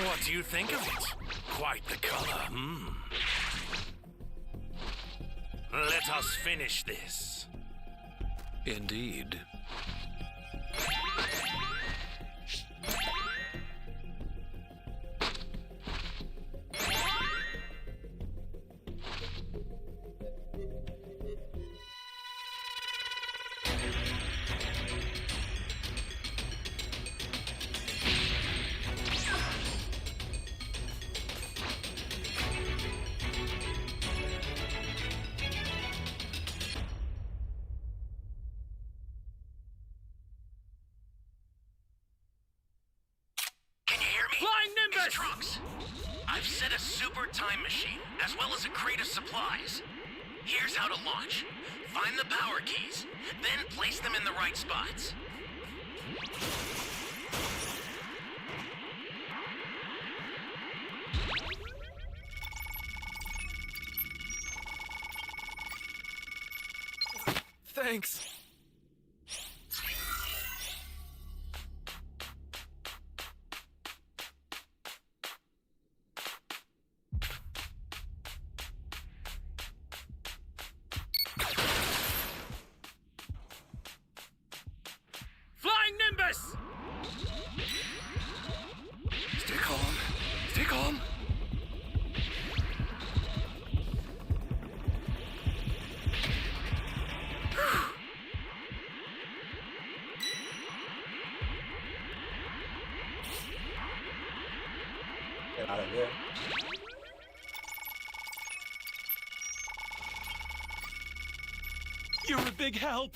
What do you think of it? Quite the color, Let us finish this. Indeed. Trunks, I've set a super time machine, as well as a crate of supplies. Here's how to launch. Find the power keys, then place them in the right spots. Thanks. Stay calm. Stay calm. Get out of here. You're a big help.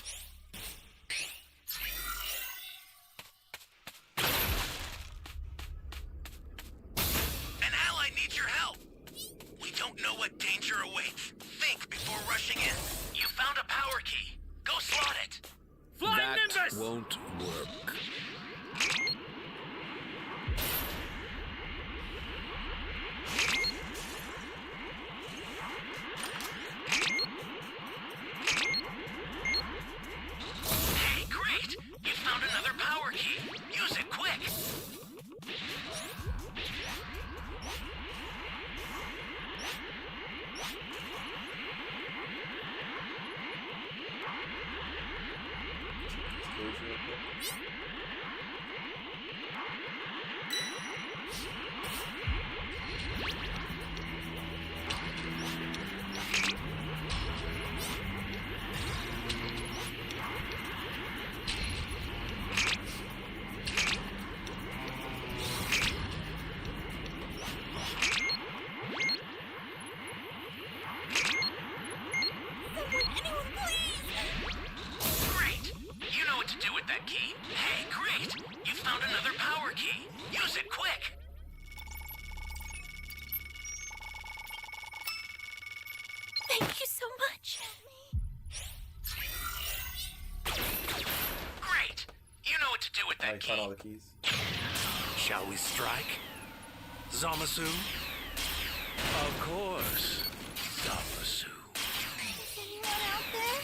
Know what danger awaits. Think before rushing in. You found a power key. Go slot it. Flying Nimbus! Won't work. Hey, great! You found another power key. Use it quick. Key. Hey, great! You found another power key. Use it quick. Thank you so much. Great! You know what to do with that key. Found all the keys. Shall we strike? Zamasu? Of course. Zamasu. Is anyone out there?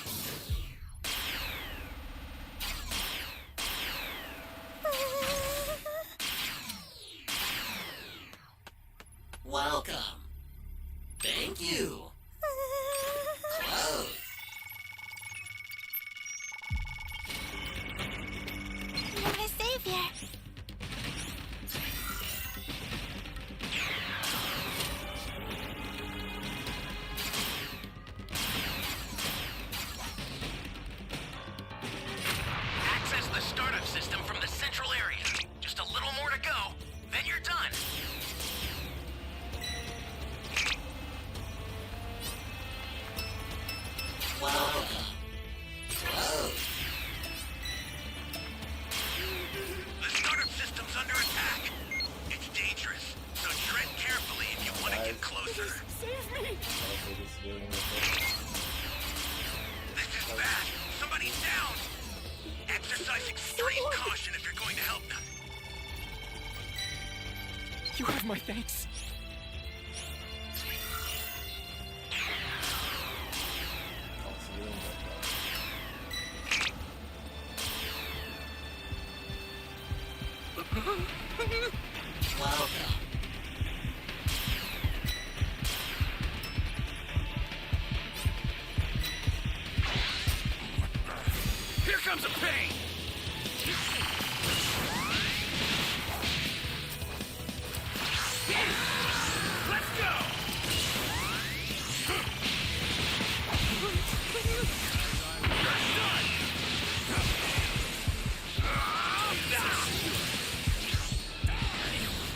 Welcome. Thank you. Close. You're my savior. Access the startup system from the central area. Just a little more to go, then you're done. Welcome. Close. The startup system's under attack. It's dangerous, so tread carefully if you want to get closer. Save me! This is bad. Somebody's down. Exercise extreme caution if you're going to help them. You have my thanks. Welcome. comes a pain! Let's go!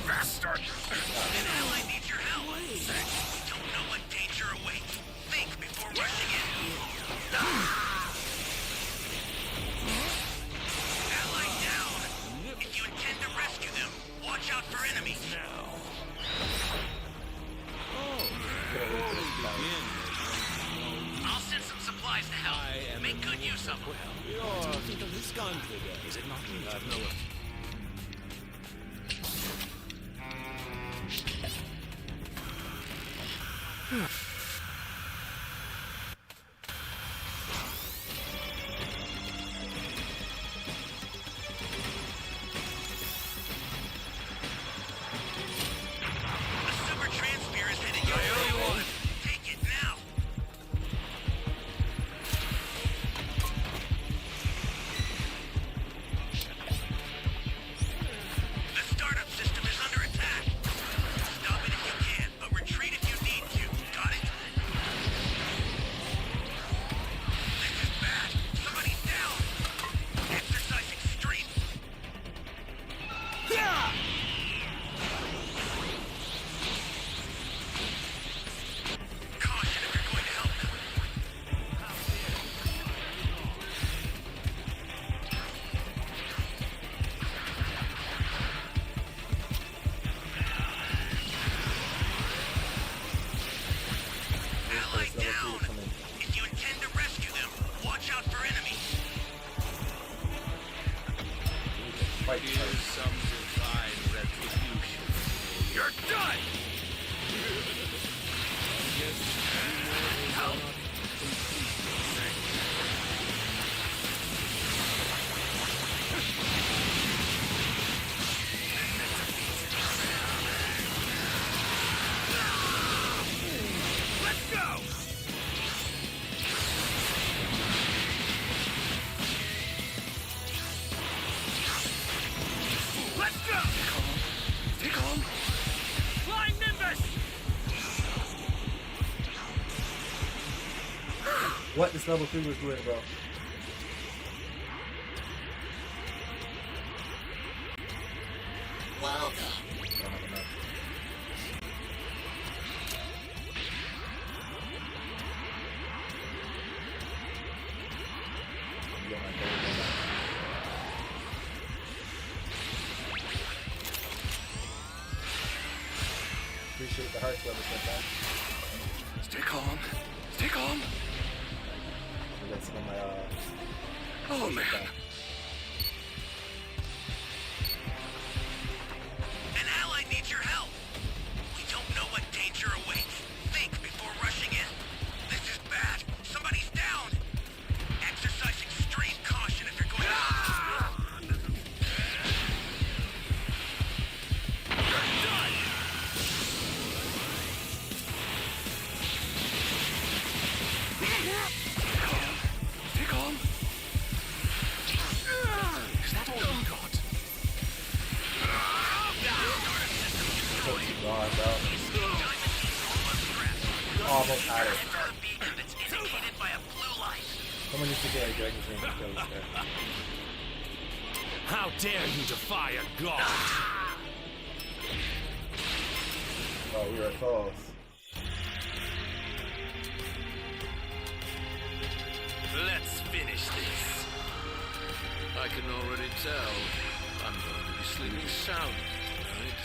Bastard! An ally needs your help. You don't know what danger awaits. Think before rushing in. Ally down. If you intend to rescue them, watch out for enemies. I'll send some supplies to help. Make good use of them. Is it not? I've no... The super transfer is headed your way. Take it now. The startup system is under attack. Stop it if you can, but retreat if you need to. Got it? This is bad. Somebody's down. Exercise extreme. Caution if you're going to help them. Ally down! If you intend to rescue them, watch out for enemies. Here's some divine retribution. You're done! Help! Let's go! Let's go! Take home. Flying Nimbus! What this level 3 was doing, bro. Well, I don't have enough. I'm going my favorite one. Appreciate the hearts level sometimes. Stay calm. Stay calm. We got some of my Oh, man. An ally needs your help. You don't know what danger awaits. Think before rushing in. This is bad. Somebody's down. Exercise extreme caution if you're going to... Stay calm. Is that all you got? God, bro. Almost had it. Enter a beacon that's indicated by a blue light. Someone needs to get a Dragon's Ring to kill this guy. How dare you defy a god? Oh, we were close. Let's finish this. I can already tell I'm going to be sleeping soundly tonight.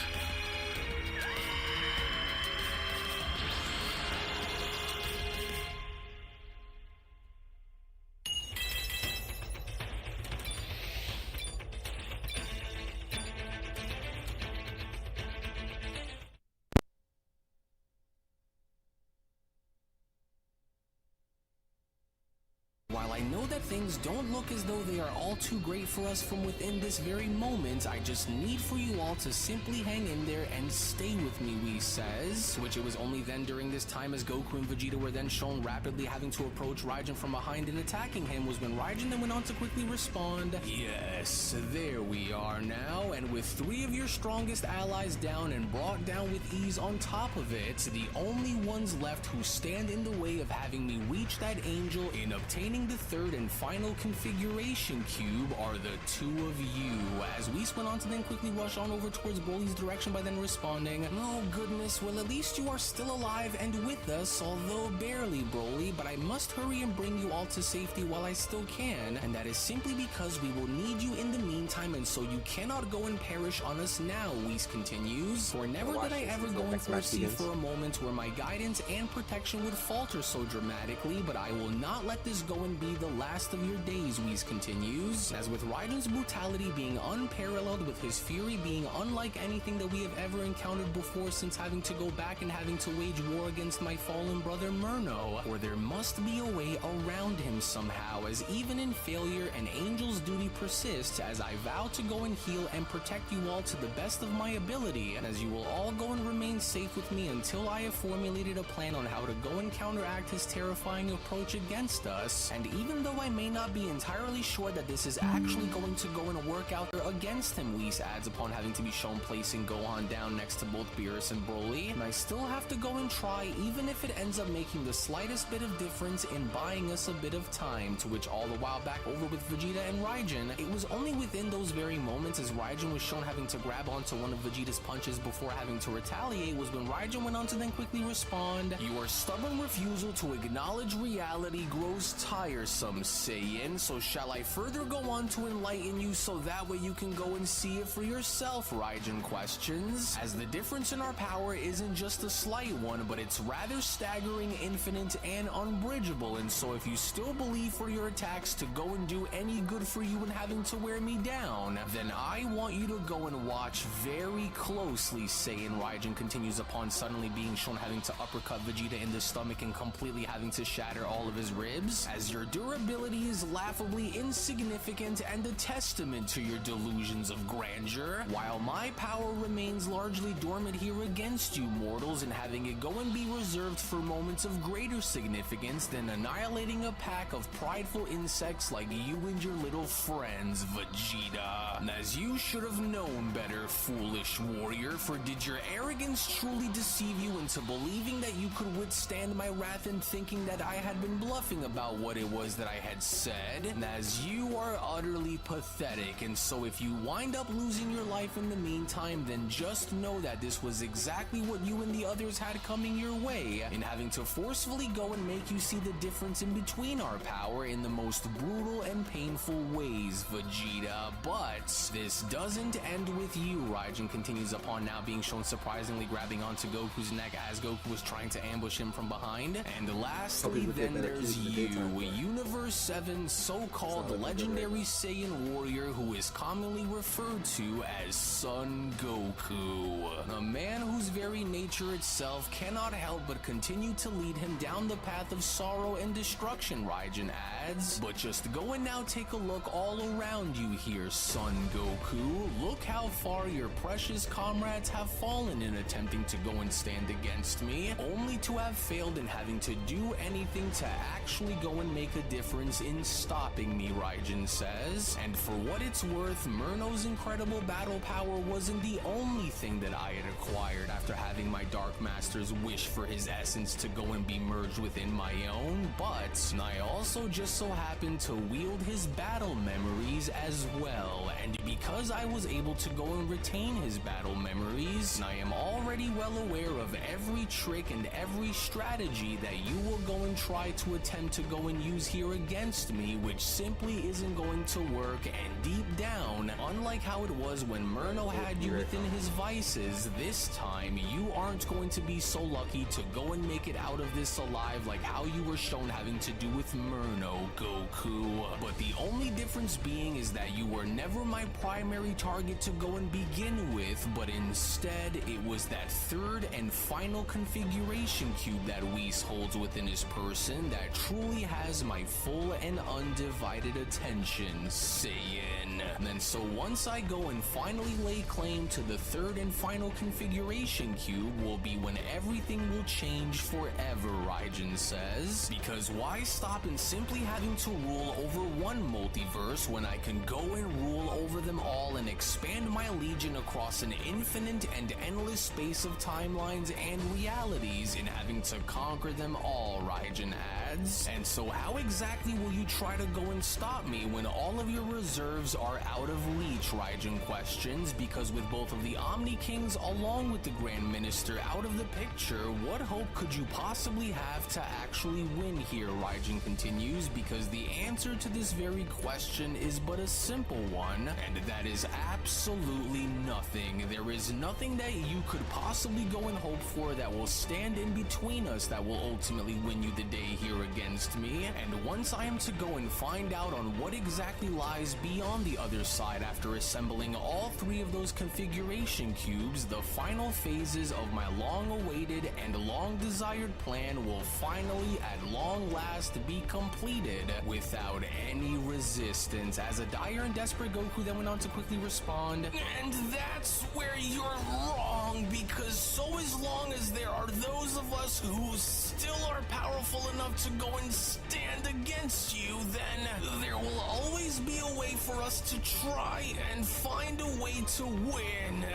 While I know that things don't look as though they are all too great for us from within this very moment, I just need for you all to simply hang in there and stay with me, Whis says. Which it was only then during this time as Goku and Vegeta were then shown rapidly having to approach Raijin from behind and attacking him was when Raijin then went on to quickly respond, "Yes, there we are now, and with 3 of your strongest allies down and brought down with ease on top of it, the only ones left who stand in the way of having me reach that angel in obtaining the 3rd and final configuration cube are the 2 of you," as Whis went on to then quickly rush on over towards Broly's direction by then responding, "Oh goodness, well at least you are still alive and with us, although barely, Broly, but I must hurry and bring you all to safety while I still can, and that is simply because we will need you in the meantime, and so you cannot go and perish on us now," Whis continues, "for never did I ever go and foresee for a moment where my guidance and protection would falter so dramatically, but I will not let this go and be the last of your days," Whis continues, as with Raijin's brutality being unparalleled, with his fury being unlike anything that we have ever encountered before since having to go back and having to wage war against my fallen brother Murno, or there must be a way around him somehow, as even in failure an angel's duty persists, as I vow to go and heal and protect you all to the best of my ability, and as you will all go and remain safe with me until I have formulated a plan on how to go and counteract his terrifying approach against us, and even though I may not be entirely sure that this is actually going to go and work out against him, Whis adds upon having to be shown placing Gohan down next to both Beerus and Broly, and I still have to go and try, even if it ends up making the slightest bit of difference in buying us a bit of time, to which all the while back over with Vegeta and Raijin, it was only within those very moments as Raijin was shown having to grab onto one of Vegeta's punches before having to retaliate was when Raijin went on to then quickly respond, "Your stubborn refusal to acknowledge reality grows tiresome, Saiyan, so shall I further go on to enlighten you so that way you can go and see it for yourself?" Raijin questions, as the difference in our power isn't just a slight one, but it's rather staggering, infinite, and unbridgeable, and so if you still believe for your attacks to go and do any good for you and having to wear me down, then I want you to go and watch very closely, Saiyan. Raijin continues upon suddenly being shown having to uppercut Vegeta in the stomach and completely having to shatter all of his ribs, as your durability is laughably insignificant and a testament to your delusions of grandeur, while my power remains largely dormant here against you mortals, and having it go and be reserved for moments of greater significance than annihilating a pack of prideful insects like you and your little friends, Vegeta. And as you should have known better, foolish warrior, for did your arrogance truly deceive you into believing that you could withstand my wrath and thinking that I had been bluffing about what it was that I had said? And as you are utterly pathetic, and so if you wind up losing your life in the meantime, then just know that this was exactly what you and the others had coming your way, in having to forcefully go and make you see the difference in between our power in the most brutal and painful ways, Vegeta. But this doesn't end with you, Raijin continues upon, now being shown surprisingly grabbing onto Goku's neck as Goku was trying to ambush him from behind. And lastly, then there's you, Universe 7 so-called legendary Saiyan warrior who is commonly referred to as Son Goku. A man whose very nature itself cannot help but continue to lead him down the path of sorrow and destruction, Raijin adds. But just go and now take a look all around you here, Son Goku. Look how far your precious comrades have fallen in attempting to go and stand against me, only to have failed in having to do anything to actually go and make a difference in stopping me, Raijin says. And for what it's worth, Murno's incredible battle power wasn't the only thing that I had acquired after having my Dark Master's wish for his essence to go and be merged within my own, but I also just so happened to wield his battle memories as well, and because I was able to go and retain his battle memories, I am already well aware of every trick and every strategy that you will go and try to attempt to go and use here against me, which simply isn't going to work. And deep down, unlike how it was when Murno had you within his vices, this time you aren't going to be so lucky to go and make it out of this alive like how you were shown having to do with Murno, Goku. But the only difference being is that you were never my primary target to go and begin with, but instead it was that third and final configuration cube that Whis holds within his person that truly has my full and undivided attention, Saiyan. And so once I go and finally lay claim to the third and final configuration cube will be when everything will change forever, Raijin says. Because why stop in simply having to rule over one multiverse when I can go and rule over them all and expand my legion across an infinite and endless space of timelines and realities in having to conquer them all, Raijin adds. And so how exactly will you try to go and stop me when all of your reserves are out of reach, Raijin questions, because with both of the Omni Kings along with the Grand Minister out of the picture, what hope could you possibly have to actually win here, Raijin continues, because the answer to this very question is but a simple one, and that is absolutely nothing. There is nothing that you could possibly go and hope for that will stand in between us that will ultimately win you the day here against me, and once I am to go and find out on what exactly lies beyond the other side after assembling all three of those configuration cubes, the final phases of my long-awaited and long-desired plan will finally at long last be completed without any resistance. As a dire and desperate Goku then went on to quickly respond, and that's where you're wrong, because so as long as there are those of us who still are powerful enough to go and stand against you, then there will always be a way for us to try and find a way to win,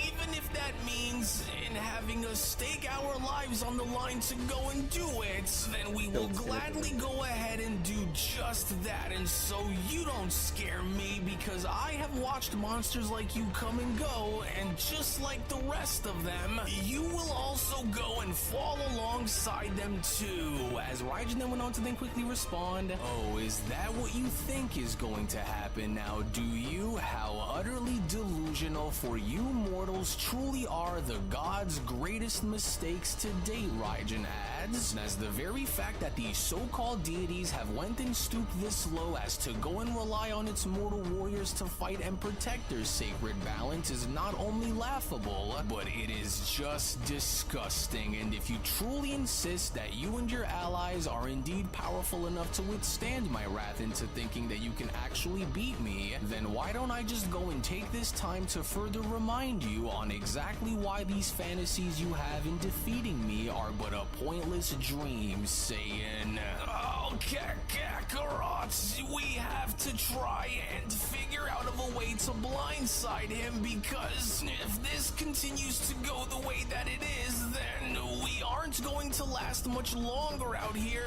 even if that means in having us stake our lives on the line to go and do it. Then we will gladly go ahead and do just that. And so you don't scare me, because I have watched monsters like you come and go, and just like the rest of them, you will also go and fall alongside them too. As Raijin then went on to then quickly respond, oh, is that what you think is going to happen now, do you? How utterly delusional, for you mortals truly are the gods' greatest mistakes to date, Raijin adds, as the very fact that these so-called deities have went and stooped this low as to go and rely on its mortal warriors to fight and protect their sacred balance is not only laughable, but it is just disgusting. And if you truly insist that you and your allies are indeed powerful enough to withstand my wrath into thinking that you can actually beat me, then why don't I just go and take this time to further remind you on exactly why these fantasies you have in defeating me are but a pointless dream, Saiyan. Oh, Kakarot, we have to try and figure out of a way to blindside him, because if this continues to go the way that it is, then we aren't going to last much longer out here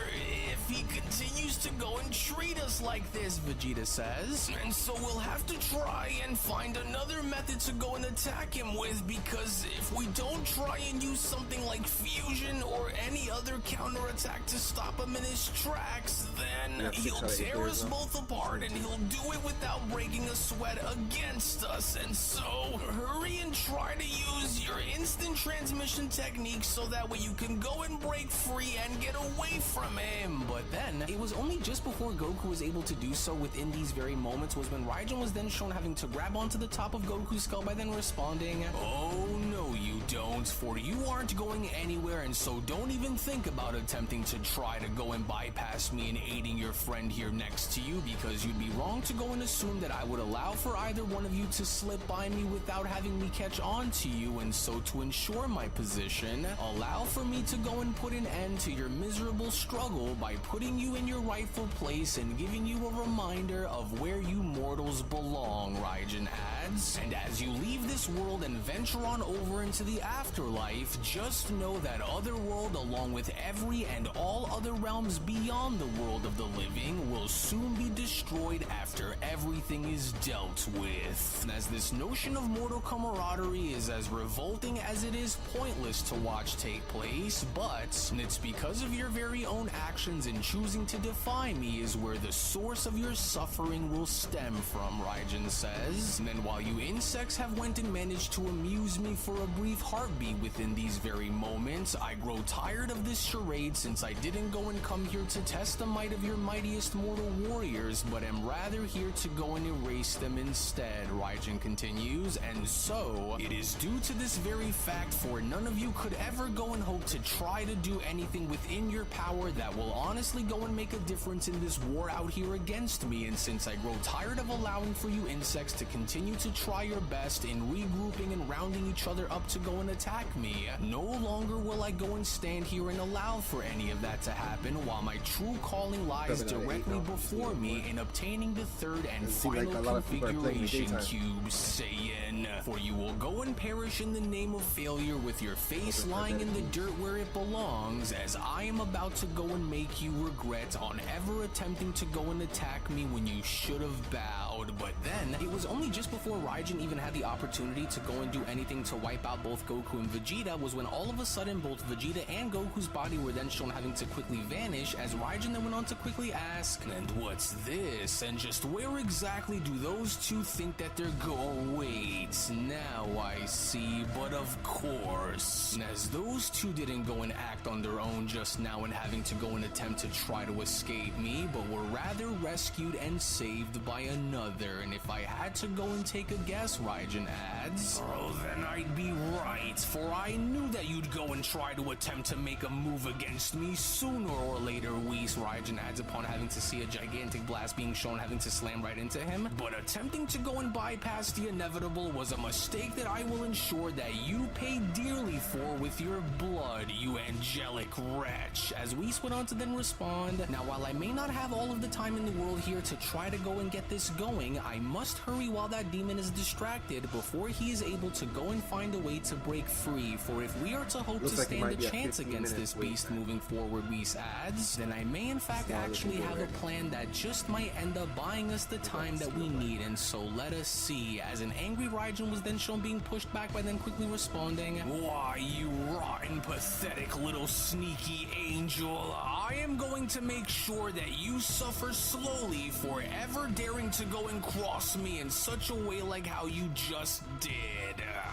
if he continues to go and treat us like this, Vegeta says. And so we'll have to try and find another method to go and attack him with, because if we don't try and use something like fusion or any other counterattack to stop him in his tracks, then he'll tear us both apart, and he'll do it without breaking a sweat against us. And so hurry and try to use your instant transmission technique so that way you can go and break free and get away from him. But then it was only just before Goku was able to do so within these very moments was when Raijin was then shown having to grab onto the top of Goku's skull by then responding, oh no you don't, for you aren't going anywhere, and so don't even think about attempting to try to go and bypass me and aiding your friend here next to you, because you'd be wrong to go and assume that I would allow for either one of you to slip by me without having me catch on to you. And so to ensure my position, allow for me to go and put an end to your miserable struggle by putting you in your rightful place and giving you a reminder of where you mortals belong, Raijin adds. And as you leave this world and venture on over into the afterlife, just know that otherworld, along with every and all other realms beyond the world of the living, will soon be destroyed after everything is dealt with. And as this notion of mortal camaraderie is as revolting as it is pointless to watch take place, but it's because of your very own actions in choosing to defy me is where the source of your suffering will stem from, Raijin says. And then while you insects have went and managed to amuse me for a brief heartbeat within these very moments. I grow tired of this charade since I didn't go and come here to test the might of your mightiest mortal warriors, but am rather here to go and erase them instead, Raijin continues, and so, it is due to this very fact for none of you could ever go and hope to try to do anything within your power that will honestly go and make a difference in this war out here against me, and since I grow tired of allowing for you insects to continue to try your best in regrouping and rounding each other up to go and attack me, no longer will I go and stand here and allow for any of that to happen while my true calling lies directly before me in obtaining the third and final configuration cube, Saiyan. For you will go and perish in the name of failure with your face lying in the dirt where it belongs, as I am about to go and make you regret on ever attempting to go and attack me when you should have bowed. But then, it was only just before Raijin even had the opportunity to go and do anything to wipe out both Goku and Vegeta was when all of a sudden both Vegeta and Goku's body were then shown having to quickly vanish, as Raijin then went on to quickly ask, "And what's this? And just where exactly do those two think that they're going? Wait, now I see, but of course." As those two didn't go and act on their own just now and having to go and attempt to try to escape me, but were rather rescued and saved by another. And if I had to go and take a guess, Raijin adds, "Oh, then I'd be right, for I knew that you'd go and try to attempt to make a move against me sooner or later, Whis," Raijin adds upon having to see a gigantic blast being shown having to slam right into him. "But attempting to go and bypass the inevitable was a mistake that I will ensure that you pay dearly for with your blood, you angelic wretch," as Whis went on to then respond, "Now while I may not have all of the time in the world here to try to go and get this going, I must hurry while that demon is distracted before he is able to go and find a way to break free, for if we are to hope to stand a chance against this beast moving forward," Whis adds, "then I may in fact actually have a plan that just might end up buying us the time that we need, and so let us see," as an angry Raijin was then shown being pushed back by then quickly responding, "Why, you rotten, pathetic little sneaky angel, I am going to make sure that you suffer slowly for ever daring to go and cross me in such a way like how you just did."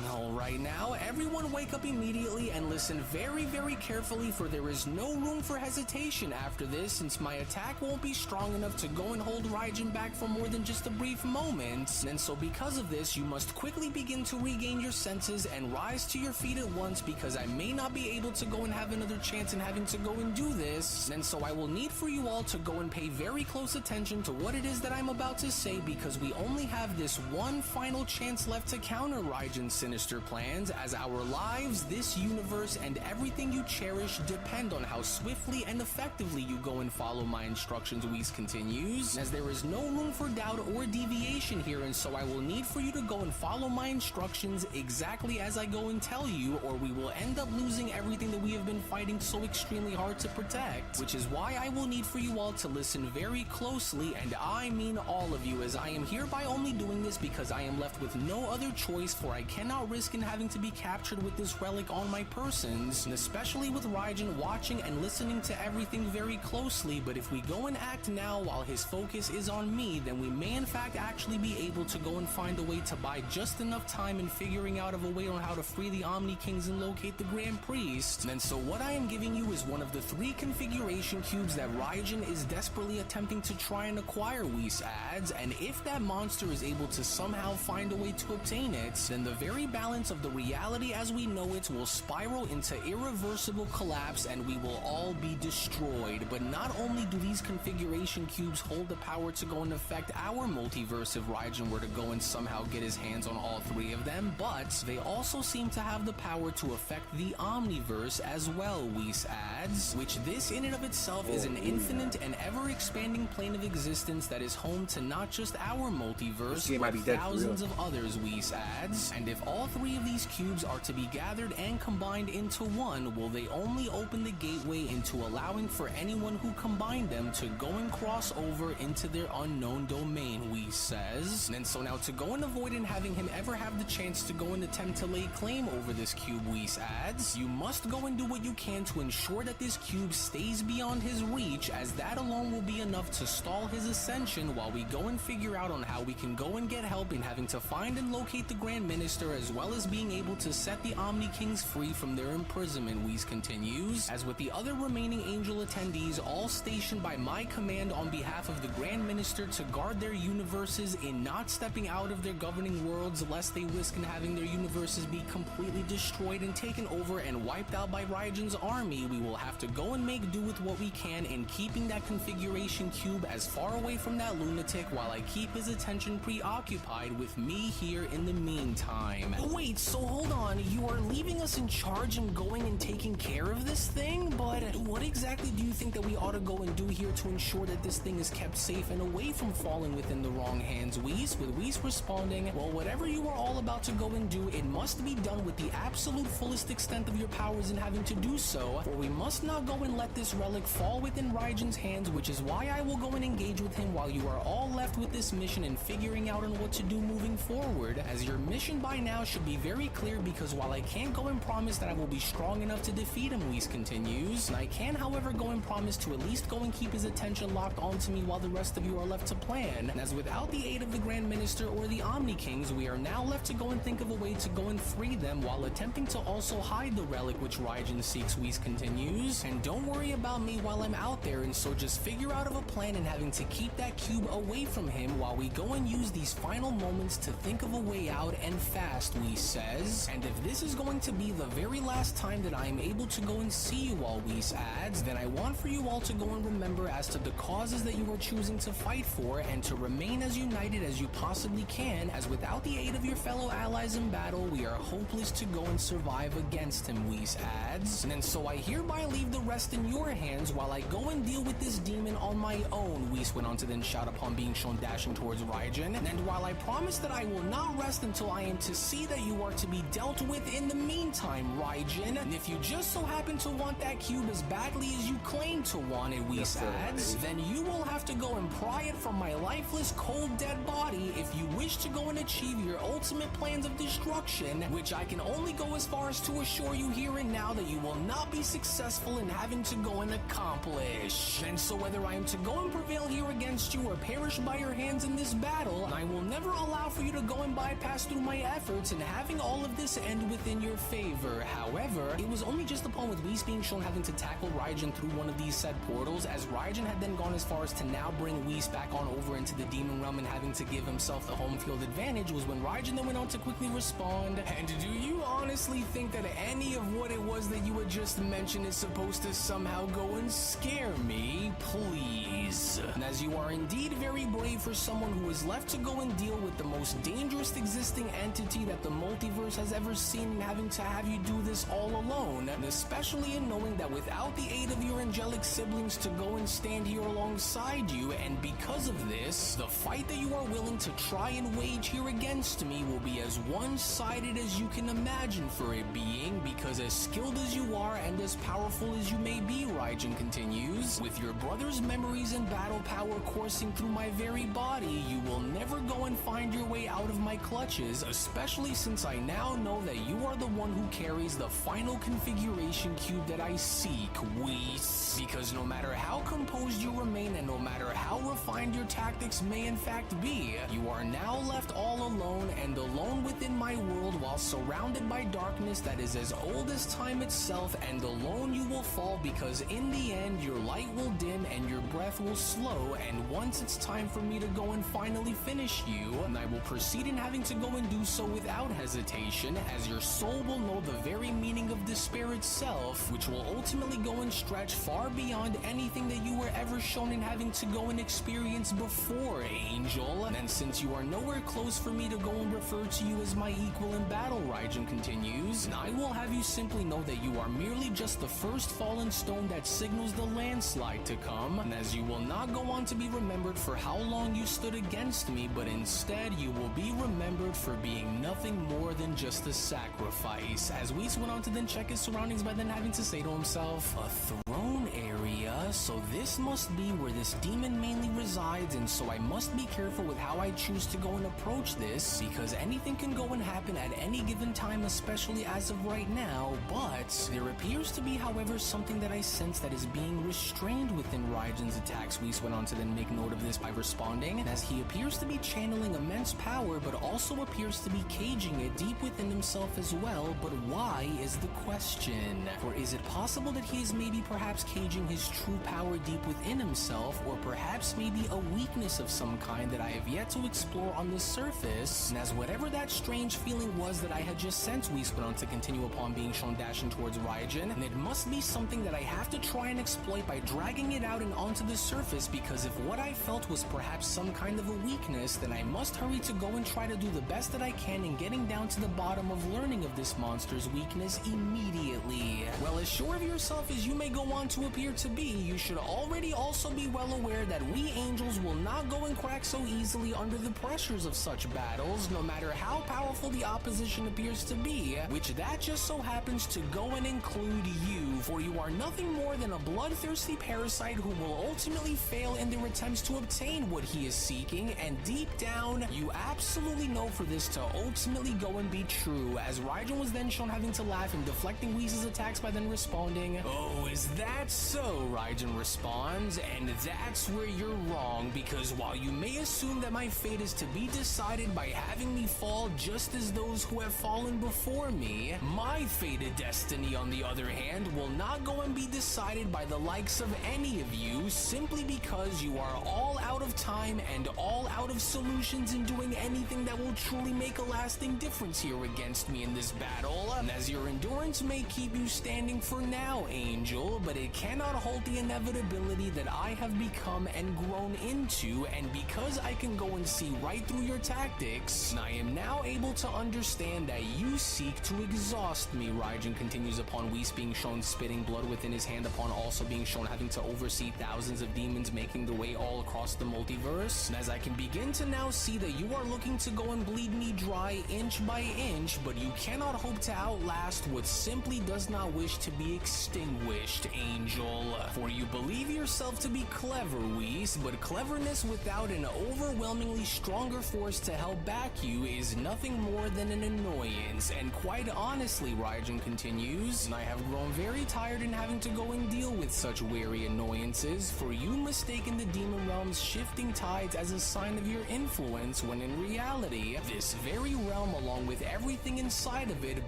Alright, now everyone wake up immediately and listen very, very carefully, for there is no room for hesitation after this, since my attack won't be strong enough to go and hold Raijin back for more than just a brief moment. And so because of this, you must quickly begin to regain your senses and rise to your feet at once, because I may not be able to go and have another chance in having to go and do this. And so I will need for you all to go and pay very close attention to what it is that I'm about to say, because we only have this one final chance left to counter Raijin's sinister plans, as our lives, this universe, and everything you cherish depend on how swiftly and effectively you go and follow my instructions, Whis continues, as there is no room for doubt or deviation here, and so I will need for you to go and follow my instructions exactly as I go and tell you, or we will end up losing everything that we have been fighting so extremely hard to protect, which is why I will need for you all to listen very closely, and I mean all of you, as I am hereby only doing this because I am left with no other choice, for I cannot risk in having to be captured with this relic on my persons, and especially with Raijin watching and listening to everything very closely. But if we go and act now while his focus is on me, then we may in fact actually be able to go and find a way to buy just enough time in figuring out of a way on how to free the Omni Kings and locate the Grand Priest. And so what I am giving you is one of the 3 configuration cubes that Raijin is desperately attempting to try and acquire, Whis adds, and if that monster is able to somehow find a way to obtain it, then the very balance of the reality as we know it will spiral into irreversible collapse, and we will all be destroyed. But not only do these configuration cubes hold the power to go and affect our multiverse if Raijin were to go and somehow get his hands on all 3 of them, but they also seem to have the power to affect the Omniverse as well, Whis adds, which this in and of itself is an infinite and ever-expanding plane of existence that is home to not just our multiverse, but thousands of others, Whis adds, and if all 3 of these cubes are to be gathered and combined into one, will they only open the gateway into allowing for anyone who combined them to go and cross over into their unknown domain, Whis says. And so now to go and avoid in having him ever have the chance to go and attempt to lay claim over this cube, Whis adds, you must go and do what you can to ensure that this cube stays beyond his reach, as that alone will be enough to stall his ascension while we go and figure out on how we can go and get help in having to find and locate the Grand Minister, as well as being able to set the Omni Kings free from their imprisonment, Whis continues, as with the other remaining Angel attendees all stationed by my command on behalf of the Grand Minister to guard their universes in not stepping out of their governing worlds lest they risk in having their universes be completely destroyed and taken over and wiped out by Raigen's army, we will have to go and make do with what we can in keeping that configuration cube as far away from that lunatic while I keep his attention preoccupied with me here in the meantime. Wait, so hold on, you are leaving us in charge and going and taking care of this thing? But what exactly do you think that we ought to go and do here to ensure that this thing is kept safe and away from falling within the wrong hands, Whis? With Whis responding, well, whatever you are all about to go and do, it must be done with the absolute fullest extent of your powers in having to do so, for we must not go and let this relic fall within Raigen's hands, which is why I will go and engage with him while you are all left with this mission and figuring out on what to do moving forward, as your mission by now should be very clear, because while I can't go and promise that I will be strong enough to defeat him, Whis continues, and I can however go and promise to at least go and keep his attention locked onto me while the rest of you are left to plan, and as without the aid of the Grand Minister or the Omni Kings, we are now left to go and think of a way to go and free them while attempting to also hide the relic which Raigen seeks, Whis continues, and don't worry about me while I'm out there, and so just figure out of a plan in having to keep that cube away from him while we go and use these final moments to think of a way out, and fast, Whis says, and if this is going to be the very last time that I am able to go and see you all, Whis adds, then I want for you all to go and remember as to the causes that you are choosing to fight for, and to remain as united as you possibly can, as without the aid of your fellow allies in battle, we are hopeless to go and survive against him, Whis adds, and so I hereby leave the rest in your hands while I go and deal with this demon on my own, Whis went on to then shout upon being shown dashing towards Raigen, and while I promise that I will not rest until I am to see that you are to be dealt with in the meantime, Raigen, and if you just so happen to want that cube as badly as you claim to want it, Whis adds, then you will have to go and pry it from my lifeless, cold, dead body if you wish to go and achieve your ultimate plans of destruction, which I can only go as far as to assure you here and now that you will not be successful in having to go and accomplish. And so whether I am to go and prevail here against you or perish by your hands in this battle, I will never allow for you to go and bypass through my efforts and having all of this end within your favor. However, it was only just upon with Whis being shown having to tackle Raigen through one of these said portals, as Raigen had then gone as far as to now bring Whis back on over into the demon realm and having to give himself the home field advantage, was when Raigen then went on to quickly respond, and do you honestly think that any of what it was that you had just mentioned is supposed to somehow go and scare me? Please. And as you are indeed very brave for someone who is left to go and deal with the most dangerous existing entity that the multiverse has ever seen, and having to have you do this all alone, and especially in knowing that without the aid of your angelic siblings to go and stand here alongside you, and because of this, the fight that you are willing to try and wage here against me will be as one-sided as you can imagine for it being, because as skilled as you are and as powerful as you may be, Raigen continues, with your brother's memories and battle power coursing through my very body, you will never go and find your way out of my clutches, especially since I now know that you are the one who carries the final configuration cube that I seek, Whis. Because no matter how composed you remain and no matter how refined your tactics may in fact be, you are now left all alone and alone within my world while surrounded by darkness that is as old as time itself, and alone you will fall, because in the end your light will dim and your breath will slow, and once it's time for me to go and finally finish you, and I will proceed in having to go and do so without hesitation, as your soul will know the very meaning of despair itself, which will ultimately go and stretch far beyond anything that you were ever shown in having to go and experience before, Angel. And since you are nowhere close for me to go and refer to you as my equal in battle, Raigen continues, and I will have you simply know that you are merely just the first fallen stone that signals the landslide to come, and as you will not go on to be remembered for how long you stood against me, but instead you will be remembered for being nothing more than just a sacrifice. As Whis went on to then check his surroundings by then having to say to himself, a throne area? so this must be where this demon mainly resides, and so I must be careful with how I choose to go and approach this, because anything can go and happen at any given time, especially as of right now. But there appears to be, however, something that I sense that is being restrained within Raiden's attacks. Whis went on to then make note of this by responding, as he appears to be channeling immense power, but also appears to be caging it deep within himself as well. But why is the question? For is it possible that he is maybe perhaps caging his true power deep within himself, or perhaps maybe a weakness of some kind that I have yet to explore on the surface? And as whatever that strange feeling was that I had just sensed, Whis went on to continue upon being shown dashing towards Raijin, and it must be something that I have to try and exploit by dragging it out and onto the surface, because if what I felt was perhaps some kind of a weakness, then I must hurry to go and try to do the best that I can in getting down to the bottom of learning of this monster's weakness immediately. Well, as sure of yourself as you may go on to appear to be, you should already also be well aware that we angels will not go and crack so easily under the pressures of such battles, no matter how powerful the opposition appears to be, which that just so happens to go and include you, for you are nothing more than a bloodthirsty parasite who will ultimately fail in their attempts to obtain what he is seeking, and deep down, you absolutely know for this to ultimately go and be true, as Raijin was then shown having to laugh and deflecting Whis' attacks by then responding, "Oh, is that so?" Raijin responds, "And that's where you're wrong, because while you may assume that my fate is to be decided by having me fall just as those who have fallen before me, my fated destiny, on the other hand, will not go and be decided by the likes of any of you, simply because you are all out of time and all out of solutions in doing anything that will truly make a lasting difference here against me in this battle. And as your endurance may keep you standing for now, Angel, but it cannot hold the inevitability that I have become and grown into, and because I can go and see right through your tactics, I am now able to understand that you seek to exhaust me." Raijin continues upon Whis being shown spitting blood within his hand, upon also being shown having to oversee thousands of demons making their way all across the multiverse. And as I can begin to now see that you are looking to go and bleed me dry inch by inch, but you cannot hope to outlast what simply does not wish to be extinguished, Angel. For you believe yourself to be clever, Whis, but cleverness without an overwhelmingly stronger force to help back you is nothing more than an annoyance. And quite honestly, Raijin continues, I have grown very tired in having to go and deal with such weary annoyances, for you mistaken the demon realm's shifting tides as a sign of your influence, when in reality, this very realm, along with everything inside of it,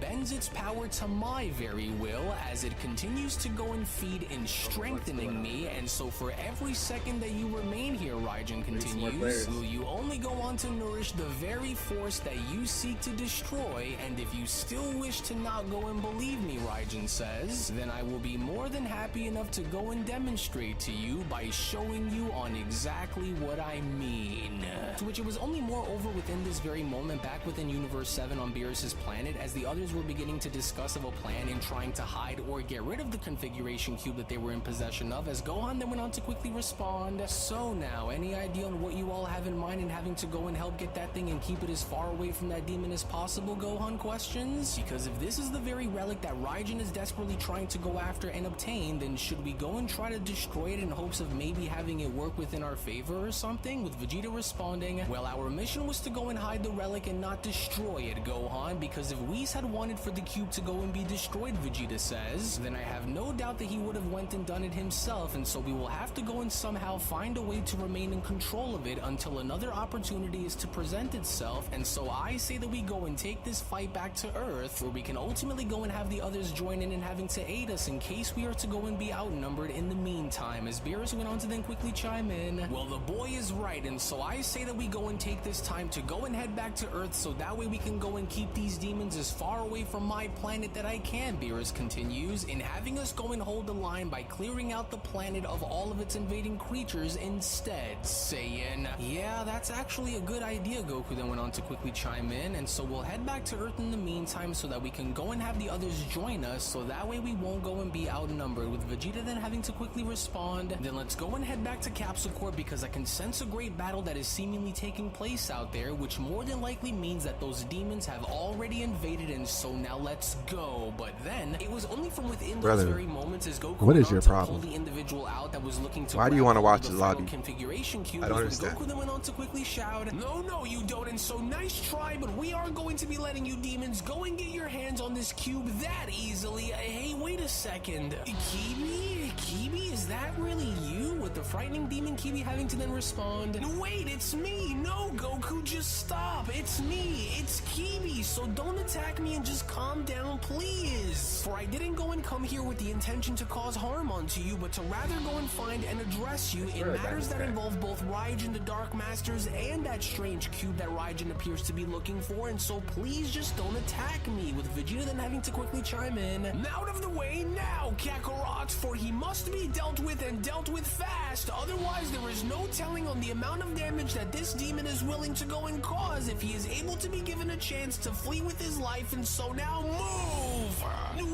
bends its power to my very will, as it continues to go and feed in strengthening me. And so for every second that you remain here, Raijin continues, will you only go on to nourish the very force that you seek to destroy. And if you still wish to not go and believe me, Raijin says, then I will be more than happy enough to go and demonstrate to you by showing you on exactly what I mean. To which it was only more over within this very moment back within Universe 7 on Beerus' planet, as the others were beginning to discuss of a plan in trying to hide or get rid of the configuration cube that they were in possession of, as Gohan then went on to quickly respond, "So now, any idea on what you all have in mind in having to go and help get that thing and keep it as far away from that demon as possible?" Gohan questions. Because if this is the very relic that Raijin is desperately trying to go after and obtain, then should we go and try to destroy it in hopes of maybe having it work within our favor or something? With Vegeta responding, "Well, our mission was to go and hide the relic and not destroy it, Gohan, because if Whis had wanted for the cube to go and be destroyed," Vegeta says, "then I have no doubt that he would have went and done it himself, and so we will have to go and somehow find a way to remain in control of it until another opportunity is to present itself. And so I say that we go and take this fight back to Earth, where we can ultimately go and have the others join in having to aid us in case we are to go and be outnumbered in the meantime." As Beerus went on to then quickly chime in, "Well, the boy is right, and so I say that we go and take this time to go and head back to Earth, so that way we can go and keep these demons as far away from my planet that I can." Beerus continues, "in having us go and hold the line by clearing out the planet of all of its invading creatures instead," saying, "Yeah, that's actually a good idea," Goku then went on to quickly chime in, "and so we'll head back to Earth in the meantime so that we can go and have the others join us, so that way we won't go and be outnumbered." With Vegeta then having to quickly respond, "Then then let's go and head back to Capsule Corp because I can sense a great battle that is seemingly taking place out there, which more than likely means that those demons have already invaded, and so now let's go. But then, it was only from within those Brother, very moments as Goku what is went your on to problem? pull the individual out that was looking to Why do you want to watch the the final lobby? configuration cube. I don't When understand. Goku then went on to quickly shout, no, you don't, and so nice try, but we are going to be letting you demons go and get your hands on this cube that easily. Hey, wait a second. Kibi, is that really you? With the frightening demon Kibi having to then respond, wait, it's me. No, Goku, just stop. It's me. It's Kibi. So don't attack me and just calm down, please. For I didn't go and come here with the intention to cause harm onto you, but to rather go and find and address you in matters that involve both Raijin the Dark Masters and that strange cube that Raijin appears to be looking for, and so please just don't attack me, with Vegeta then having to quickly chime in. Out of the way now, Kakarot, for he must be dealt with and dealt with fast, otherwise there is no telling on the amount of damage that this demon is willing to go and cause if he is able to be given a chance to flee with his life, and so now move!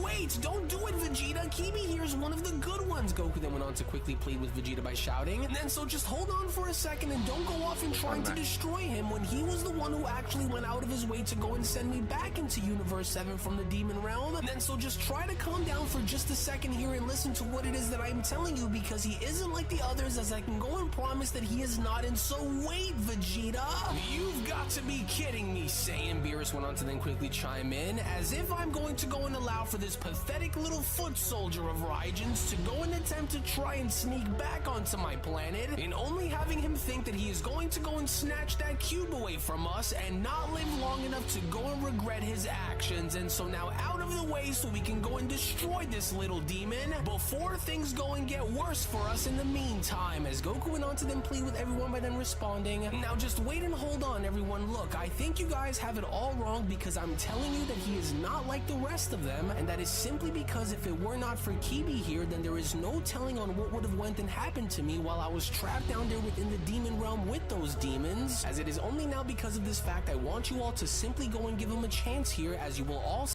Wait, don't do it, Vegeta. Kibi here is one of the good ones. Goku then went on to quickly plead with Vegeta by shouting, and then so just hold on for a second and don't go off and trying to destroy him when he was the one who actually went out of his way to go and send me back into Universe 7 from the Demon Realm. And then so just try to calm down for just a second here and listen to what it is that I'm telling you, because he isn't like the others, as I can go and promise that he is not. And so wait, Vegeta. You've got to be kidding me, Saiyan. Beerus went on to then quickly chime in, as if I'm going to go and allow for this pathetic little foot soldier of Raijin's to go and attempt to try and sneak back onto my planet, and only having him think that he is going to go and snatch that cube away from us and not live long enough to go and regret his actions. And so now out of the way so we can go and destroy this little demon before things go and get worse for us in the meantime, as Goku went on to then plead with everyone by then responding, now just wait and hold on, everyone. Look, I think you guys have it all wrong, because I'm telling you that he is not like the rest of them, and that is simply because if it were not for Kibi here, then there is no telling on what would have went and happened to me while I was trapped down there within the demon realm with those demons, as it is only now because of this fact I want you all to simply go and give him a chance here, as you will all,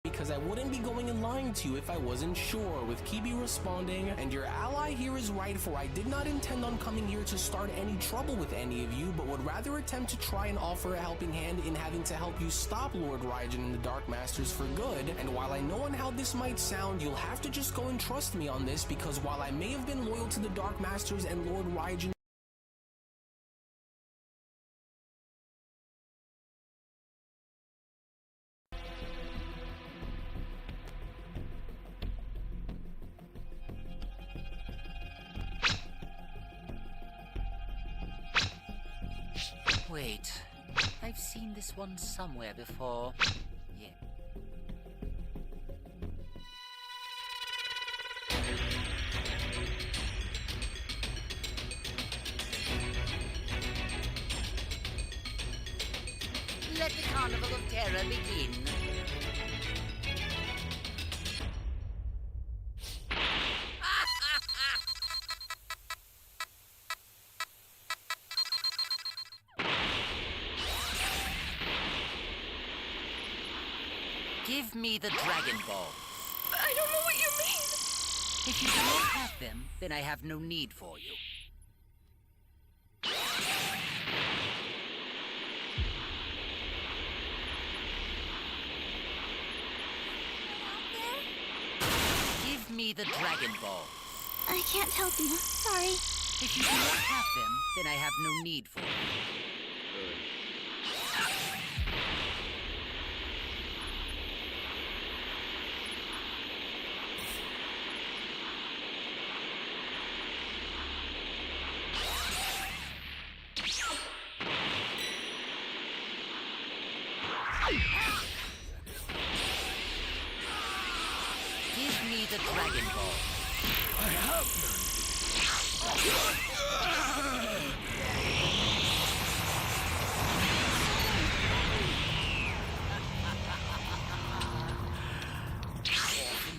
because I wouldn't be going and lying to you if I wasn't sure, with Kibi responding, and your ally here is right, for I did not intend on coming here to start any trouble with any of you, but would rather attempt to try and offer a helping hand in having to help you stop Lord Raijin and the Dark Masters for good. And while I know on how this might sound, you'll have to just go and trust me on this, because while I may have been loyal to the Dark Masters and Lord Raijin, Wait, I've seen this one somewhere before. Yeah. Let the Carnival of Terror begin. Give me the Dragon Ball. I don't know what you mean. If you do not have them, then I have no need for you. Give me the Dragon Ball. I can't help you. Sorry. If you do not have them, then I have no need for you. Give me the Dragon Ball. I have none.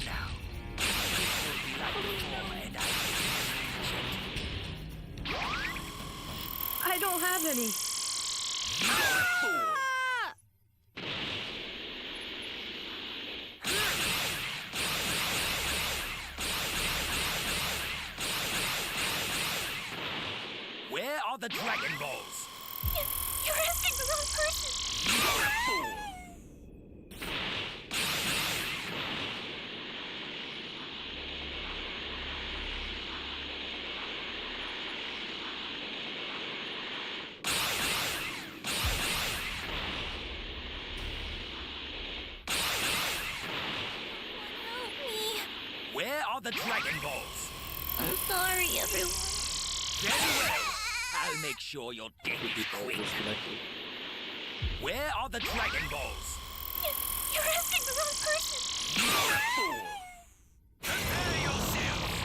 Now, this will be like before, and I don't have any. the Dragon Balls? You're asking the wrong person. You're a fool! Help me. Where are the Dragon Balls? I'm sorry, everyone. Very well. I'll make sure you're dead quick. Disconnected. Where are the Dragon Balls? You're asking the wrong person. You're a fool! Prepare yourselves!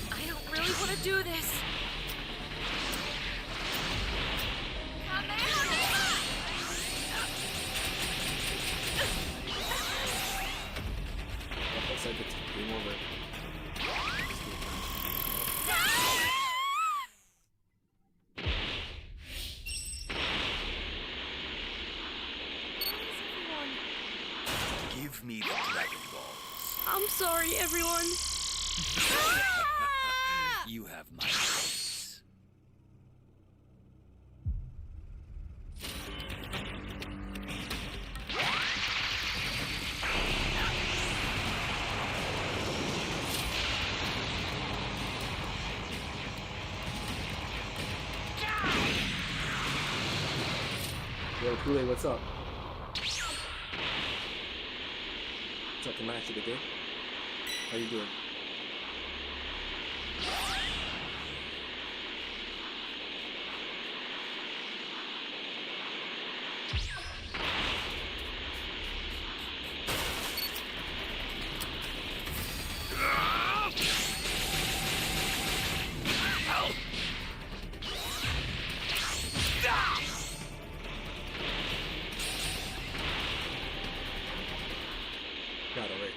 I don't really want to do this. I said it's game over. Give me the Dragon Balls. I'm sorry, everyone. You have my thanks. Yo, Kool-Aid, what's up? What's up, the match of the day? How you doing? Got it right.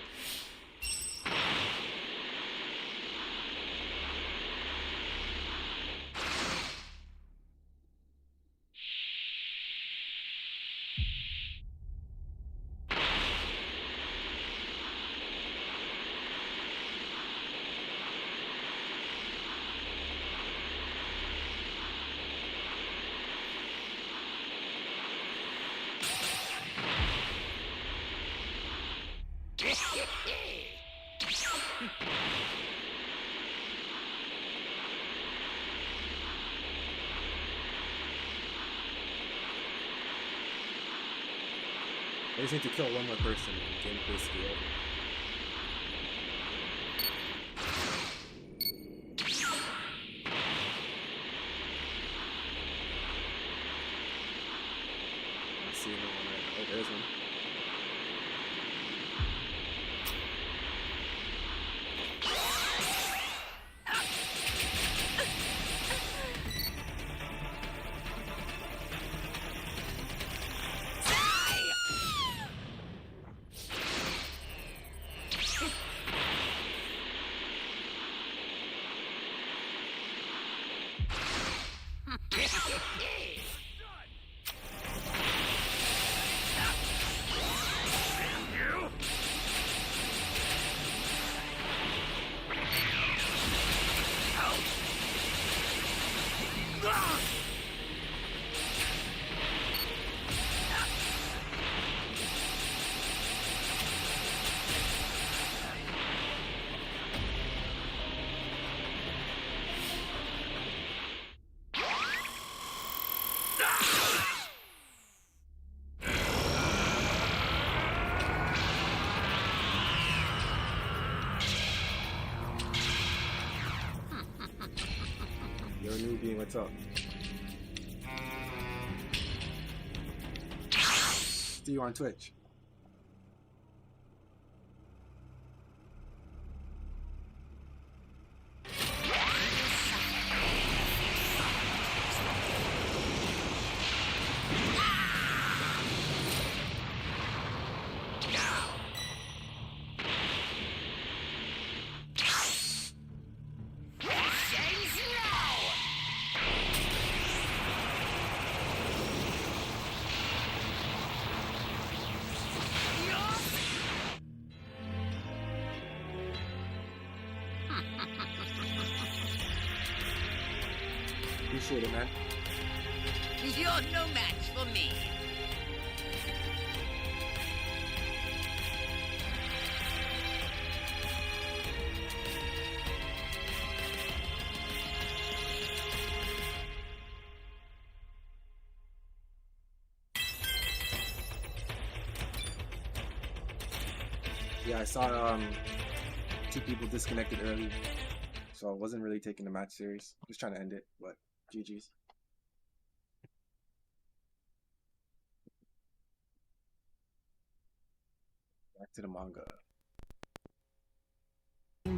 I just need to kill one more person and the game is basically over. I see no one right now. Oh, there's one. newbie, what's up? See you on Twitch. Appreciate it, man. You're no match for me. Yeah, I saw 2 people disconnected early, so I wasn't really taking the match serious. Just trying to end it, but GG's. Back to the manga.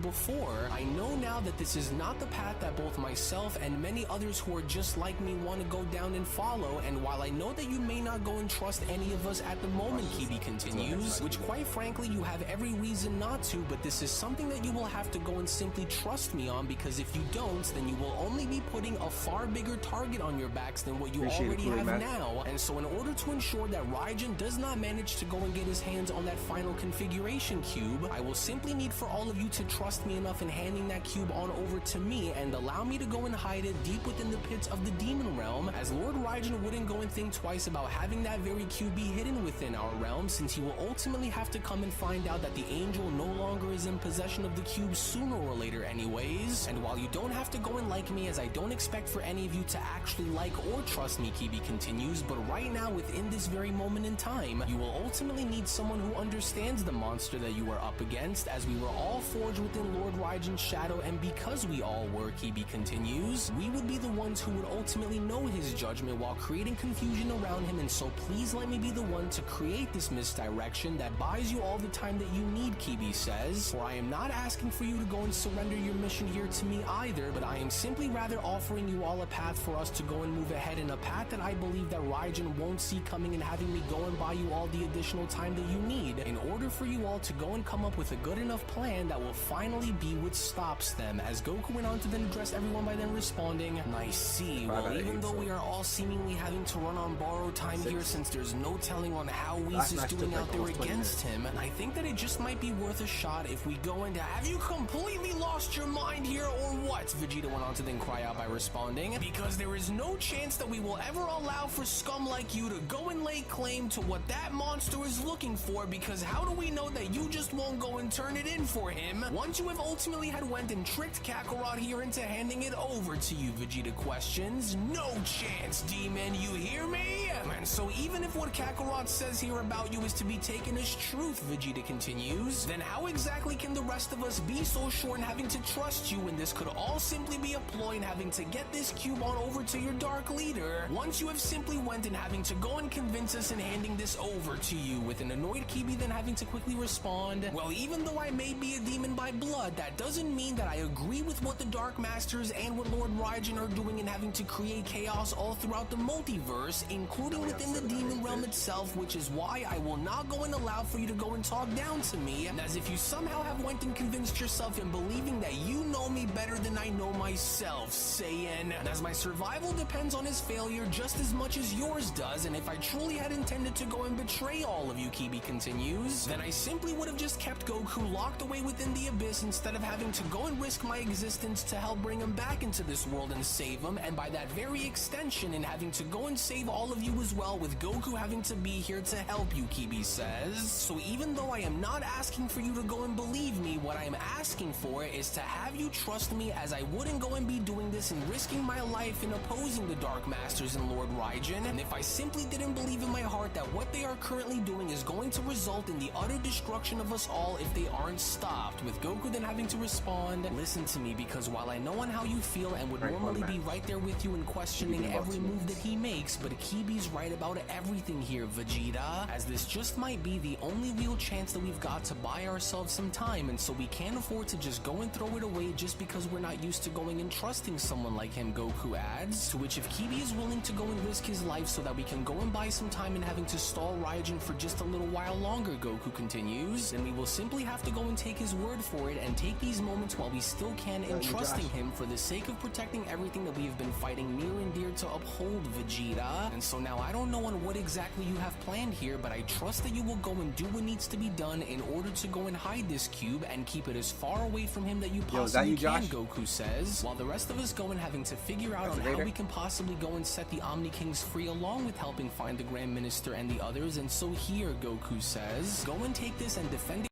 Before, I know now that this is not the path that both myself and many others who are just like me want to go down and follow, and while I know that you may not go and trust any of us at the moment, Kibi continues, which quite frankly you have every reason not to, but this is something that you will have to go and simply trust me on, because if you don't, then you will only be putting a far bigger target on your backs than what you already have now. And so in order to ensure that Raijin does not manage to go and get his hands on that final configuration cube, I will simply need for all of you to trust me enough in handing that cube on over to me and allow me to go and hide it deep within the pits of the demon realm, as Lord Raijin wouldn't go and think twice about having that very cube be hidden within our realm, since he will ultimately have to come and find out that the angel no longer is in possession of the cube sooner or later anyways. And while you don't have to go and like me, as I don't expect for any of you to actually like or trust me, Kibi continues, but right now within this very moment in time, you will ultimately need someone who understands the monster that you are up against, as we were all forged within Lord Raijin's shadow, and because we all were, Kibi continues, we would be the ones who would ultimately know his judgment while creating confusion around him, and so please let me be the one to create this misdirection that buys you all the time that you need, Kibi says, for I am not asking for you to go and surrender your mission here to me either, but I am simply rather offering you all a path for us to go and move ahead, in a path that I believe that Raijin won't see coming, and having me go and buy you all the additional time that you need in order for you all to go and come up with a good enough plan that will finally be what stops them, as Goku went on to then address everyone by then responding, I see, well, even though we are all seemingly having to run on borrowed time here, since there's no telling on how Whis is doing out there against him, I think that it just might be worth a shot if we go into, have you completely lost your mind here or what? Vegeta went on to then cry out by responding, because there is no chance that we will ever allow for scum like you to go and lay claim to what that monster is looking for, because how do we know that you just won't go and turn it in for him once you have ultimately had went and tricked Kakarot here into handing it over to you? Vegeta questions. No chance, demon, you hear me? And so even if what Kakarot says here about you is to be taken as truth, Vegeta continues, then how exactly can the rest of us be so sure in having to trust you when this could all simply be a ploy in having to get this cube on over to your dark leader, once you have simply went and having to go and convince us in handing this over to you, with an annoyed Kibi then having to quickly respond, well, even though I may be a demon by blood, that doesn't mean that I agree with what the Dark Masters and what Lord Raijin are doing in having to create chaos all throughout the multiverse, including within the demon realm itself, which is why I will not go and allow for you to go and talk down to me, as if you somehow have went and convinced yourself in believing that you know me better than I know myself, Saiyan, and as my survival depends on his failure just as much as yours does, and if I truly had intended to go and betray all of you, Kibi continues, then I simply would have just kept Goku locked away within the abyss instead of having to go and risk my existence to help bring him back into this world and save him, and by that very extension in having to go and save all of you as well, with Goku having to be here to help you, Kibi says. So even though I am not asking for you to go and believe me, what I am asking for is to have you trust me, as I wouldn't go and be doing this and risking my life in opposing the Dark Masters and Lord Raijin, and if I simply didn't believe in my heart that what they are currently doing is going to result in the utter destruction of us all if they aren't stopped, with Goku Goku then having to respond, listen to me, because while I know on how you feel and would Right, normally one be man. right there with you and questioning Speaking about every two move that he makes, but Kibi's right about everything here, Vegeta, as this just might be the only real chance that we've got to buy ourselves some time, and so we can't afford to just go and throw it away just because we're not used to going and trusting someone like him, Goku adds. To which if Kibi is willing to go and risk his life so that we can go and buy some time and having to stall Raijin for just a little while longer, Goku continues, then we will simply have to go and take his word for it and take these moments while we still can in trusting him for the sake of protecting everything that we have been fighting near and dear to uphold, Vegeta. And so now I don't know on what exactly you have planned here, but I trust that you will go and do what needs to be done in order to go and hide this cube and keep it as far away from him that you Yo, is that possibly you, can, Josh? Goku says, while the rest of us go and having to figure out That's on a how Vader. we can possibly go and set the Omni Kings free along with helping find the Grand Minister and the others. And so here, Goku says, go and take this and defend it.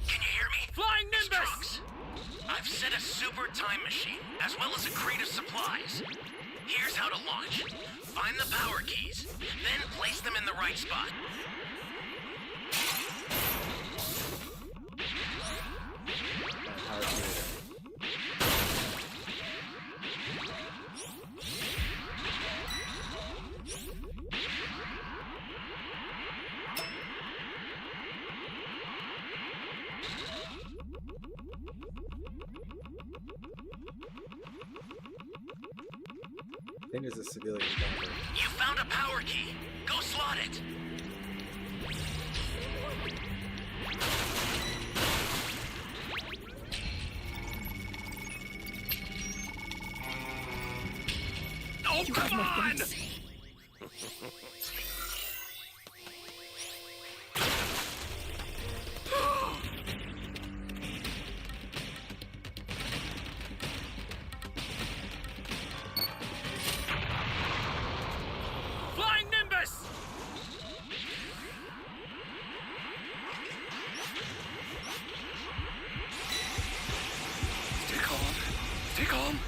Can you hear me? Flying Nimbus! Trunks, I've set a super time machine, as well as a crate of supplies. Here's how to launch. Find the power keys, then place them in the right spot. Power creator. I think there's a civilian down there. You found a power key. Go slot it. Oh, come on! Flying Nimbus! Stay calm. Stay calm.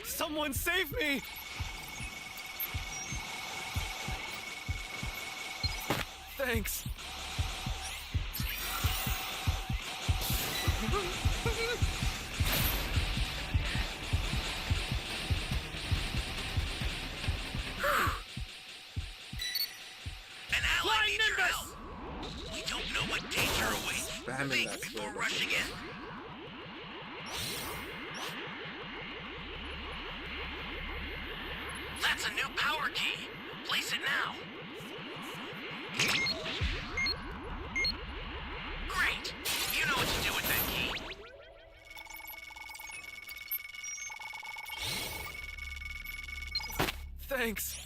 Someone save me! Thanks. An ally Flying needs your Nimbus! help. We don't know what danger awaits. Spamming Think that before sword. rushing in. That's a new power key. Place it now. Great. You know what to do with that key. Thanks.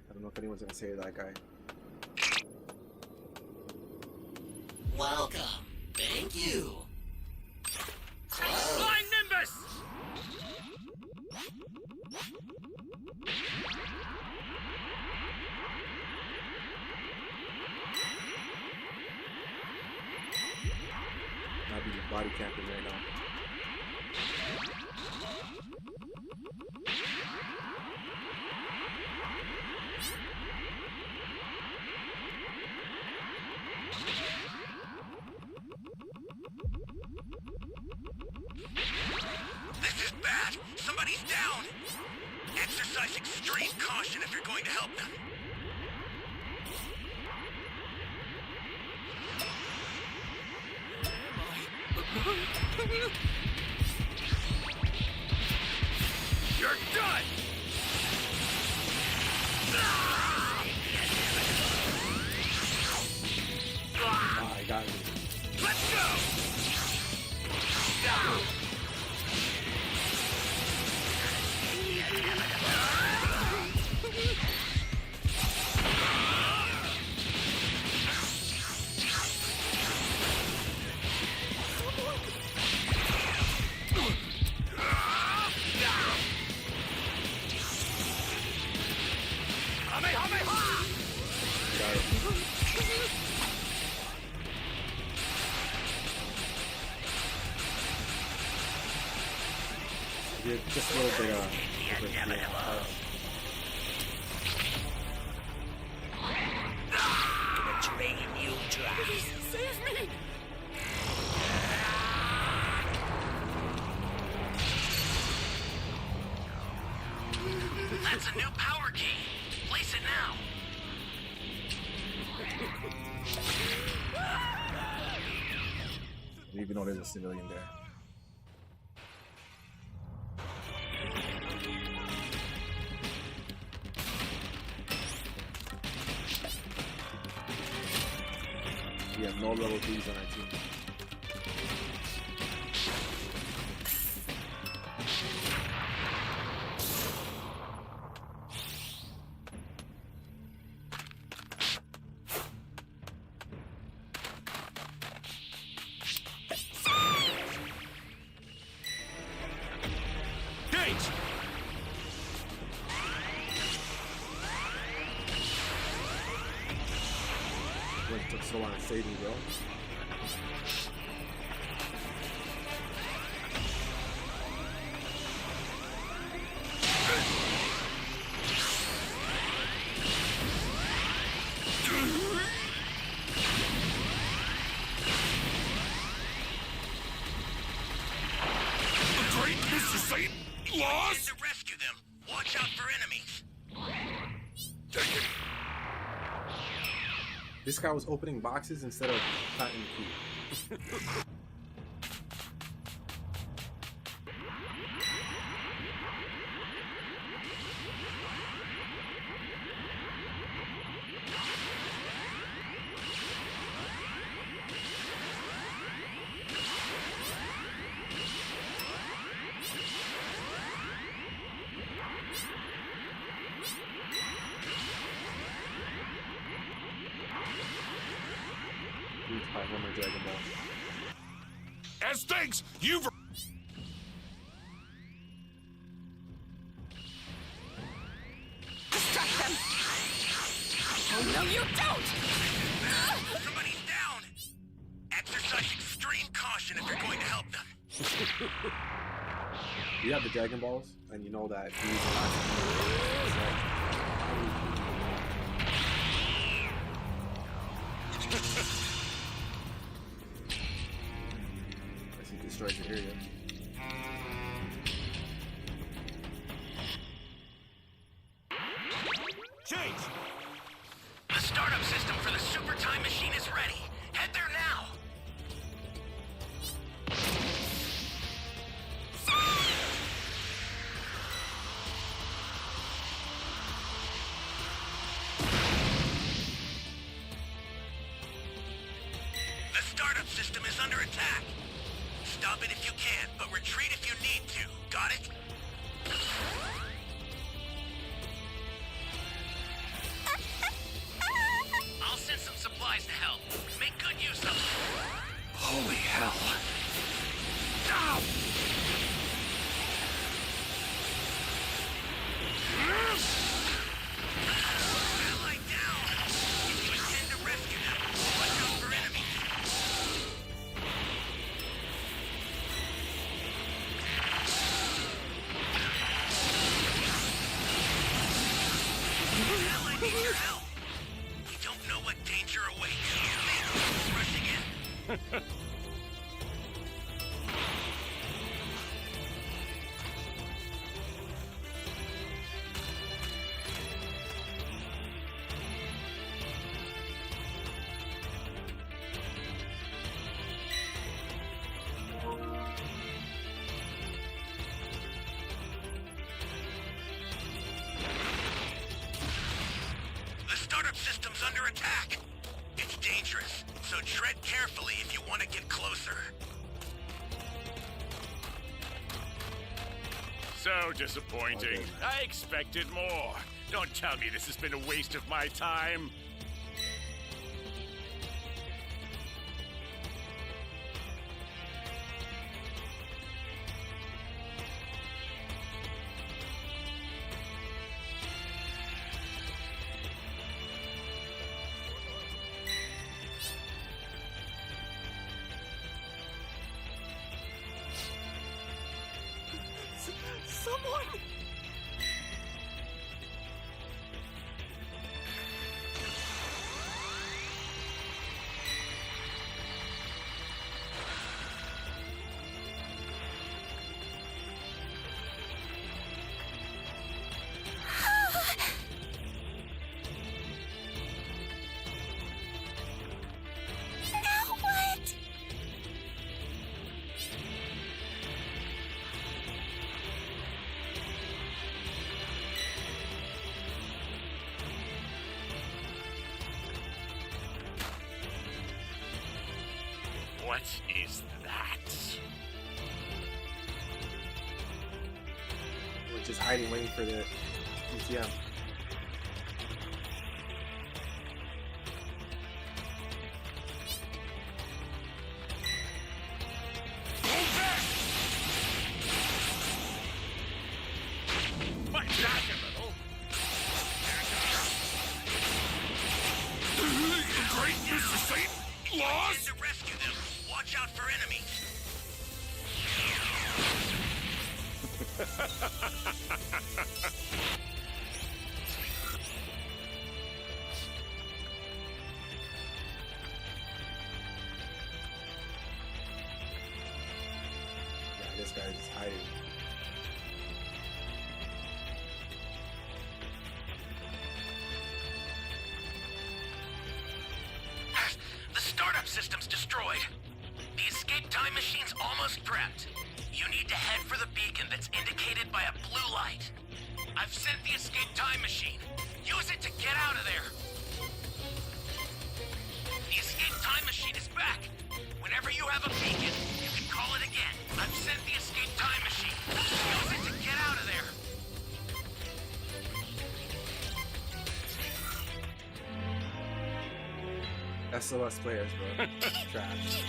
I don't know if anyone's gonna say that guy. Welcome. Thank you. Flying Nimbus! I'll be body camping right now. This is bad. Somebody's down. Exercise extreme caution if you're going to help them. You're done! Ah, I got it. Let's go! Got it. Yeah, just a little bit different feel. Gonna drain you dry. Save me! That's a new power key. Place it now. Even though there's a civilian there. We have no level 3s on our team. Gage! What took so long to save me, bro? The great Mr. Saint Begin lost? to rescue them. Watch out for enemies. This guy was opening boxes instead of planting the key. Please buy one more Dragon Ball. As thanks, you've... Distract them! Oh, no, you don't! Somebody's down. Exercise extreme caution if you're going to help them. You have the Dragon Balls, and you know that these as he destroys the area. Change! The startup system for the super time machine is ready. Head there now. The startup system is under attack. Stop it if you can, but retreat if you need to. Got it? I'll send some supplies to help. Make good use of them. Holy hell. Ow! Ally down! If you intend to rescue them, watch out for enemies. Ally needs your help. We don't know what danger awaits. Think rushing in. startup system's under attack. It's dangerous, so tread carefully if you want to get closer. So disappointing. I expected more. Don't tell me this has been a waste of my time. Someone! Now what? What is that? We're just hiding, waiting for the UTM. Fight back a little. Great Mr. Saint Need lost? to rescue them. Watch out for enemies. Yeah, this guy's just hiding. The startup system's destroyed. The escape time machine's almost prepped. You need to head for the beacon that's indicated by a blue light. I've sent the escape time machine. Use it to get out of there. The escape time machine is back. Whenever you have a beacon, you can call it again. I've sent the escape time machine. Use it to get out of there. SOS players, bro. Trash.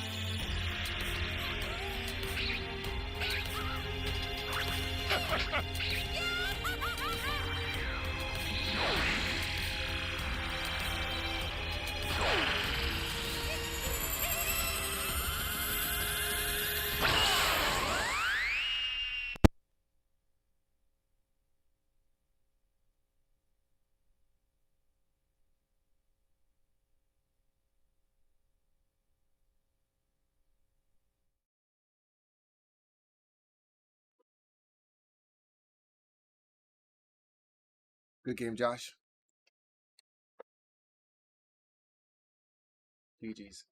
Good game, Josh. GG's.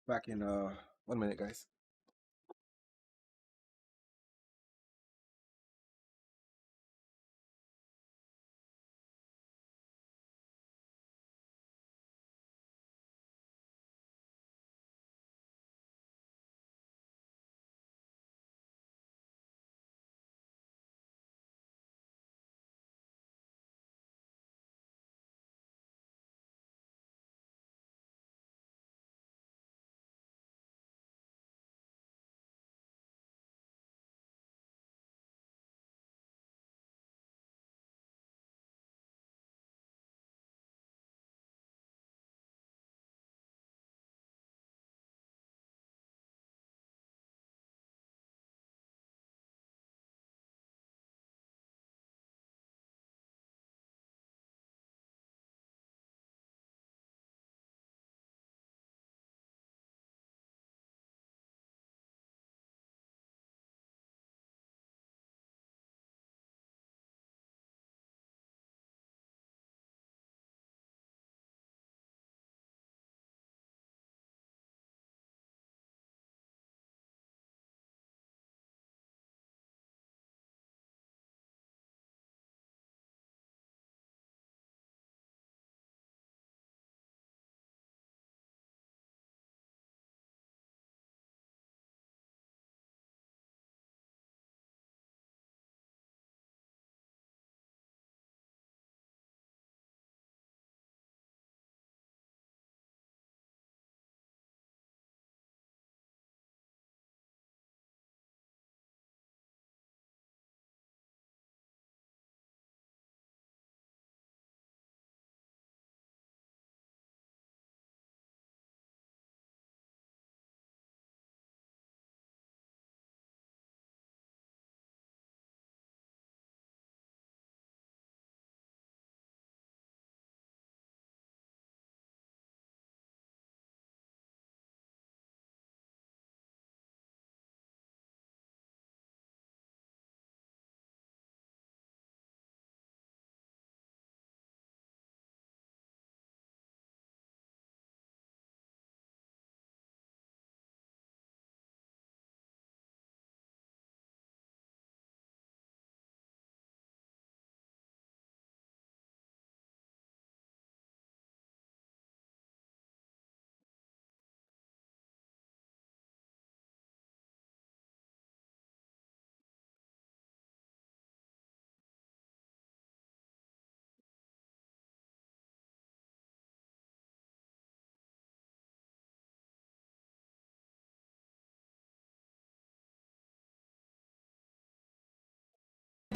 Back in 1 minute, guys.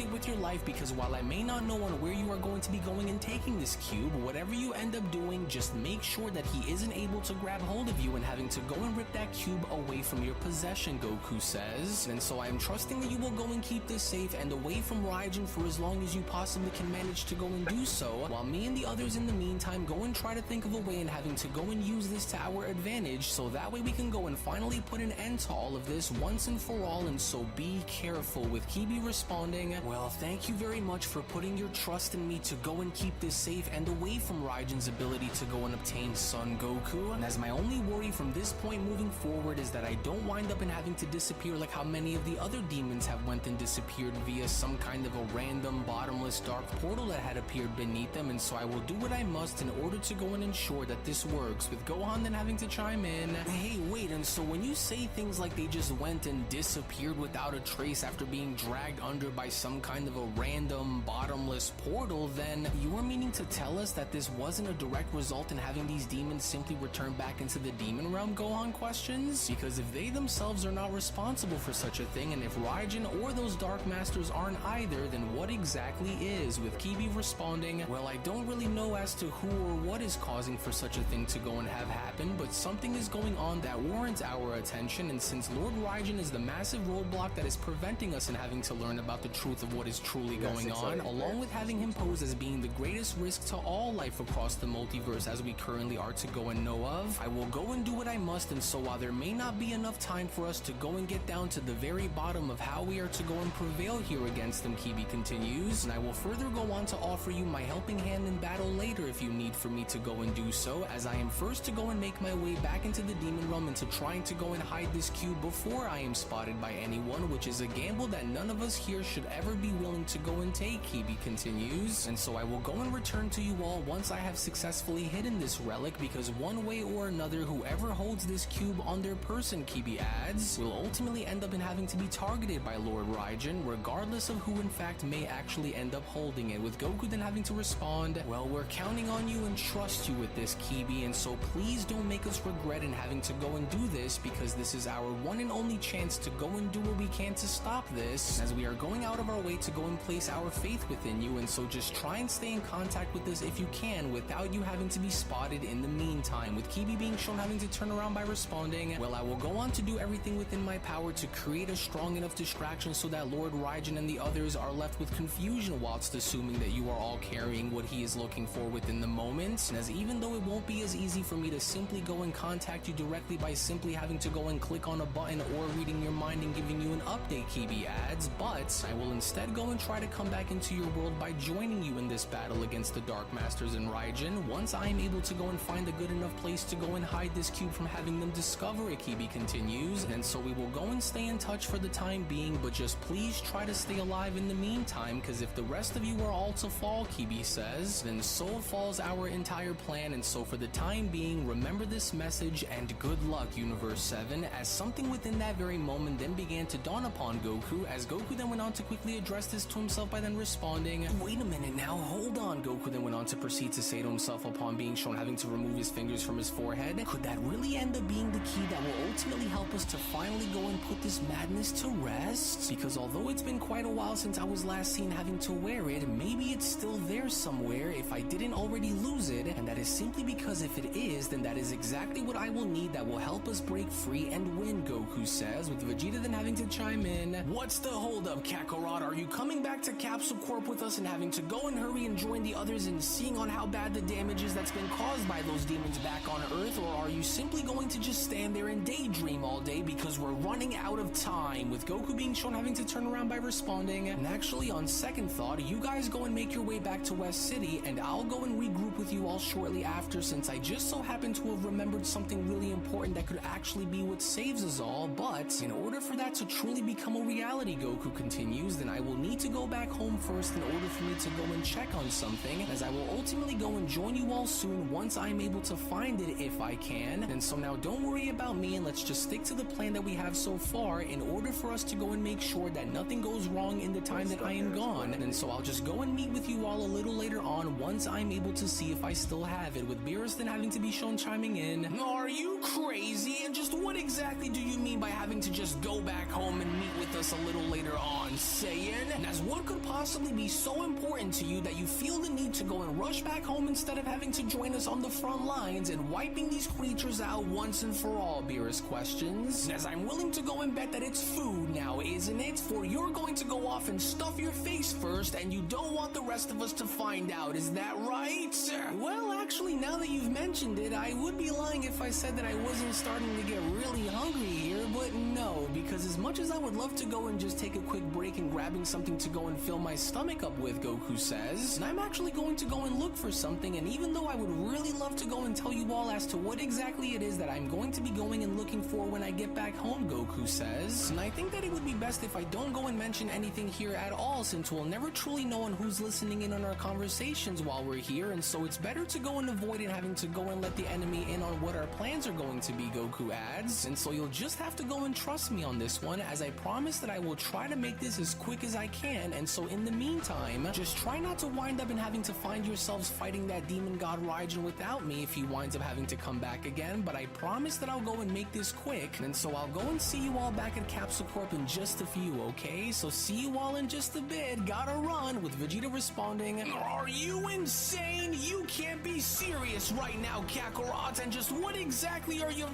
with your life, because while I may not know on where you are going to be going and taking this cube, whatever you end up doing, just make sure that he isn't able to grab hold of you and having to go and rip that cube away from your possession, Goku says. And so I am trusting that you will go and keep this safe and away from Raijin for as long as you possibly can manage to go and do so, while me and the others in the meantime go and try to think of a way and having to go and use this to our advantage, so that way we can go and finally put an end to all of this once and for all. And so be careful, with Kibi responding, well, thank you very much for putting your trust in me to go and keep this safe and away from Raijin's ability to go and obtain Son Goku. And as my only worry from this point moving forward is that I don't wind up in having to disappear like how many of the other demons have went and disappeared via some kind of a random bottomless dark portal that had appeared beneath them. And so I will do what I must in order to go and ensure that this works, with Gohan then having to chime in, hey wait, and so when you say things like they just went and disappeared without a trace after being dragged under by some kind of a random bottomless portal, then you are meaning to tell us that this wasn't a direct result in having these demons simply return back into the demon realm, Gohan questions? Because if they themselves are not responsible for such a thing, and if Raijin or those Dark Masters aren't either, then what exactly is? With Kibi responding, well, I don't really know as to who or what is causing for such a thing to go and have happen, but something is going on that warrants our attention, and since Lord Raijin is the massive roadblock that is preventing us in having to learn about the truth of what is truly going on, along with having him pose as being the greatest risk to all life across the multiverse as we currently are to go and know of, I will go and do what I must. And so while there may not be enough time for us to go and get down to the very bottom of how we are to go and prevail here against them, Kibi continues, and I will further go on to offer you my helping hand in battle later if you need for me to go and do so, as I am first to go and make my way back into the demon realm into trying to go and hide this cube before I am spotted by anyone, which is a gamble that none of us here should ever be willing to go and take, Kibi continues. And so I will go and return to you all once I have successfully hidden this relic, because one way or another, whoever holds this cube on their person, Kibi adds, will ultimately end up in having to be targeted by Lord Raijin, regardless of who in fact may actually end up holding it, with Goku then having to respond, well, we're counting on you and trust you with this, Kibi, and so please don't make us regret in having to go and do this, because this is our one and only chance to go and do what we can to stop this, as we are going out of our way to go and place our faith within you. And so just try and stay in contact with us if you can without you having to be spotted in the meantime, with Kibi being shown having to turn around by responding, well, I will go on to do everything within my power to create a strong enough distraction so that Lord Raijin and the others are left with confusion whilst assuming that you are all carrying what he is looking for within the moment. And as even though it won't be as easy for me to simply go and contact you directly by simply having to go and click on a button or reading your mind and giving you an update, Kibi adds, but I will instead go and try to come back into your world by joining you in this battle against the Dark Masters and Raijin once I am able to go and find a good enough place to go and hide this cube from having them discover it, Kibi continues. And so we will go and stay in touch for the time being, but just please try to stay alive in the meantime, because if the rest of you are all to fall, Kibi says, then so falls our entire plan. And so for the time being, remember this message and good luck, Universe 7, as something within that very moment then began to dawn upon Goku, as Goku then went on to quickly address this to himself by then responding, wait a minute now, hold on. Goku then went on to proceed to say to himself upon being shown having to remove his fingers from his forehead, could that really end up being the key that will ultimately help us to finally go and put this madness to rest? Because although it's been quite a while since I was last seen having to wear it, maybe it's still there somewhere if I didn't already lose it, and that is simply because if it is, then that is exactly what I will need that will help us break free and win, Goku says, with Vegeta then having to chime in, what's the holdup, Kakarot? Are you coming back to Capsule Corp with us and having to go and hurry and join the others in seeing on how bad the damage is that's been caused by those demons back on Earth, or are you simply going to just stand there and daydream all day because we're running out of time? With Goku being shown having to turn around by responding, and actually on second thought, you guys go and make your way back to West City and I'll go and regroup with you all shortly after, since I just so happen to have remembered something really important that could actually be what saves us all. But in order for that to truly become a reality, Goku continues, then I will need to go back home first in order for me to go and check on something, as I will ultimately go and join you all soon once I'm able to find it if I can. And so now don't worry about me and let's just stick to the plan that we have so far in order for us to go and make sure that nothing goes wrong in the time that I am gone. And so I'll just go and meet with you all a little later on once I'm able to see if I still have it, with Beerus then having to be shown chiming in, are you crazy? And just what exactly do you mean by having to just go back home and meet with us a little later on? Say question? As what could possibly be so important to you that you feel the need to go and rush back home instead of having to join us on the front lines and wiping these creatures out once and for all, Beerus questions. As I'm willing to go and bet that it's food now, isn't it? For you're going to go off and stuff your face first, and you don't want the rest of us to find out, is that right? Well, actually, now that you've mentioned it, I would be lying if I said that I wasn't starting to get really hungry here, but no, because as much as I would love to go and just take a quick break and grabbing something to go and fill my stomach up with, Goku says, and I'm actually going to go and look for something, and even though I would really love to go and tell you all as to what exactly it is that I'm going to be going and looking for when I get back home, Goku says, and I think that it would be best if I don't go and mention anything here at all, since we'll never truly know on who's listening in on our conversations while we're here, and so it's better to go and avoid it having to go and let the enemy in on what our plans are going to be, Goku adds, and so you'll just have to go and trust me on this one, as I promise that I will try to make this as quick as I can, and so in the meantime, just try not to wind up in having to find yourselves fighting that demon god Raijin without me if he winds up having to come back again, but I promise that I'll go and make this quick, and so I'll go and see you all back at Capsule Corp in just a few, okay? So see you all in just a bit, gotta run, with Vegeta responding, are you insane? You can't be serious right now, Kakarot, and just what exactly are you...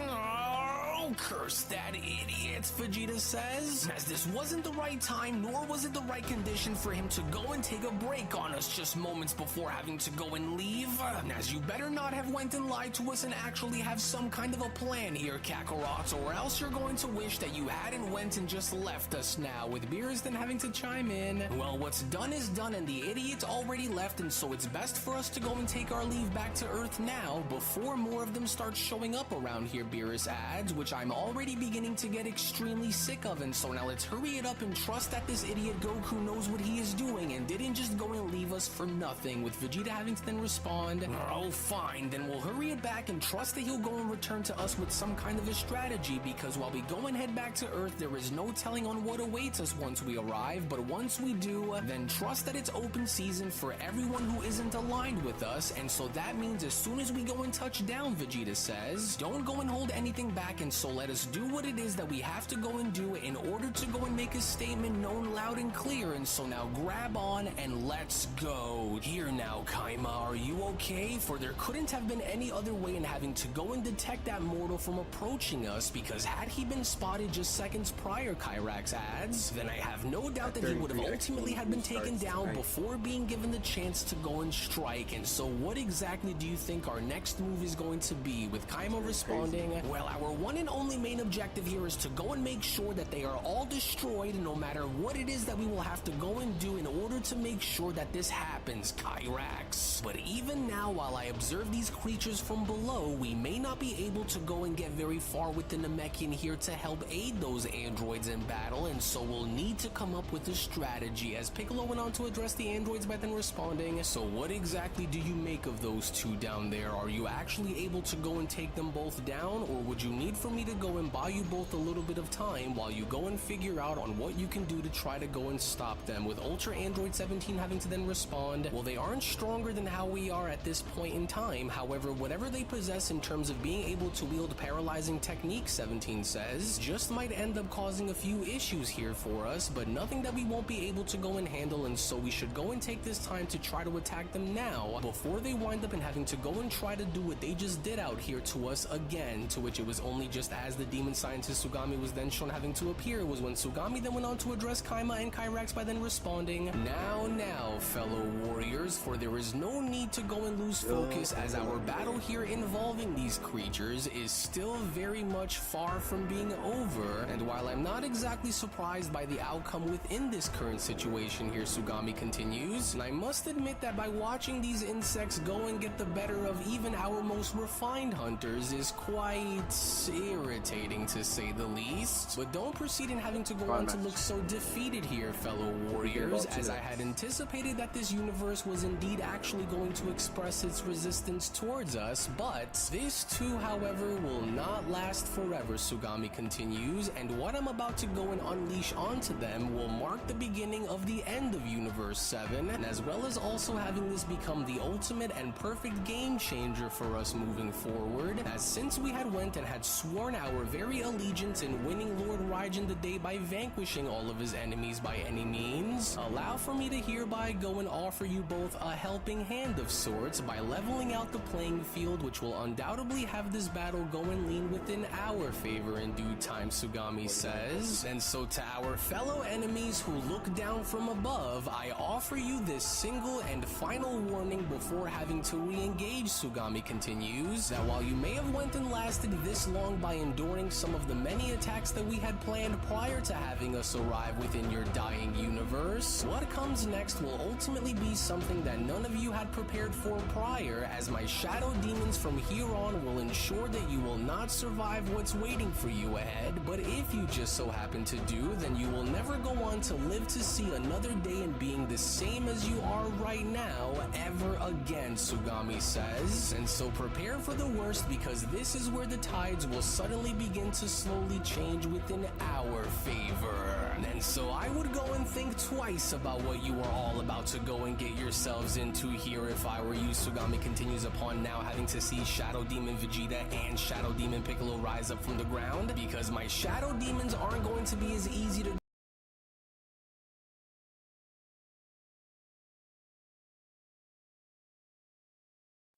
Oh, curse that idiot, Vegeta says, as this wasn't the right time, nor was it the right condition for him to go and take a break on us just moments before having to go and leave. As you better not have went and lied to us and actually have some kind of a plan here, Kakarot, or else you're going to wish that you hadn't went and just left us now, with Beerus then having to chime in. Well, what's done is done, and the idiot's already left, and so it's best for us to go and take our leave back to Earth now, before more of them start showing up around here, Beerus adds, which I'm already beginning to get extremely sick of, and so now let's hurry it up and trust that this idiot Goku knows what he is doing and didn't just go and leave us for nothing, with Vegeta having to then respond, oh fine, then we'll hurry it back and trust that he'll go and return to us with some kind of a strategy, because while we go and head back to Earth, there is no telling on what awaits us once we arrive, but once we do, then trust that it's open season for everyone who isn't aligned with us, and so that means as soon as we go and touch down, Vegeta says, don't go and hold anything back, and so let us do what it is that we have to go and do in order to go and make a statement known loud and clear, and so now grab on and let's go. Here now, Kaima, are you okay? For there couldn't have been any other way in having to go and detect that mortal from approaching us, because had he been spotted just seconds prior, Kyrax adds, then I have no doubt that he would have ultimately had been taken down before being given the chance to go and strike, and so what exactly do you think our next move is going to be, with Kaima responding, well, our one and only main objective here is to go and make sure that they are all destroyed, no matter what it is that we will have to go and do in order to make sure that this happens, Kyrax. But even now, while I observe these creatures from below, we may not be able to go and get very far with the Namekian here to help aid those androids in battle, and so we'll need to come up with a strategy, as Piccolo went on to address the androids by then responding, so what exactly do you make of those two down there? Are you actually able to go and take them both down, or would you need for me to go and buy you both a little bit of time while you go and figure out on what you can do to try to go and stop them, with Ultra Android 17 having to then respond, well, they aren't stronger than how we are at this point in time, however, whatever they possess in terms of being able to wield paralyzing techniques, 17 says, just might end up causing a few issues here for us, but nothing that we won't be able to go and handle, and so we should go and take this time to try to attack them now, before they wind up in having to go and try to do what they just did out here to us again, to which it was only just as the demon scientist Sugami was then shown having to appear was when Sugami then went on to address Kaima and Kyrax by then responding, now, fellow warriors, for there is no need to go and lose focus, as our battle here involving these creatures is still very much far from being over, and while I'm not exactly surprised by the outcome within this current situation here, Sugami continues, and I must admit that by watching these insects go and get the better of even our most refined hunters is quite irritating to say the least, but don't proceed in having to go on to look so defeated here, fellow warriors, as I had anticipated that this universe was was indeed actually going to express its resistance towards us, but this too, however, will not last forever, Sugami continues, and what I'm about to go and unleash onto them will mark the beginning of the end of Universe 7, and as well as also having this become the ultimate and perfect game changer for us moving forward, as since we had went and had sworn our very allegiance in winning Lord Raijin the day by vanquishing all of his enemies by any means, allow for me to hereby go and offer you both a helping hand of sorts by leveling out the playing field, which will undoubtedly have this battle go and lean within our favor in due time, Sugami says. And so to our fellow enemies who look down from above, I offer you this single and final warning before having to re-engage, Sugami continues, that while you may have went and lasted this long by enduring some of the many attacks that we had planned prior to having us arrive within your dying universe, what comes next will ultimately be something that none of you had prepared for prior, as my shadow demons from here on will ensure that you will not survive what's waiting for you ahead, but if you just so happen to do, then you will never go on to live to see another day in being the same as you are right now ever again, Sugami says. And so prepare for the worst, because this is where the tides will suddenly begin to slowly change within our favor. And so I would go and think twice about what you are all about to go and get yourselves into here if I were you, Sugami continues, upon now having to see Shadow Demon Vegeta and Shadow Demon Piccolo rise up from the ground, because my Shadow Demons aren't going to be as easy to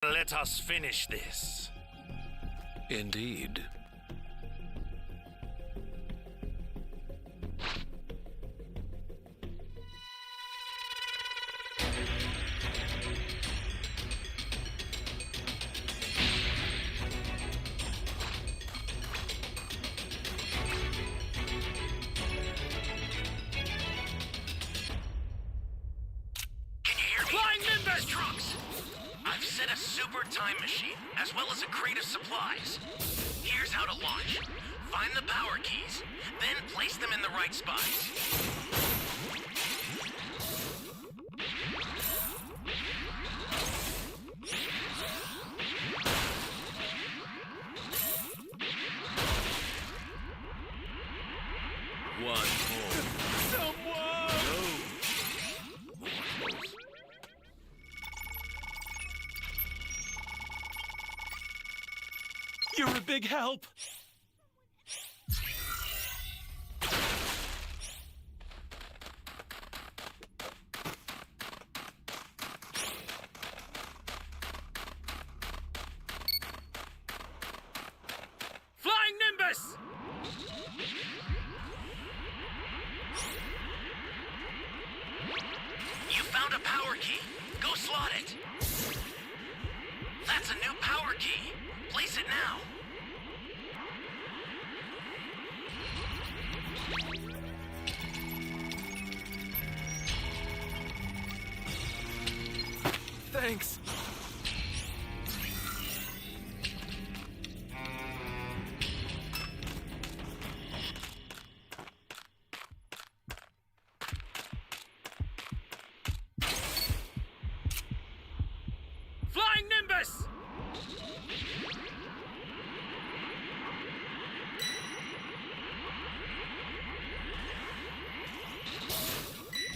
Let us finish this. Indeed. I've set a super time machine, as well as a crate of supplies. Here's how to launch. Find the power keys, then place them in the right spots. One more. Someone! No. You're a big help! Flying Nimbus! You found a power key. Go slot it. That's a new power key. Place it now. Thanks. Flying Nimbus!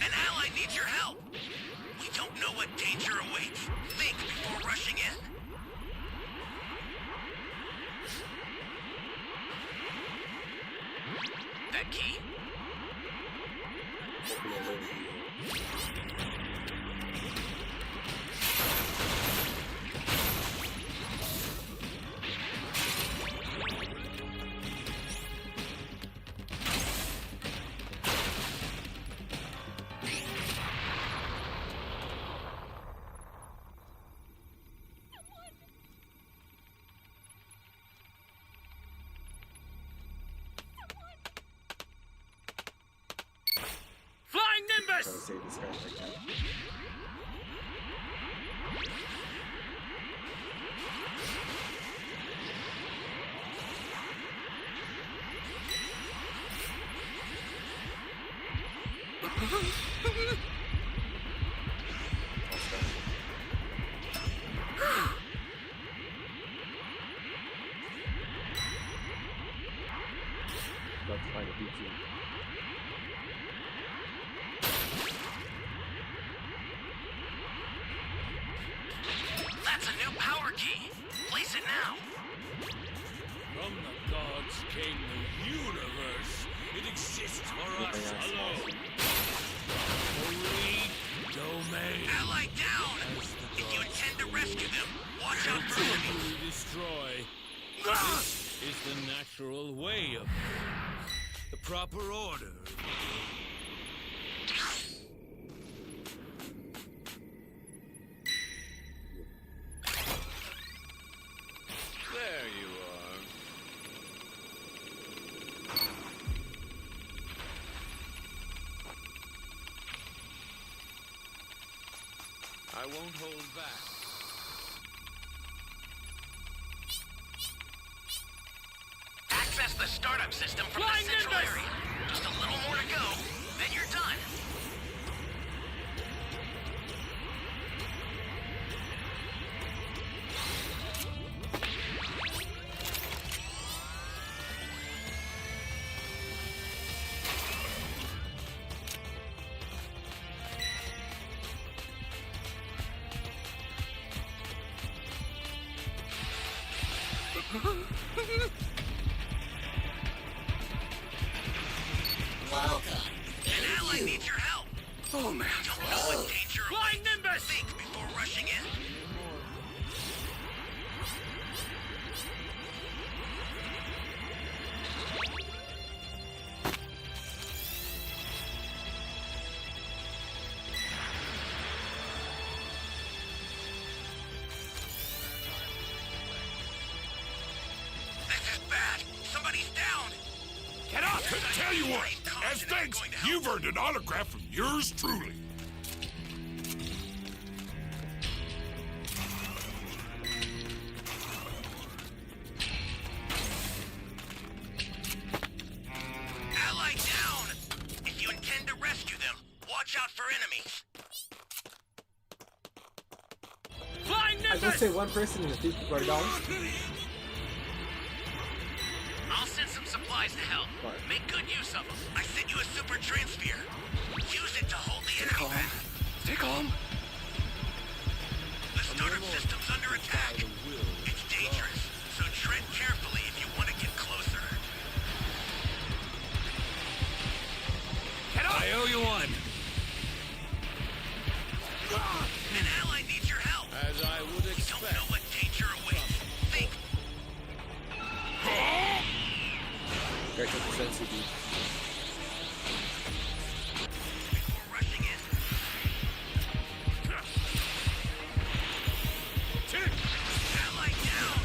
An ally needs your help. We don't know what danger awaits. Think before rushing in. That key? Flying Gotta Nimbus! save this guy if I can. Almost done. new power key. Place it now. From the gods came the universe. It exists for us alone. Holy domain. Ally down! If you intend to rescue them, watch out for enemies. Continually destroy. This is the natural way of things. The proper order. There you are. I won't hold back. Access the startup system from Flying the central Nimbus! area. Just a little more to go, then you're done. Welcome. An ally needs your help. Oh man. Don't know what danger Flying awaits. Nimbus! Think before rushing in. This is bad. Somebody's down. Get up! I tell you what, as thanks, you've earned an autograph from yours truly. Ally down! If you intend to rescue them, watch out for enemies. Flying I was gonna Nimbus! say one person and the three people are down. I'll send some supplies to help. What? Make good use of them. I sent you a super transphere. Use it to hold the enemy back. Stay calm. The startup system's under attack. It's dangerous, so tread carefully if you want to get closer. Get up! I owe you one. An ally needs your help. As I would Don't expect. know what danger awaits. Think. Guy took the sense beat. Before rushing in. Ally down.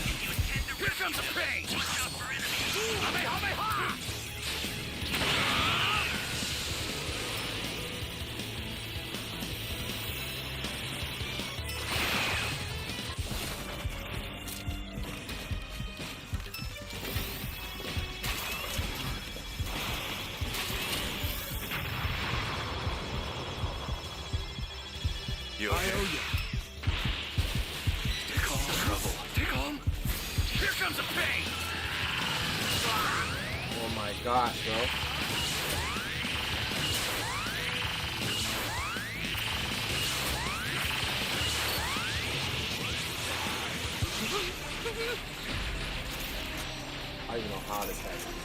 If you intend to rescue comes the them, pain. watch out for enemies. You okay? I owe you. Stay calm. Trouble. Stay calm. Here comes the pain. Oh my gosh, bro. I don't even know how this happened.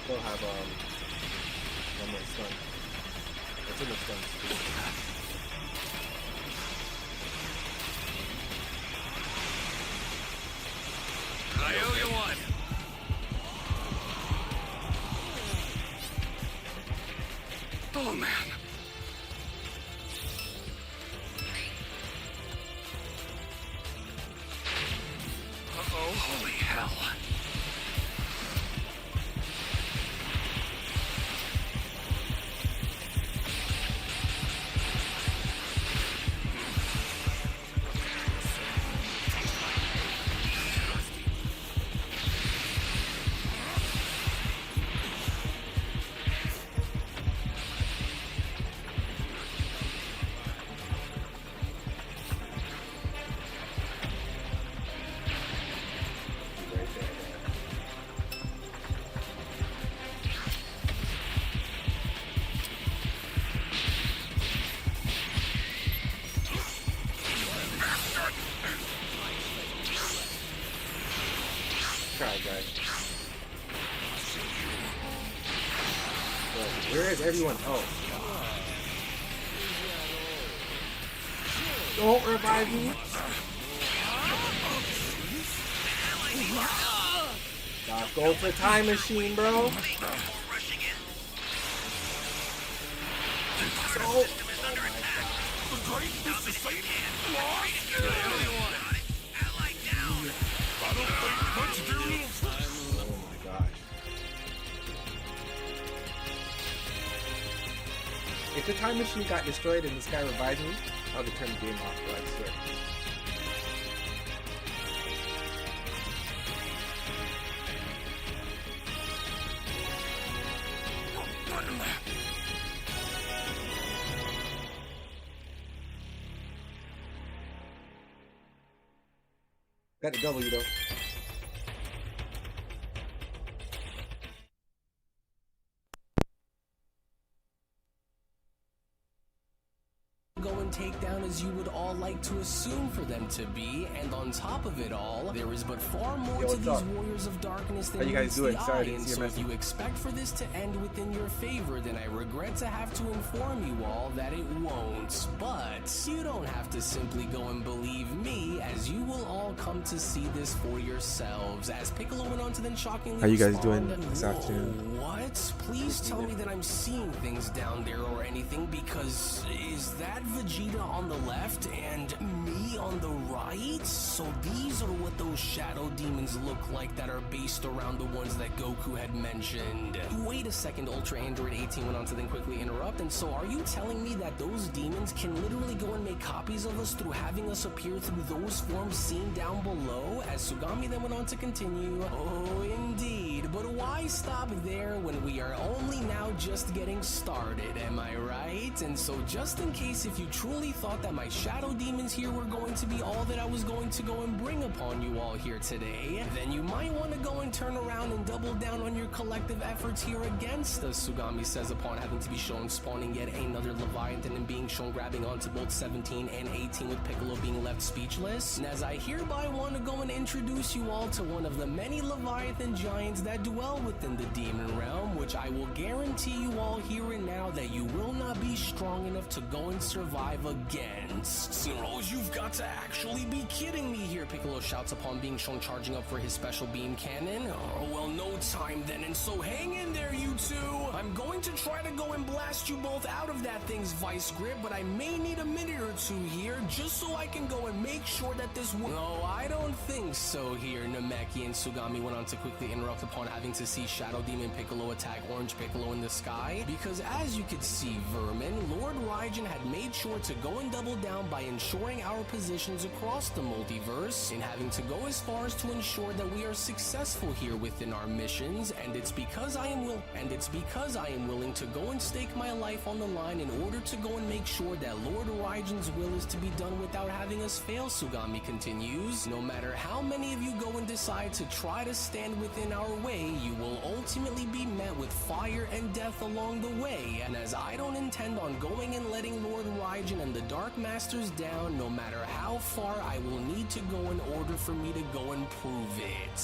Still have one more stun. Or two more stuns. I owe you one. Oh man. Uh-oh. Holy hell. Right there. Where is everyone? Oh. Don't revive me. God, go for time machine, bro. Oh my gosh. If the time machine got destroyed and this guy revived me, I would have turned the game off, bro, I swear. Got the W though. Go and take down as you would all like to assume for them to be, and on top of it all, there is but far more to these warriors of darkness than How you guys meets doing? the Sorry, I eye, didn't and see your so if message. you expect for this to end within your favor, then I regret to have to inform you all that it won't. But you don't have to simply go and believe me, as you will all come to see this for yourselves. As Piccolo went on to then shockingly How you guys respond, doing this afternoon? What? Please tell me that I'm seeing things down there or anything, because is that Vegeta on the left and me on the right? So these are what those shadow demons look like that are based around the ones that Goku had mentioned. Wait a second, Ultra Android 18 went on to then quickly interrupt. And so are you telling me that those demons can literally go and make copies of us through having us appear through those forms seen down below? As Sugami then went on to continue, oh indeed, but why stop there when we are only now just getting started, am I right? And so just in case if you truly thought that my shadow demons here were going to be all that I was going to go and bring upon you all here today, then you might want to go and turn around and double down on your collective efforts here against us, Sugami says upon having to be shown spawning yet another Leviathan and being shown grabbing onto both 17 and 18 with Piccolo being left speechless. And as I hereby want to go and introduce you all to one of the many Leviathan giants that dwell within the demon realm, which I will guarantee you all here and now that you will not be strong enough to go and survive against. Zeros, you've got to actually be kidding me here, Piccolo shouts upon being shown charging up for his special beam cannon. Oh, well, no time then, and so hang in there, you two. I'm going to try to go and blast you both out of that thing's vice grip, but I may need a minute or two here just so I can go and make sure that this No, I don't think so here, Namekian and Sugami went on to quickly interrupt upon having to see Shadow Demon Piccolo attack Orange Piccolo in the sky, because as you could see, Vermin, Lord Raijin had made sure to go and double down by ensuring our positions across the multiverse, and having to go as far as to ensure that we are successful here within our missions, and it's because I am willing to go and stake my life on the line in order to go and make sure that Lord Raijin's will is to be done without having us fail, Sugami continues. No matter how many of you go and decide to try to stand within our way, you will ultimately be met with fire and death along the way, and as I don't intend on going and letting Lord Raijin and the Dark Masters down, no matter how far I will need to go in order for me to go and prove it.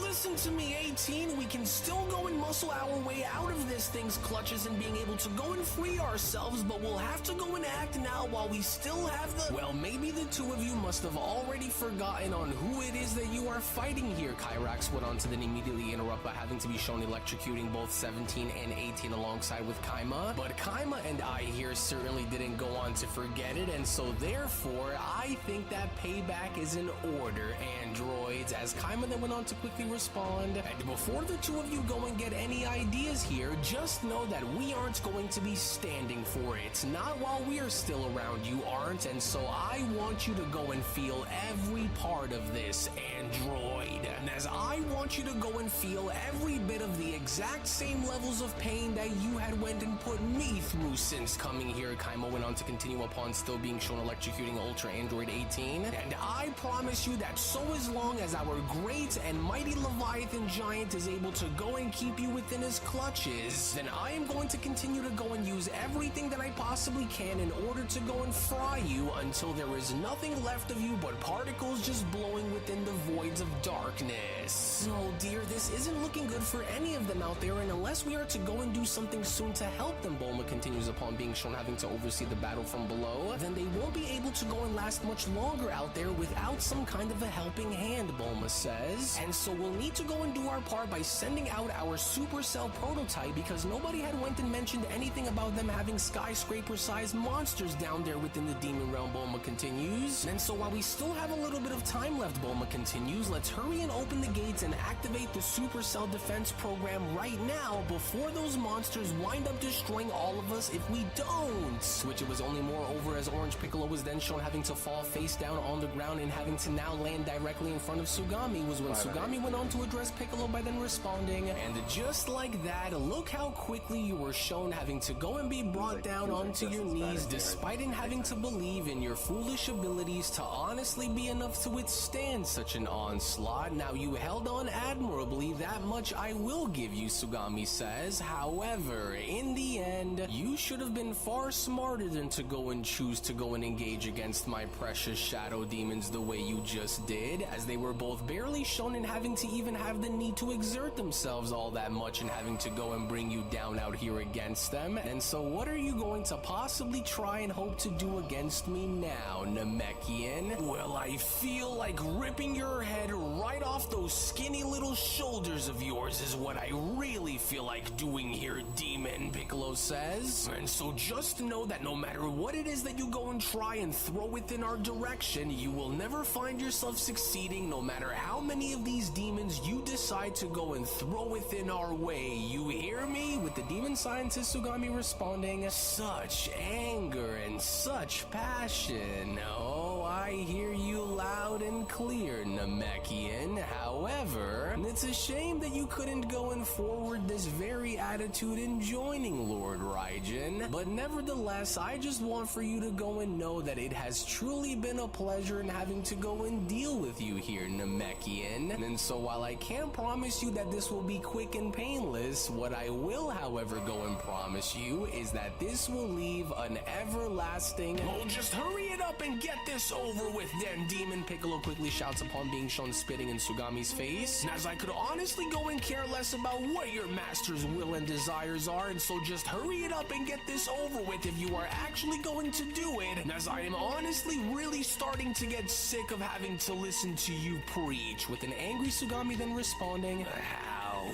Listen to me, 18, we can still go and muscle our way out of this thing's clutches and being able to go and free ourselves, but we'll have to go and act now while we still have the... Well, maybe the two of you must have already forgotten on who it is that you are fighting here, Kyrax went on to then immediately interrupt by having to be shown electrocuting both 17 and 18 alongside with Kaima. But Kaima and I here certainly didn't go on to forget it, and so therefore, I think that payback is in order, androids, as Kaima then went on to quickly respond. And before the two of you go and get any ideas here, just know that we aren't going to be standing for it. Not while we are still around, you aren't, and so I want you to go and feel every part of this, android. And as I want you to go and feel every bit of the exact same levels of pain that you had went and put me through since coming here, Kaima went on to continue upon still being shown electrocuting Ultra Android 18. And I promise you that so as long as our great and mighty Leviathan giant is able to go and keep you within his clutches, then I am going to continue to go and use everything that I possibly can in order to go and fry you until there is nothing left of you but particles just blowing within the voids of darkness. Oh dear, this isn't looking good for any of them out there, and unless we are to go and do something soon to help them, Bulma continues upon being shown having to oversee the battle from below, then they won't be able to go and last much longer out there without some kind of a helping hand, Bulma says. And so we'll need to go and do our part by sending out our Supercell prototype, because nobody had went and mentioned anything about them having skyscraper-sized monsters down there within the demon realm, Bulma continues. And so while we still have a little bit of time left, Bulma continues, let's hurry and open the gates and activate the Supercell defense program right now before those monsters wind up destroying all of us if we don't. Which it was only more over as Orange Piccolo was then shown having to fall face down on the ground and having to now land directly in front of Sugami was when Sugami went on to address Piccolo by then responding, and just like that, look how quickly you were shown having to go and be brought down onto your knees despite having to believe in your foolish abilities to honestly be enough to withstand such an onslaught. Now you held on admirably, that much I will give you, Sugami says. However, in the end, you should have been far smarter than to go and choose to go and engage against my precious shadow demons the way you just did, as they were both barely shown in having to even have the need to exert themselves all that much and having to go and bring you down out here against them. And so what are you going to possibly try and hope to do against me now, Namekian? Well, I feel like ripping your head right off those skinny little shoulders of yours is what I really feel like doing here, Demon, Piccolo says. And so just know that no matter what it is that you go and try and throw within our direction, you will never find yourself succeeding no matter how many of these demons you decide to go and throw within our way. You hear me? With the demon scientist Sugami responding, such anger and such passion. Oh, I hear you loud and clear, Namekian. However, it's a shame that you couldn't go and forward this very attitude in joining Lord Raijin. But nevertheless, I just want for you to go and know that it has truly been a pleasure in having to go and deal with you here, Namekian. And so while I can't promise you that this will be quick and painless, what I will, however, go and promise you is that this will leave an everlasting... Oh, just hurry it up and get this over with then, Demon, Piccolo quickly shouts upon being shown spitting in Sugami's face. And as I could honestly go and care less about what your master's will and desires are, and so just hurry it up and get this over with if you are actually going to do it. And as I am honestly really starting to get sick of having to listen to you preach, with an angry Sugami then responding, how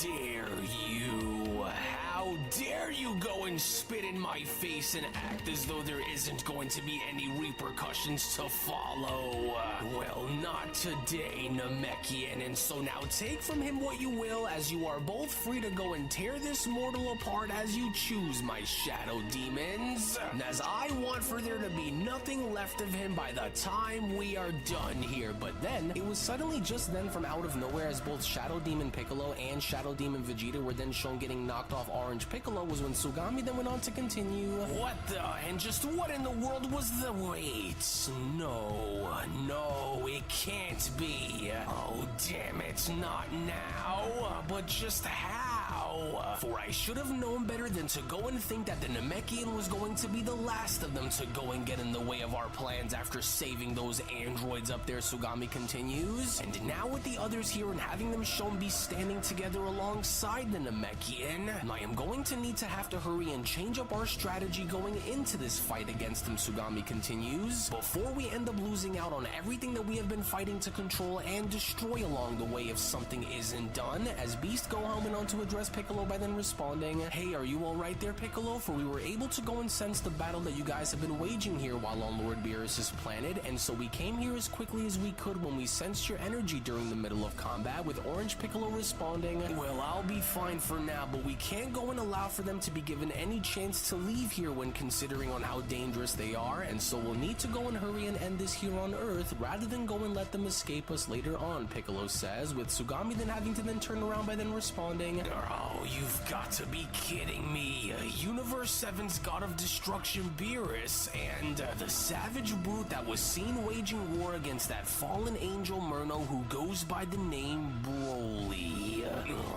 dare you? How dare you go and spit in my face and act as though there isn't going to be any repercussions to follow? Well, not today, Namekian, and so now take from him what you will, as you are both free to go and tear this mortal apart as you choose, my shadow demons. And as I want for there to be nothing left of him by the time we are done here. But then, it was suddenly just then from out of nowhere, as both Shadow Demon Piccolo and Shadow Demon Vegeta were then shown getting knocked off Orange Piccolo, was when Sugami then went on to continue. What the? And just what in the world was the... Wait. No, it can't be. Oh, damn it, not now. But just how? For I should have known better than to go and think that the Namekian was going to be the last of them to go and get in the way of our plans after saving those androids up there, Sugami continues. And now with the others here and having them shown be standing together alongside the Namekian, I am going to need to have to hurry and change up our strategy going into this fight against him, Sugami continues, before we end up losing out on everything that we have been fighting to control and destroy along the way if something isn't done, as Beast Gohan went on to address Piccolo by then responding, hey, are you alright there, Piccolo? For we were able to go and sense the battle that you guys have been waging here while on Lord Beerus' planet, and so we came here as quickly as we could when we sensed your energy during the middle of combat, with Orange Piccolo responding, well, I'll be fine for now, but we can't go and allow for them to be given any chance to leave here when considering on how dangerous they are, and so we'll need to go and hurry and end this here on Earth rather than go and let them escape us later on, Piccolo says, with Sugami then having to then turn around by then responding, oh, you've got to be kidding me. Universe 7's God of Destruction Beerus, and the savage brute that was seen waging war against that fallen angel Murno who goes by the name Broly.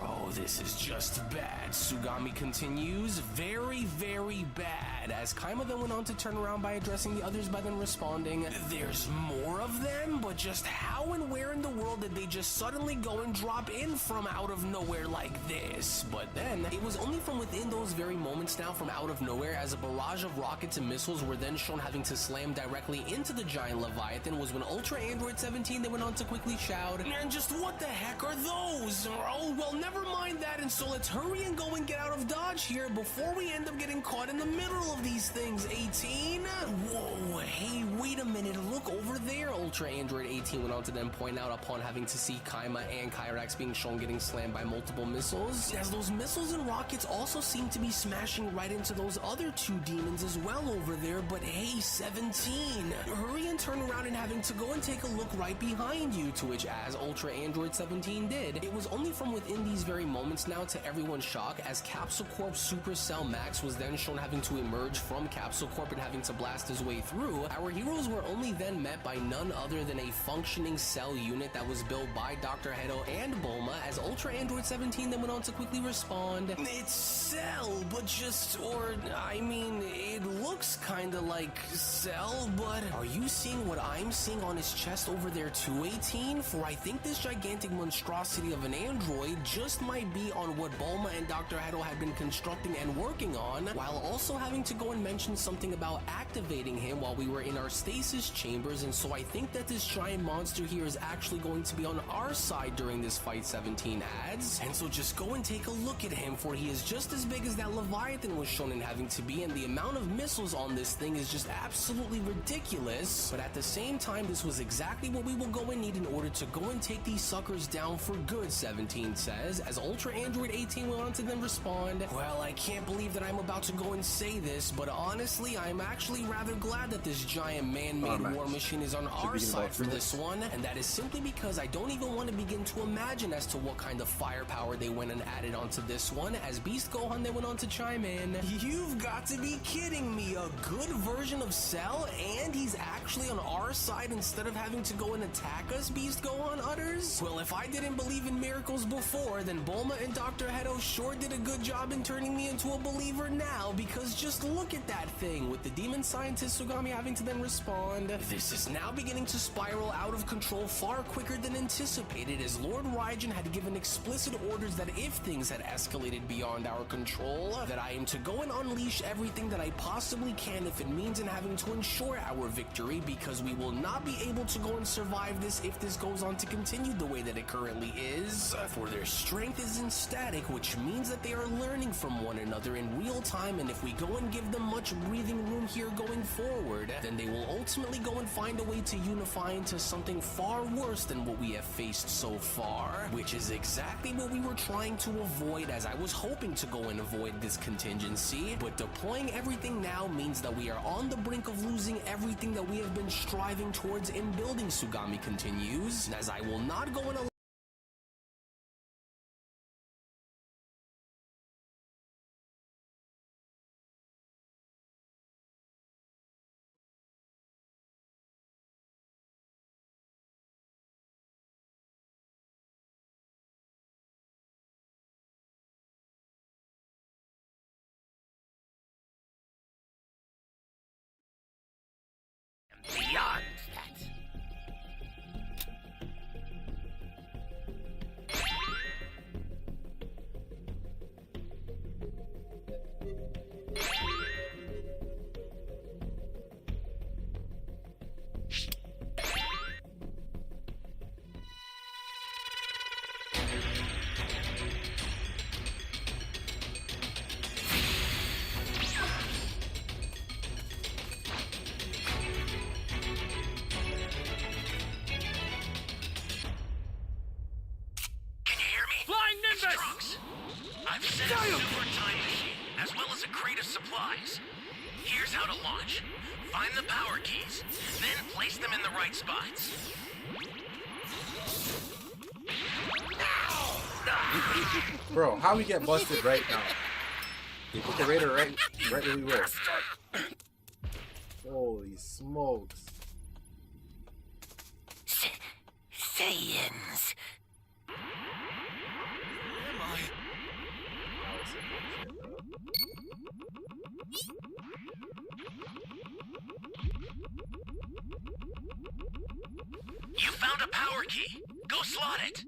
Oh, Oh, this is just bad. Sugami continues. Very, very bad. As Kaima then went on to turn around by addressing the others by then responding, there's more of them? But just how and where in the world did they just suddenly go and drop in from out of nowhere like this? But then, it was only from within those very moments now from out of nowhere as a barrage of rockets and missiles were then shown having to slam directly into the giant Leviathan was when Ultra Android 17 then went on to quickly shout, and just what the heck are those? Oh, well, never mind that, and so let's hurry and go and get out of Dodge here before we end up getting caught in the middle of these things, 18? Whoa, hey, wait a minute, look over there, Ultra Android 18 went on to then point out upon having to see Kaima and Kyrax being shown getting slammed by multiple missiles, as those missiles and rockets also seem to be smashing right into those other two demons as well over there, but hey, 17, hurry and turn around and having to go and take a look right behind you, to which as Ultra Android 17 did, it was only from within these very moments now to everyone's shock as Capsule Corp Supercell Max was then shown having to emerge from Capsule Corp and having to blast his way through. Our heroes were only then met by none other than a functioning cell unit that was built by Dr. Hedo and Bulma as Ultra Android 17 then went on to quickly respond, it's Cell, but just, or, I mean, it looks kinda like Cell, but are you seeing what I'm seeing on his chest over there too, 18? For I think this gigantic monstrosity of an android just might be on what Bulma and Dr. Hedo had been constructing and working on, while also having to go and mention something about activating him while we were in our stasis chambers, and so I think that this giant monster here is actually going to be on our side during this fight, 17 adds, and so just go and take a look at him, for he is just as big as that Leviathan was shown in having to be, and the amount of missiles on this thing is just absolutely ridiculous, but at the same time, this was exactly what we will go and need in order to go and take these suckers down for good, 17 says, as Ultra Android 18 went on to then respond, well, I can't believe that I'm about to go and say this, but honestly, I'm actually rather glad that this giant man-made war machine is on our side for this one, and that is simply because I don't even want to begin to imagine as to what kind of firepower they went and added onto this one, as Beast Gohan then went on to chime in, you've got to be kidding me, a good version of Cell, and he's actually on our side instead of having to go and attack us, Beast Gohan utters? Well, if I didn't believe in miracles before, then Bulma and Dr. Hedo sure did a good job in turning me into a believer now, because just look at that thing, with the demon scientist Sugami having to then respond, this is now beginning to spiral out of control far quicker than anticipated, as Lord Raijin had given explicit orders that if things had escalated beyond our control, that I am to go and unleash everything that I possibly can if it means in having to ensure our victory, because we will not be able to go and survive this if this goes on to continue the way that it currently is, for their strength is in static, which means that they are learning from one another in real time, and if we go and give them much breathing room here going forward, then they will ultimately go and find a way to unify into something far worse than what we have faced so far, which is exactly what we were trying to avoid, as I was hoping to go and avoid this contingency, but deploying everything now means that we are on the brink of losing everything that we have been striving towards in building, Sugami continues, as I will not go and Beyond that. Trunks, I've set a super time machine, as well as a crate of supplies. Here's how to launch. Find the power keys, then place them in the right spots. Bro, how we get busted right now? They put the radar right where we were. Holy smokes. Saiyans. Where am I? massive shit, bro. You found a power key. Go slot it.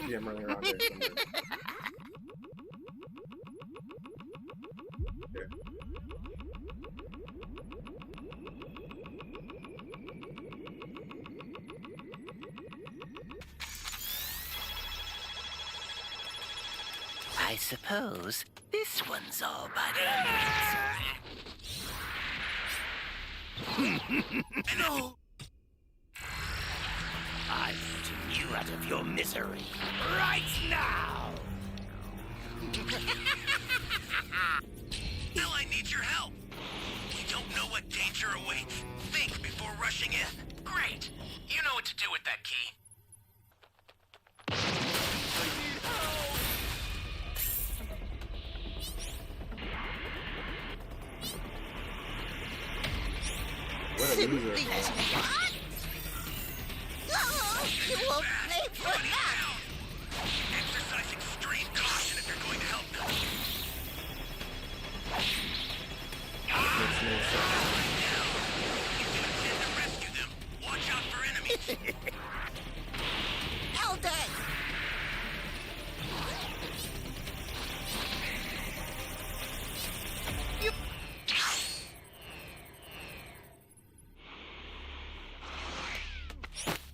Yeah, I'm running around there somewhere. Here. I suppose this one's all but No! I'm putting you out of your misery right now! Now I need your help. We don't know what danger awaits. Think before rushing in. Great. You know what to do with that key. What a loser. You won't pay for Somebody's that! down. Exercise extreme caution if you're going to help them. Makes no sense. If you intend to rescue them, watch out for enemies. All day!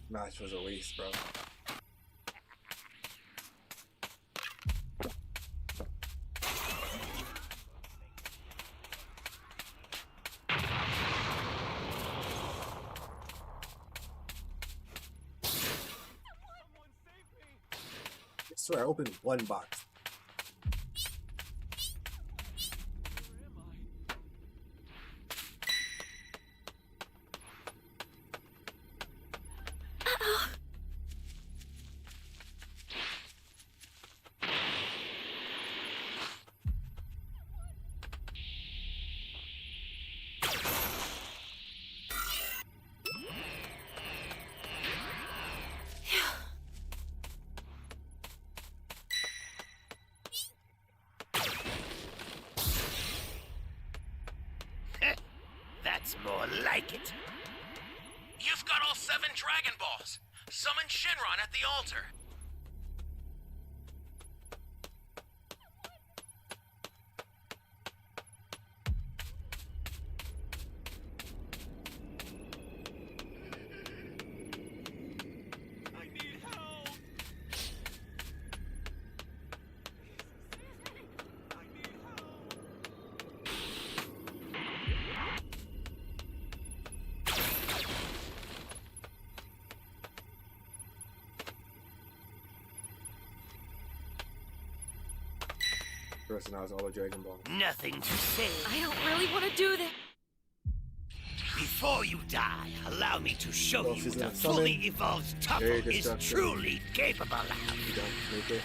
Match was a waste, bro. I swear I opened one box. That's more like it. You've got all 7 Dragon Balls. Summon Shenron at the altar. First, now it's all a Dragon Ball. Nothing to say. I don't really want to do this. Before you die, allow me to show Well, you she's what a gonna summon. fully evolved Very Tuffle is destructive. truly capable of. You don't make it.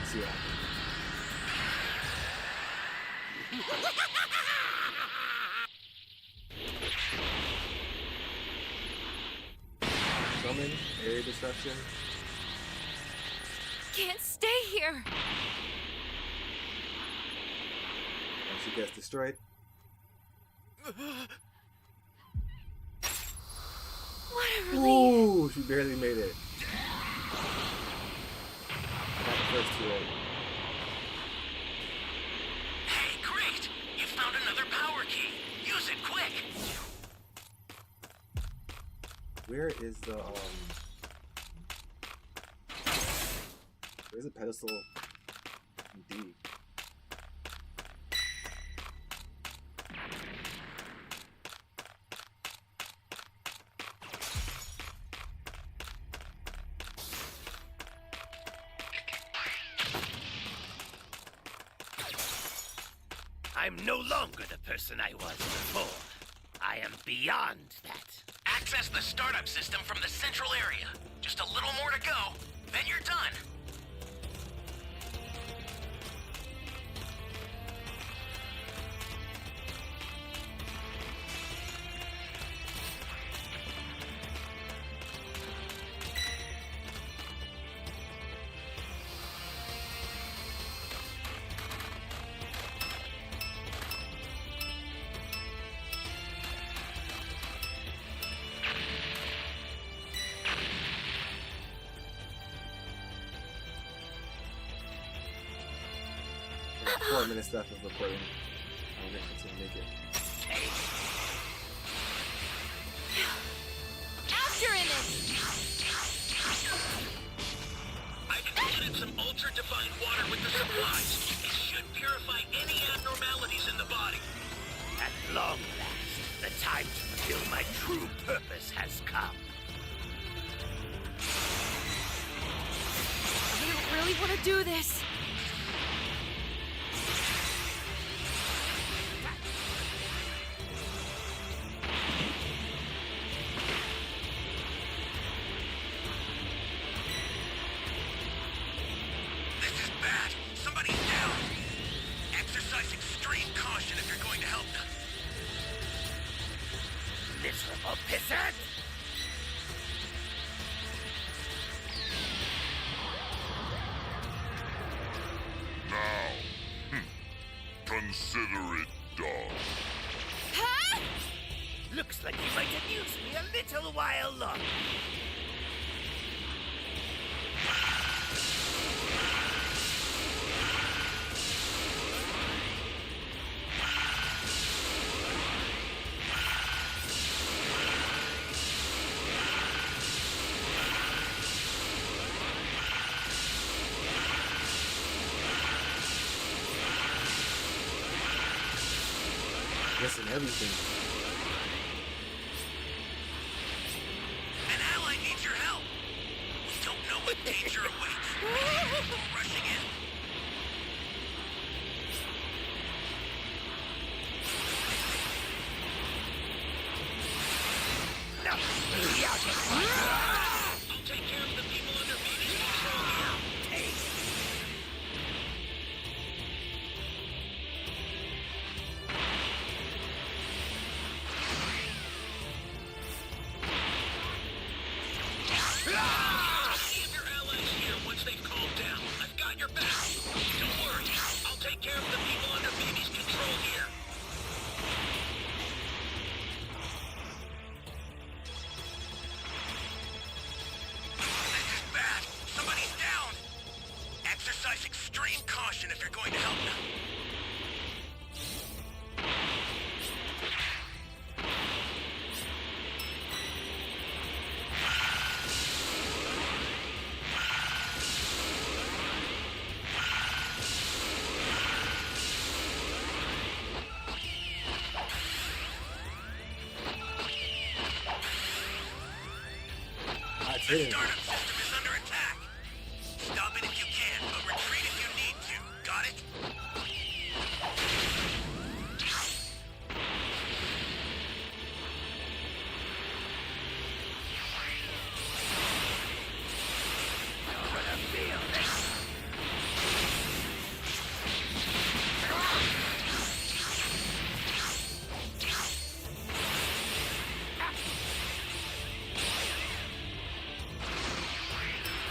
See ya. Summon, area destruction. Can't stay here. And she gets destroyed. What a relief. Ooh, she barely made it. Not the first two right. Hey, great! You found another power key. Use it quick. Where is the where's the pedestal? Indeed. I'm no longer the person I was before. I am beyond that. Access the startup system from the central area. Just a little more to go, then you're done. We got 4 minutes left of recording. I'm gonna continue to make it. After him! I've included some ultra-defined water with the supplies. It should purify any abnormalities in the body. At long last, the time to fulfill my true purpose has come. I don't really want to do this. This is bad. Somebody's down. Exercise extreme caution if you're going to help them. Miserable pissant! Now, consider it done. Huh? Looks like you might amuse me a little while longer. Listen, everything. An ally needs your help. We don't know what danger awaits. Before rushing in. No, I'll take care of the people under Vegeta's control here. See if your allies here once they've calmed down. I've got your back. Don't worry. I'll take care of the people under Vegeta's control here. This is bad. Somebody's down. Exercise extreme caution if you're going to help them. That's The hitting. startup system is under attack. Stop it if you can, but retreat if you need to. Got it?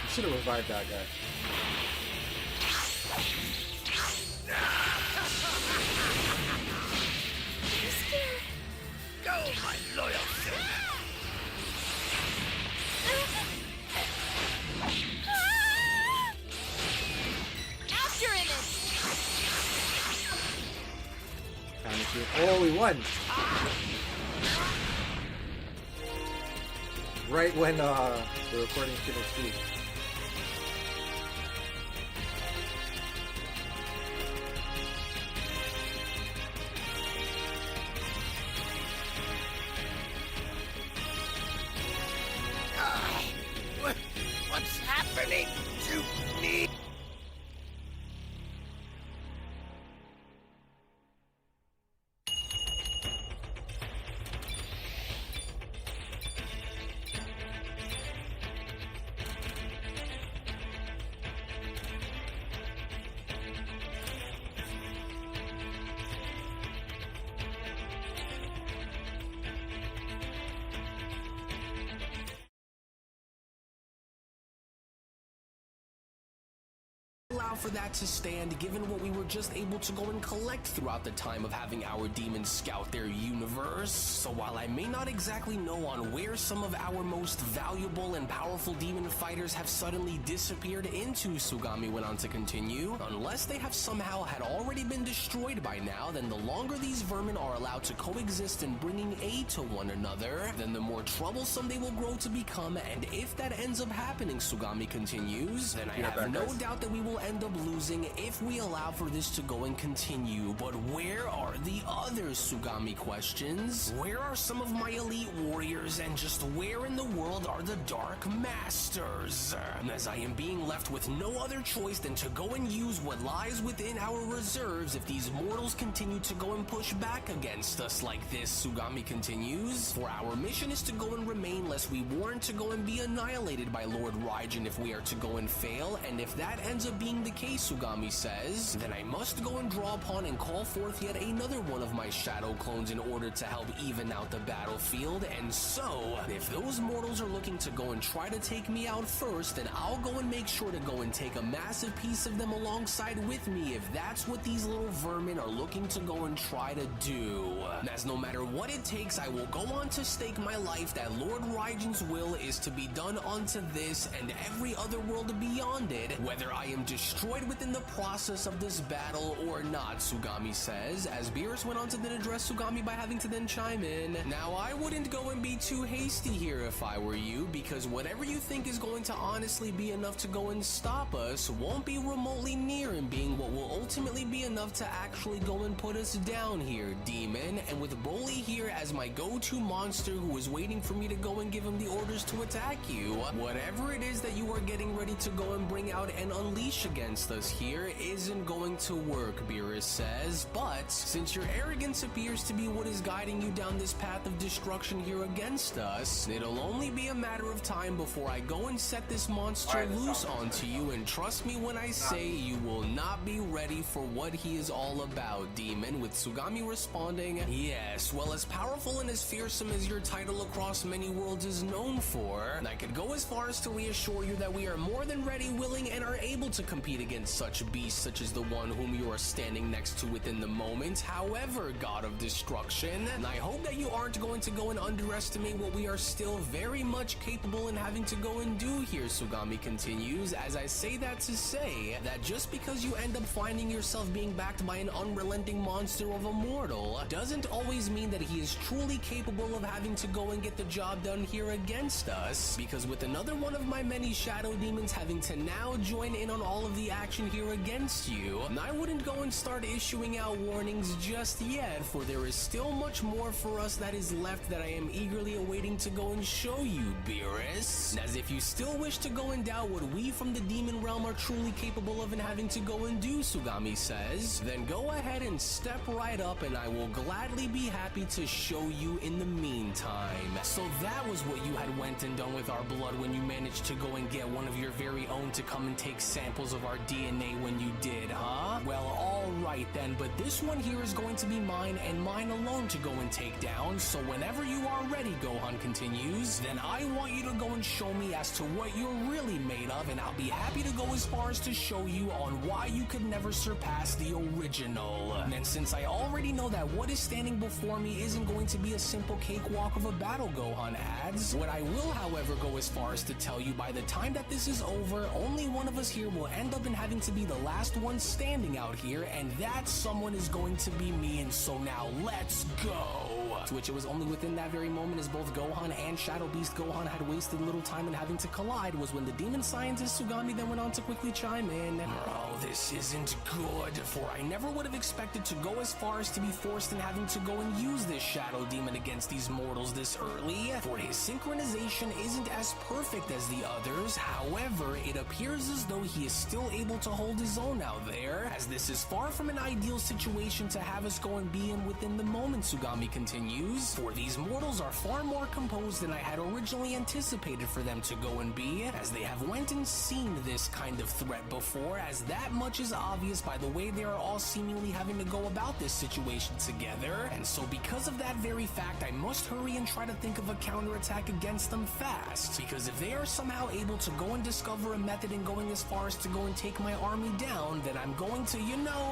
You should have revived that guy. go, my loyal servant! After him! Panicking. Oh, we won! Right when the recording finished too. What's happening to me? for that to stand given what we were just able to go and collect throughout the time of having our demons scout their universe. So while I may not exactly know on where some of our most valuable and powerful demon fighters have suddenly disappeared into, Sugami went on to continue, unless they have somehow had already been destroyed by now, then the longer these vermin are allowed to coexist in bringing aid to one another, then the more troublesome they will grow to become, and if that ends up happening, Sugami continues, then I have no doubt that we will end up losing if we allow for this to go and continue. But where are the others, Sugami questions? Where are some of my elite warriors, and just where in the world are the Dark Masters? As I am being left with no other choice than to go and use what lies within our reserves if these mortals continue to go and push back against us like this, Sugami continues. For our mission is to go and remain lest we warrant to go and be annihilated by Lord Raijin if we are to go and fail, and if that ends up being the case, Sugami says, then I must go and draw upon and call forth yet another one of my shadow clones in order to help even out the battlefield. And so, if those mortals are looking to go and try to take me out first, then I'll go and make sure to go and take a massive piece of them alongside with me if that's what these little vermin are looking to go and try to do. As no matter what it takes, I will go on to stake my life that Lord Raijin's will is to be done unto this and every other world beyond it, whether I am destroyed within the process of this battle or not, Sugami says, as Beerus went on to then address Sugami by having to then chime in. Now, I wouldn't go and be too hasty here if I were you, because whatever you think is going to honestly be enough to go and stop us won't be remotely near in being what will ultimately be enough to actually go and put us down here, demon. And with Broly here as my go-to monster who is waiting for me to go and give him the orders to attack you, whatever it is that you are getting ready to go and bring out and unleash against us here isn't going to work, Beerus says. But since your arrogance appears to be what is guiding you down this path of destruction here against us, it'll only be a matter of time before I go and set this monster loose onto you, and trust me when I say you will not be ready for what he is all about, demon, with Sugami responding, yes, well, as powerful and as fearsome as your title across many worlds is known for, I could go as far as to reassure you that we are more than ready, willing, and are able to compete against such beasts such as the one whom you are standing next to within the moment. However, God of Destruction, and I hope that you aren't going to go and underestimate what we are still very much capable in having to go and do here, Sugami continues, as I say that to say that just because you end up finding yourself being backed by an unrelenting monster of a mortal doesn't always mean that he is truly capable of having to go and get the job done here against us, because with another one of my many shadow demons having to now join in on all of the action here against you, I wouldn't go and start issuing out warnings just yet, for there is still much more for us that is left that I am eagerly awaiting to go and show you, Beerus. As if you still wish to go and doubt what we from the demon realm are truly capable of and having to go and do, Sugami says, then go ahead and step right up and I will gladly be happy to show you in the meantime. So that was what you had went and done with our blood when you managed to go and get one of your very own to come and take samples of our DNA when you did, huh? Well, alright then, but this one here is going to be mine and mine alone to go and take down, so whenever you are ready, Gohan continues, then I want you to go and show me as to what you're really made of, and I'll be happy to go as far as to show you on why you could never surpass the original. And since I already know that what is standing before me isn't going to be a simple cakewalk of a battle, Gohan adds, what I will, however, go as far as to tell you by the time that this is over, only one of us here will end up in having to be the last one standing out here, and that someone is going to be me, and so now let's go! To which it was only within that very moment, as both Gohan and Shadow Beast Gohan had wasted little time in having to collide, was when the demon scientist Sugami then went on to quickly chime in. Oh, this isn't good, for I never would have expected to go as far as to be forced in having to go and use this shadow demon against these mortals this early, for his synchronization isn't as perfect as the others. However, it appears as though he is still able to hold his own out there, as this is far from an ideal situation to have us go and be in within the moment, Sugami continues, continues. For these mortals are far more composed than I had originally anticipated for them to go and be, as they have went and seen this kind of threat before, as that much is obvious by the way they are all seemingly having to go about this situation together. And so because of that very fact, I must hurry and try to think of a counterattack against them fast, because if they are somehow able to go and discover a method in going as far as to go and take my army down, then I'm going to,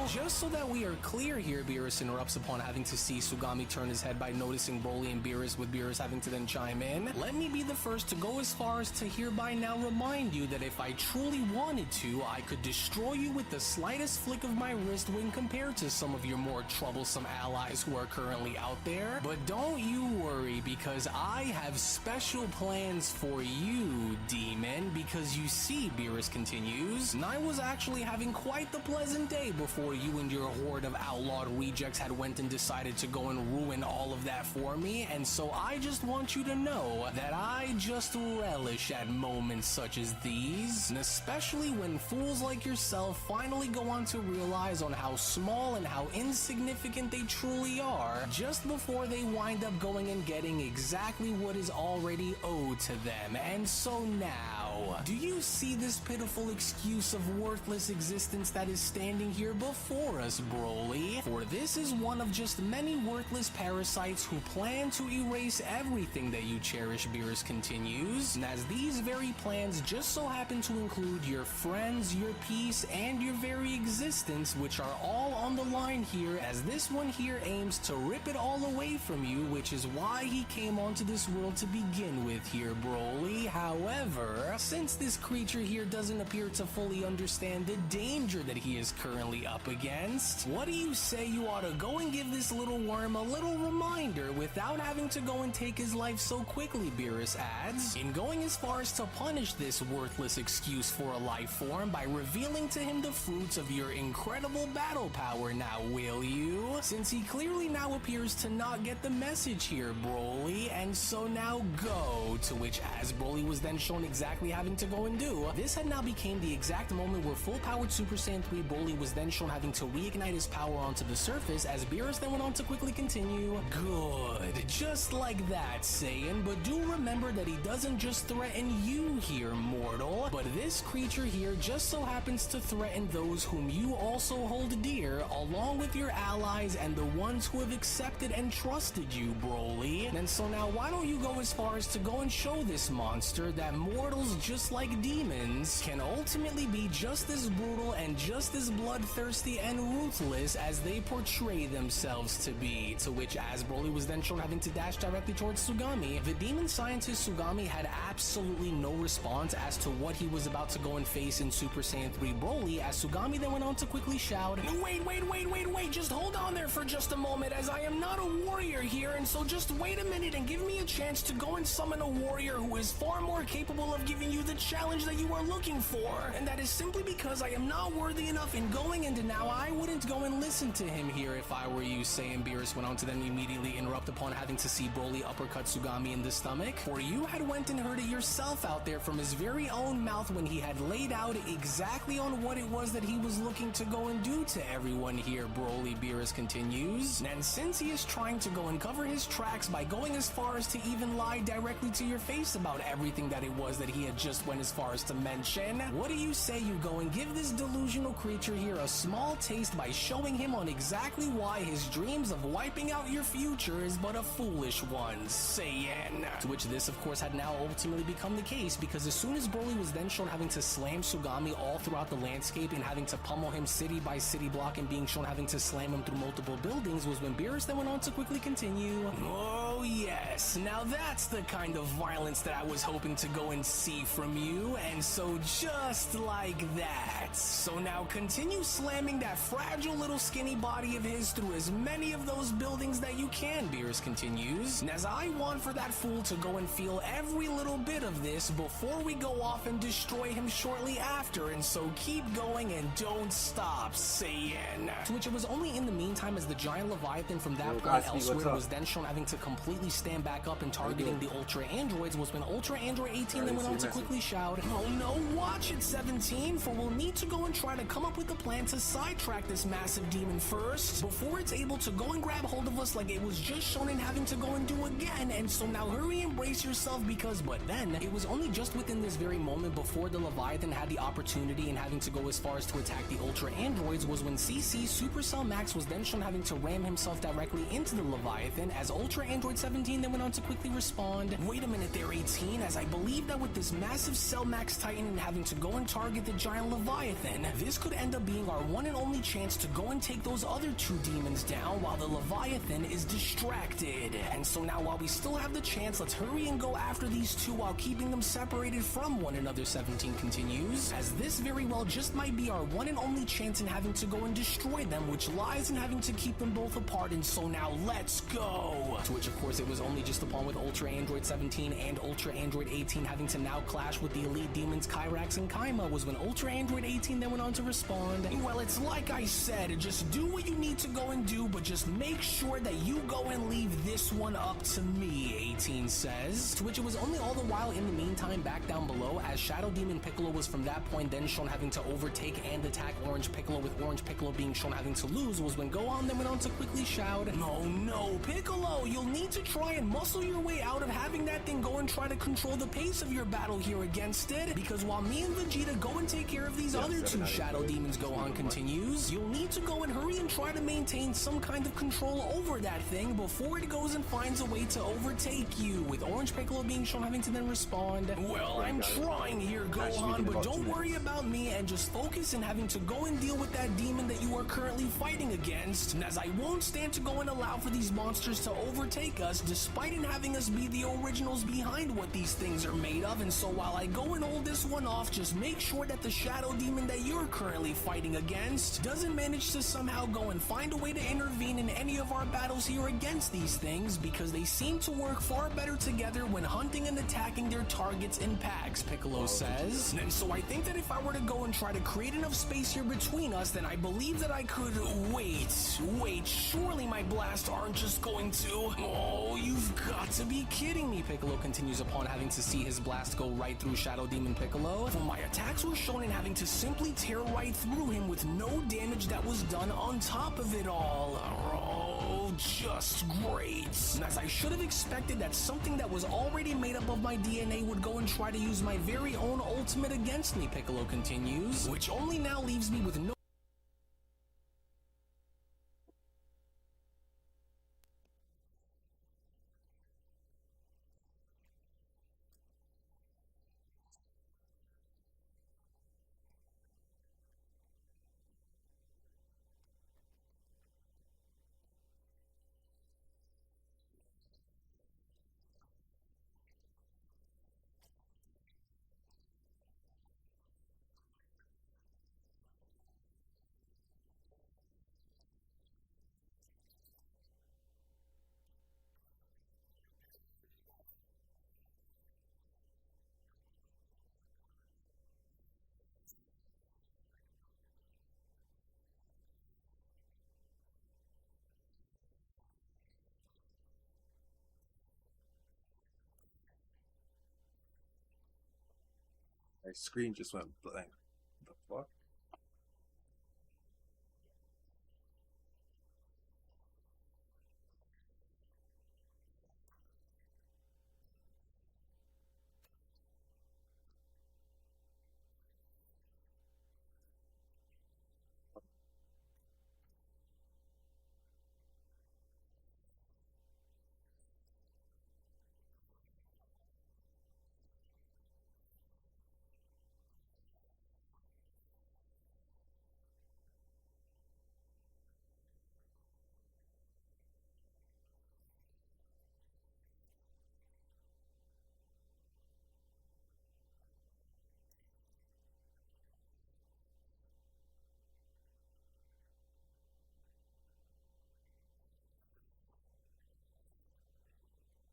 just so that we are clear here, Beerus interrupts upon having to see Sugami turn his head by noticing Broly and Beerus, with Beerus having to then chime in. Let me be the first to go as far as to hereby now remind you that if I truly wanted to, I could destroy you with the slightest flick of my wrist when compared to some of your more troublesome allies who are currently out there. But don't you worry, because I have special plans for you, demon, because you see, Beerus continues, I was actually having quite the pleasant day before you and your horde of outlawed rejects had went and decided to go and ruin all of that for me, and so I just want you to know that I just relish at moments such as these, and especially when fools like yourself finally go on to realize on how small and how insignificant they truly are, just before they wind up going and getting exactly what is already owed to them. And so now, do you see this pitiful excuse of worthless existence that is standing here before us, Broly? For this is one of just many worthless parasites who plan to erase everything that you cherish, Beerus continues, and as these very plans just so happen to include your friends, your peace, and your very existence, which are all on the line here, as this one here aims to rip it all away from you, which is why he came onto this world to begin with here, Broly. However, since this creature here doesn't appear to fully understand the danger that he is currently up against, what do you say you ought to go and give this little worm a little reminder without having to go and take his life so quickly, Beerus adds, in going as far as to punish this worthless excuse for a life form by revealing to him the fruits of your incredible battle power now, will you? Since he clearly now appears to not get the message here, Broly, and so now go, to which as Broly was then shown exactly having to go and do, this had now became the exact moment where full-powered Super Saiyan 3 Broly was then shown having to reignite his power onto the surface, as Beerus then went on to quickly continue, good, just like that, Saiyan, but do remember that he doesn't just threaten you here, mortal, but this creature here just so happens to threaten those whom you also hold dear, along with your allies and the ones who have accepted and trusted you, Broly. And so now why don't you go as far as to go and show this monster that mortals just like demons can ultimately be just as brutal and just as bloodthirsty and ruthless as they portray themselves to be, to which as Broly was then shown having to dash directly towards Sugami, the demon scientist Sugami had absolutely no response as to what he was about to go and face in Super Saiyan 3 Broly, as Sugami then went on to quickly shout, wait, just hold on there for just a moment, as I am not a warrior here, and so just wait a minute and give me a chance to go and summon a warrior who is far more capable of giving you the challenge that you are looking for, and that is simply because I am not worthy enough in going into now. I wouldn't go and listen to him here if I were you, Saiyan. Beerus went on to then immediately interrupt upon having to see Broly uppercut Sugami in the stomach, for you had went and heard it yourself out there from his very own mouth when he had laid out exactly on what it was that he was looking to go and do to everyone here, Broly, Beerus continues, and since he is trying to go and cover his tracks by going as far as to even lie directly to your face about everything that it was that he had just went as far as to mention, what do you say you go and give this delusional creature here a small taste by showing him on exactly why his dreams of wiping out your future is but a foolish one, Saiyan? To which this of course had now ultimately become the case, because as soon as Broly was then shown having to slam Sugami all throughout the landscape and having to pummel him city by city block and being shown having to slam him through multiple buildings, was when Beerus then went on to quickly continue, oh yes, now that's the kind of violence that I was hoping to go and see from you, and so just like that. So now continue slamming that fragile little skinny body of his through as many of those buildings that you can, Beerus continues, and as I want for that fool to go and feel every little bit of this before we go off and destroy him shortly after, and so keep going and don't stop, Saiyan. To which it was only in the meantime as the giant Leviathan from that point elsewhere was then shown having to completely completely stand back up and targeting the Ultra Androids was when Ultra Android 18 then went on to quickly shout, "Oh no, watch it, 17, for we'll need to go and try to come up with a plan to sidetrack this massive demon first, before it's able to go and grab hold of us like it was just shown in having to go and do again, and so now hurry and brace yourself because," but then, it was only just within this very moment before the Leviathan had the opportunity and having to go as far as to attack the Ultra Androids was when CC Supercell Max was then shown having to ram himself directly into the Leviathan, as Ultra Android 17 then went on to quickly respond, "Wait a minute there, 18, as I believe that with this massive Cell Max Titan and having to go and target the giant Leviathan, this could end up being our one and only chance to go and take those other two demons down while the Leviathan is distracted. And so now while we still have the chance, let's hurry and go after these two while keeping them separated from one another," 17 continues, "as this very well just might be our one and only chance in having to go and destroy them, which lies in having to keep them both apart, and so now let's go." To which of course it was only just upon with Ultra Android 17 and Ultra Android 18 having to now clash with the elite demons Kyrax and Kaima was when Ultra Android 18 then went on to respond, "Well, it's like I said, just do what you need to go and do, but just make sure that you go and leave this one up to me," 18 says. To which it was only all the while in the meantime back down below, as Shadow Demon Piccolo was from that point then shown having to overtake and attack Orange Piccolo, with Orange Piccolo being shown having to lose, was when Gohan then went on to quickly shout, no, Piccolo, you'll need to try and muscle your way out of having that thing go and try to control the pace of your battle here against it, because while me and Vegeta go and take care of these other two Shadow Demons," Gohan continues, "you'll need to go and hurry and try to maintain some kind of control over that thing before it goes and finds a way to overtake you," with Orange Piccolo being shown having to then respond, "Well, I'm trying here, Gohan, but don't worry about me and just focus in having to go and deal with that demon that you are currently fighting against, and as I won't stand to go and allow for these monsters to overtake us, despite in having us be the originals behind what these things are made of, and so while I go and hold this one off, just make sure that the Shadow Demon that you're currently fighting against doesn't manage to somehow go and find a way to intervene in any of our battles here against these things, because they seem to work far better together when hunting and attacking their targets in packs," Piccolo says. "And so I think that if I were to go and try to create enough space here between us, then I believe that I could..." Wait, surely my blasts aren't just going to..." "Oh, you've got to be kidding me," Piccolo continues upon having to see his blast go right through Shadow Demon Piccolo. "For my attacks were shown in having to simply tear right through him with no damage that was done on top of it all. Oh, just great. And as I should have expected that something that was already made up of my DNA would go and try to use my very own ultimate against me," Piccolo continues, "which only now leaves me with no..." My screen just went blank. What the fuck?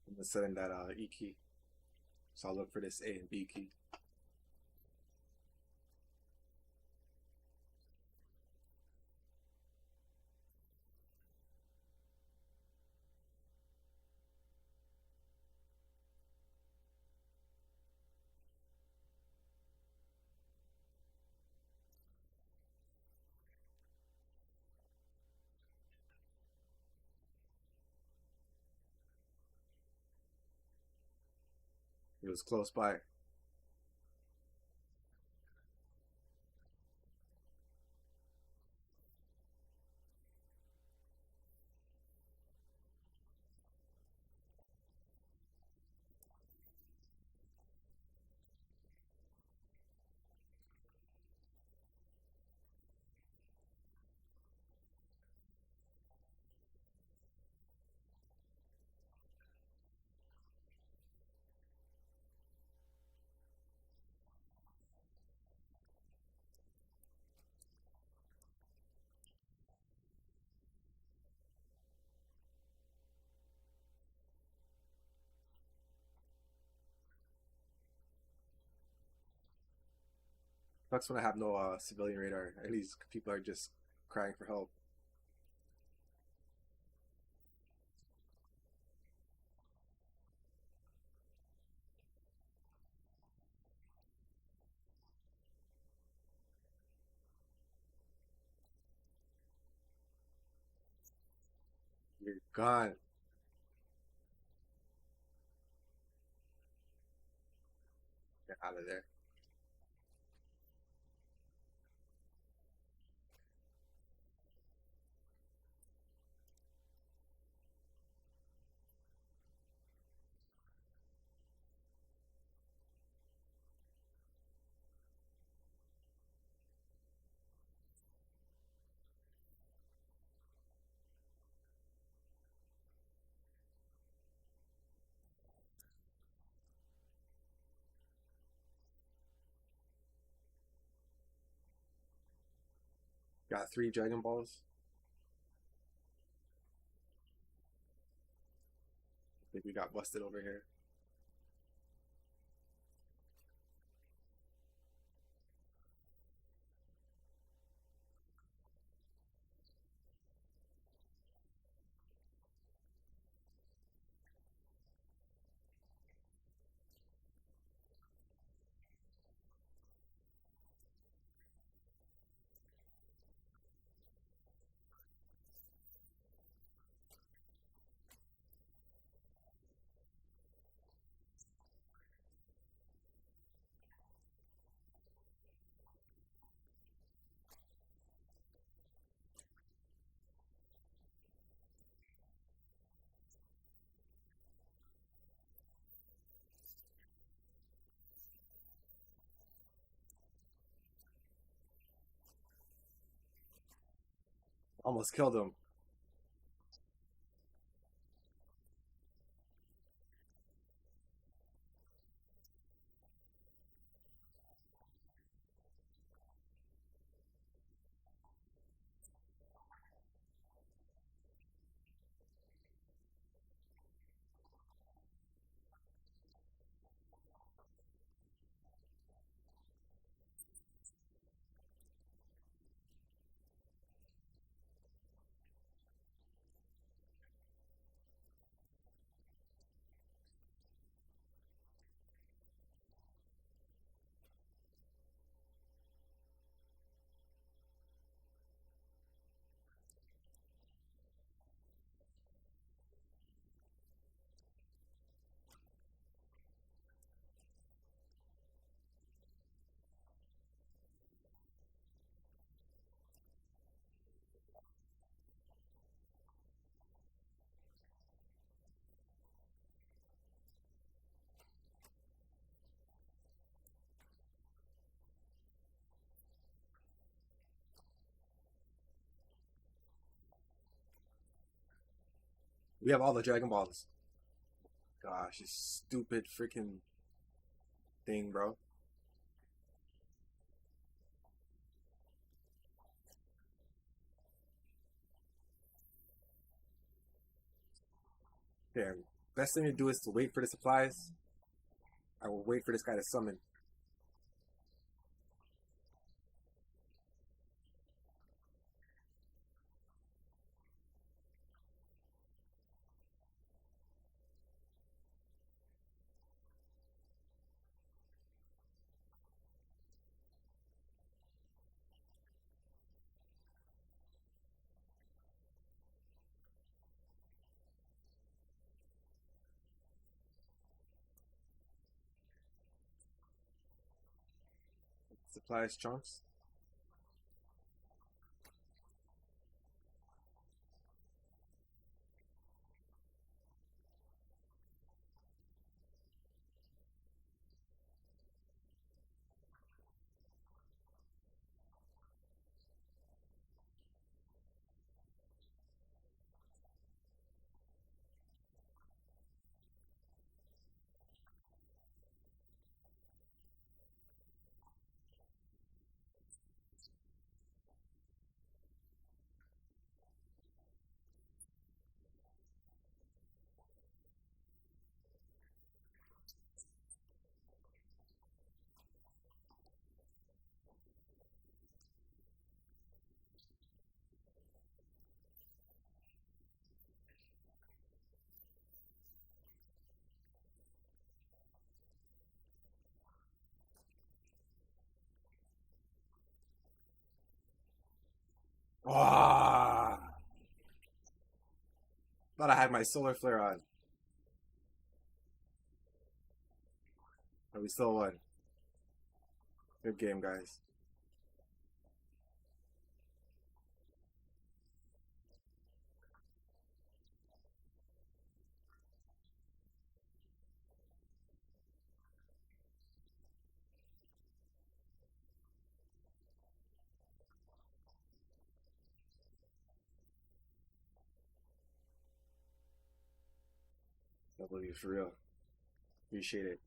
I'm gonna set in that E key. So I'll look for this A and B key. It was close by. Sucks when I have no civilian radar. At least people are just crying for help. You're gone. Get out of there. Got 3 Dragon Balls. I think we got busted over here. Almost killed him. We have all the Dragon Balls. Gosh, this stupid freaking thing, bro. Here, best thing to do is to wait for the supplies. I will wait for this guy to summon. Supplies trunks. Ah! Thought I had my solar flare on. But we still won. Good game, guys. W for real. Appreciate it.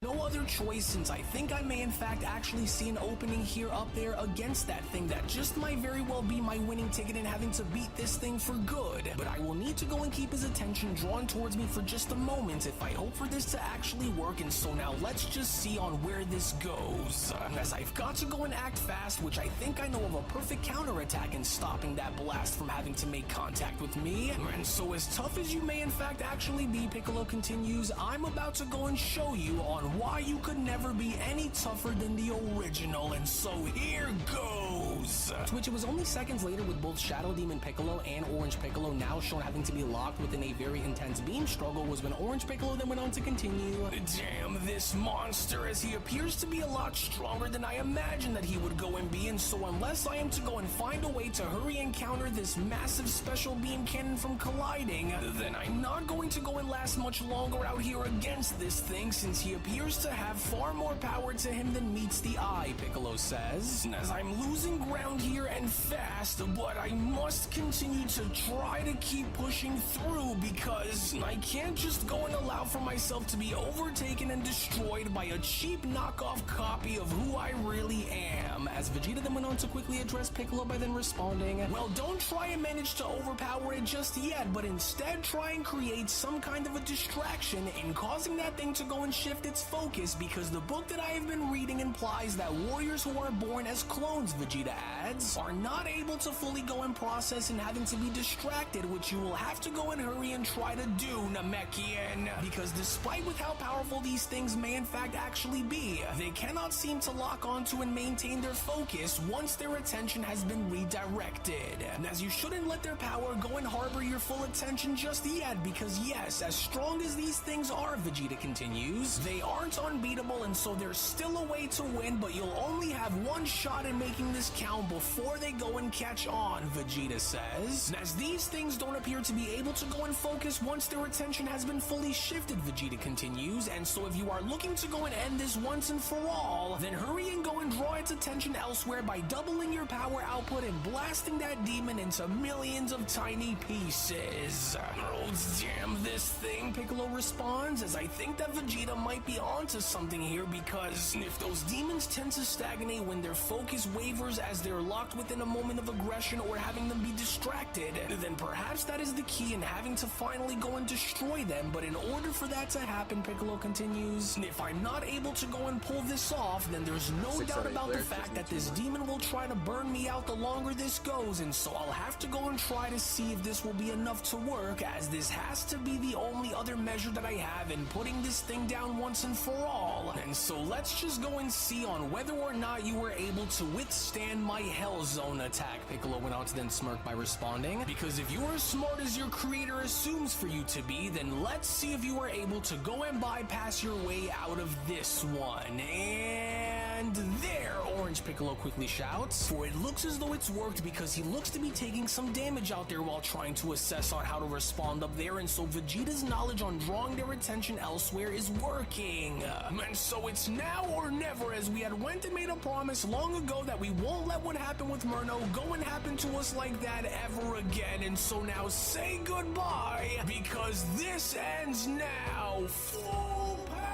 No other choice, since I think I may in fact actually see an opening here up there against that thing that just might very well be my winning ticket in having to beat this thing for good. But I will need to go and keep his attention drawn towards me for just a moment if I hope for this to actually work, and so now let's just see on where this goes. As I've got to go and act fast, which I think I know of a perfect counterattack in stopping that blast from having to make contact with me. And so as tough as you may in fact actually be, Piccolo continues, I'm about to go and show you on why you could never be any tougher than the original, and so here goes! To which it was only seconds later, with both Shadow Demon Piccolo and Orange Piccolo now shown having to be locked within a very intense beam struggle, was when Orange Piccolo then went on to continue, damn this monster, as he appears to be a lot stronger than I imagined that he would go and be, and so unless I am to go and find a way to hurry and counter this massive special beam cannon from colliding, then I'm not going to go and last much longer out here against this thing, since he appears to have far more power to him than meets the eye, Piccolo says, as I'm losing ground here and fast, but I must continue to try to keep pushing through, because I can't just go and allow for myself to be overtaken and destroyed by a cheap knockoff copy of who I really am. As Vegeta then went on to quickly address Piccolo by then responding, well, don't try and manage to overpower it just yet, but instead try and create some kind of a distraction in causing that thing to go and shift its focus, because the book that I have been reading implies that warriors who are born as clones, Vegeta adds, are not able to fully go and process and having to be distracted, which you will have to go and hurry and try to do, Namekian, because despite with how powerful these things may in fact actually be, they cannot seem to lock onto and maintain their focus once their attention has been redirected. And as you shouldn't let their power go and harbor your full attention just yet, because yes, as strong as these things are, Vegeta continues, they aren't unbeatable, and so there's still a way to win, but you'll only have one shot in making this count before they go and catch on, Vegeta says. As these things don't appear to be able to go and focus once their attention has been fully shifted, Vegeta continues, and so if you are looking to go and end this once and for all, then hurry and go and draw its attention elsewhere by doubling your power output and blasting that demon into millions of tiny pieces. Oh, damn this thing, Piccolo responds, as I think that Vegeta might be onto something here, because if those demons tend to stagnate when their focus wavers as they're locked within a moment of aggression or having them be distracted, then perhaps that is the key in having to finally go and destroy them. But in order for that to happen, Piccolo continues, if I'm not able to go and pull this off, then there's no doubt about the fact that this demon will try to burn me out the longer this goes, and so I'll have to go and try to see if this will be enough to work, as this has to be the only other measure that I have in putting this thing down once and for all. all. And so let's just go and see on whether or not you were able to withstand my Hell Zone attack. Piccolo went on to then smirk by responding, because if you are as smart as your creator assumes for you to be, then let's see if you were able to go and bypass your way out of this one. And there, Orange Piccolo quickly shouts, for it looks as though it's worked, because he looks to be taking some damage out there while trying to assess on how to respond up there, and so Vegeta's knowledge on drawing their attention elsewhere is working. And so it's now or never, as we had went and made a promise long ago that we won't let what happened with Murno go and happen to us like that ever again. And so now say goodbye, because this ends now. Full power!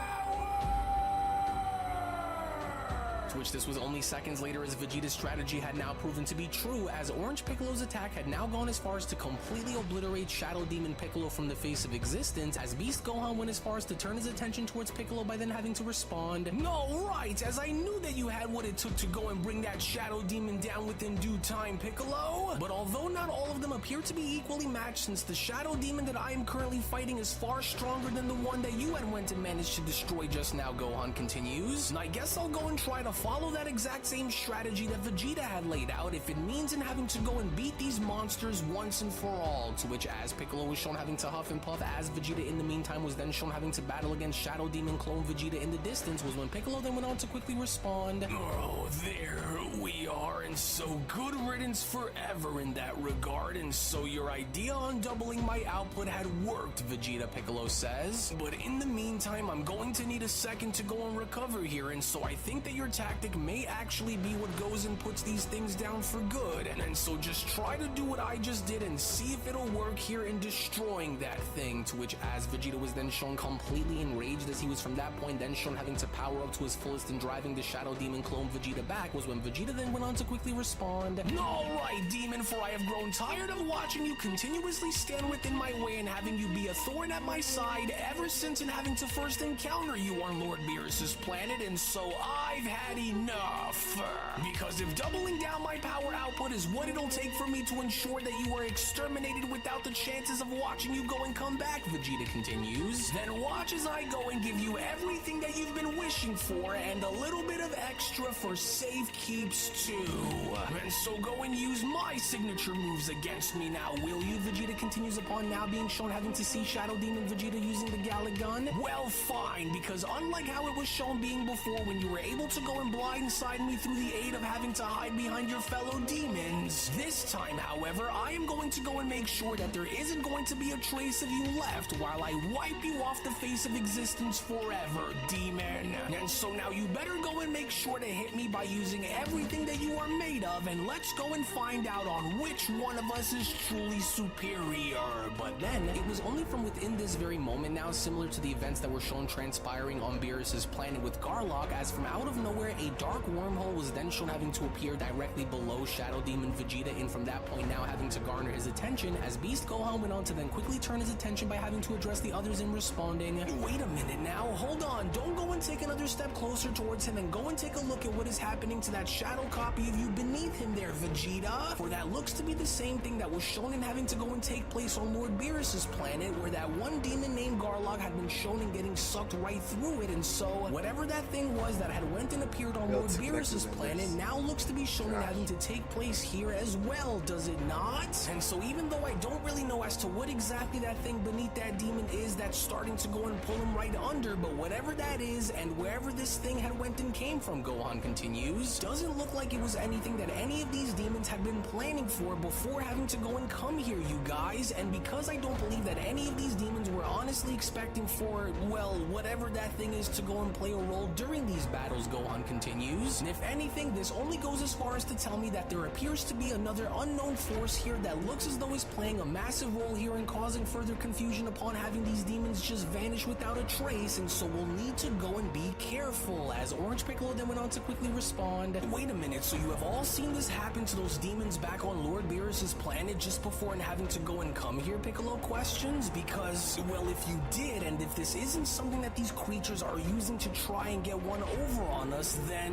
To which this was only seconds later, as Vegeta's strategy had now proven to be true, as Orange Piccolo's attack had now gone as far as to completely obliterate Shadow Demon Piccolo from the face of existence, as Beast Gohan went as far as to turn his attention towards Piccolo by then having to respond, "No, right, as I knew that you had what it took to go and bring that Shadow Demon down within due time, Piccolo. But although not all of them appear to be equally matched, since the Shadow Demon that I am currently fighting is far stronger than the one that you had went and managed to destroy just now," Gohan continues, "and I guess I'll go and try to follow that exact same strategy that Vegeta had laid out, if it means in having to go and beat these monsters once and for all." To which, as Piccolo was shown having to huff and puff, as Vegeta in the meantime was then shown having to battle against Shadow Demon clone Vegeta in the distance, was when Piccolo then went on to quickly respond, "Oh, there we are, and so good riddance forever in that regard, and so your idea on doubling my output had worked," Vegeta Piccolo says, "but in the meantime, I'm going to need a second to go and recover here, and so I think that your tactic may actually be what goes and puts these things down for good, and so just try to do what I just did and see if it'll work here in destroying that thing." To which, as Vegeta was then shown completely enraged, as he was from that point then shown having to power up to his fullest and driving the Shadow Demon clone Vegeta back, was when Vegeta then went on to quickly respond, "Alright, Demon, for I have grown tired of watching you continuously stand within my way and having you be a thorn at my side ever since and having to first encounter you on Lord Beerus's planet, and so I've had enough. Because if doubling down my power output is what it'll take for me to ensure that you are exterminated without the chances of watching you go and come back," Vegeta continues, "then watch as I go and give you everything that you've been wishing for, and a little bit of extra for safe keeps too. And so go and use my signature moves against me now, will you?" Vegeta continues upon now being shown having to see Shadow Demon Vegeta using the Gallic Gun. "Well, fine, because unlike how it was shown being before, when you were able to go and blindside me through the aid of having to hide behind your fellow demons, this time, however, I am going to go and make sure that there isn't going to be a trace of you left while I wipe you off the face of existence forever, demon. And so now you better go and make sure to hit me by using everything that you are made of, and let's go and find out on which one of us is truly superior." But then, it was only from within this very moment now, similar to the events that were shown transpiring on Beerus's planet with Garlock, as from out of nowhere, a dark wormhole was then shown having to appear directly below Shadow Demon Vegeta, and from that point now having to garner his attention, as Beast Gohan went on to then quickly turn his attention by having to address the others in responding, "Wait a minute now, hold on, don't go and take another step closer towards him, and go and take a look at what is happening to that shadow copy of you beneath him there, Vegeta, for that looks to be the same thing that was shown in having to go and take place on Lord Beerus's planet, where that one demon named Garlock had been shown in getting sucked right through it, and so whatever that thing was that had went and appeared on Lord Beerus's planet now looks to be shown in having to take place here as well, does it not? And so even though I don't really know as to what exactly that thing beneath that demon is that's starting to go and pull him right under, but whatever that is, and wherever this thing had went and came from," Gohan continues, "doesn't look like it was anything that any of these demons had been planning for before having to go and come here, you guys, and because I don't believe that any of these demons were honestly expecting for, well, whatever that thing is to go and play a role during these battles," Gohan continues, "and if anything, this only goes as far as to tell me that there appears to be another unknown force here that looks as though it's playing a massive role here in causing further confusion upon having these demons just vanish without a trace, and so we'll need to go and be careful," as Orange Piccolo then went on to quickly respond, "Wait a minute, so you have all seen this happen to those demons back on Lord Beerus's planet just before and having to go and come here?" Piccolo questions, "because, well, if you did, and if this isn't something that these creatures are using to try and get one over on us, then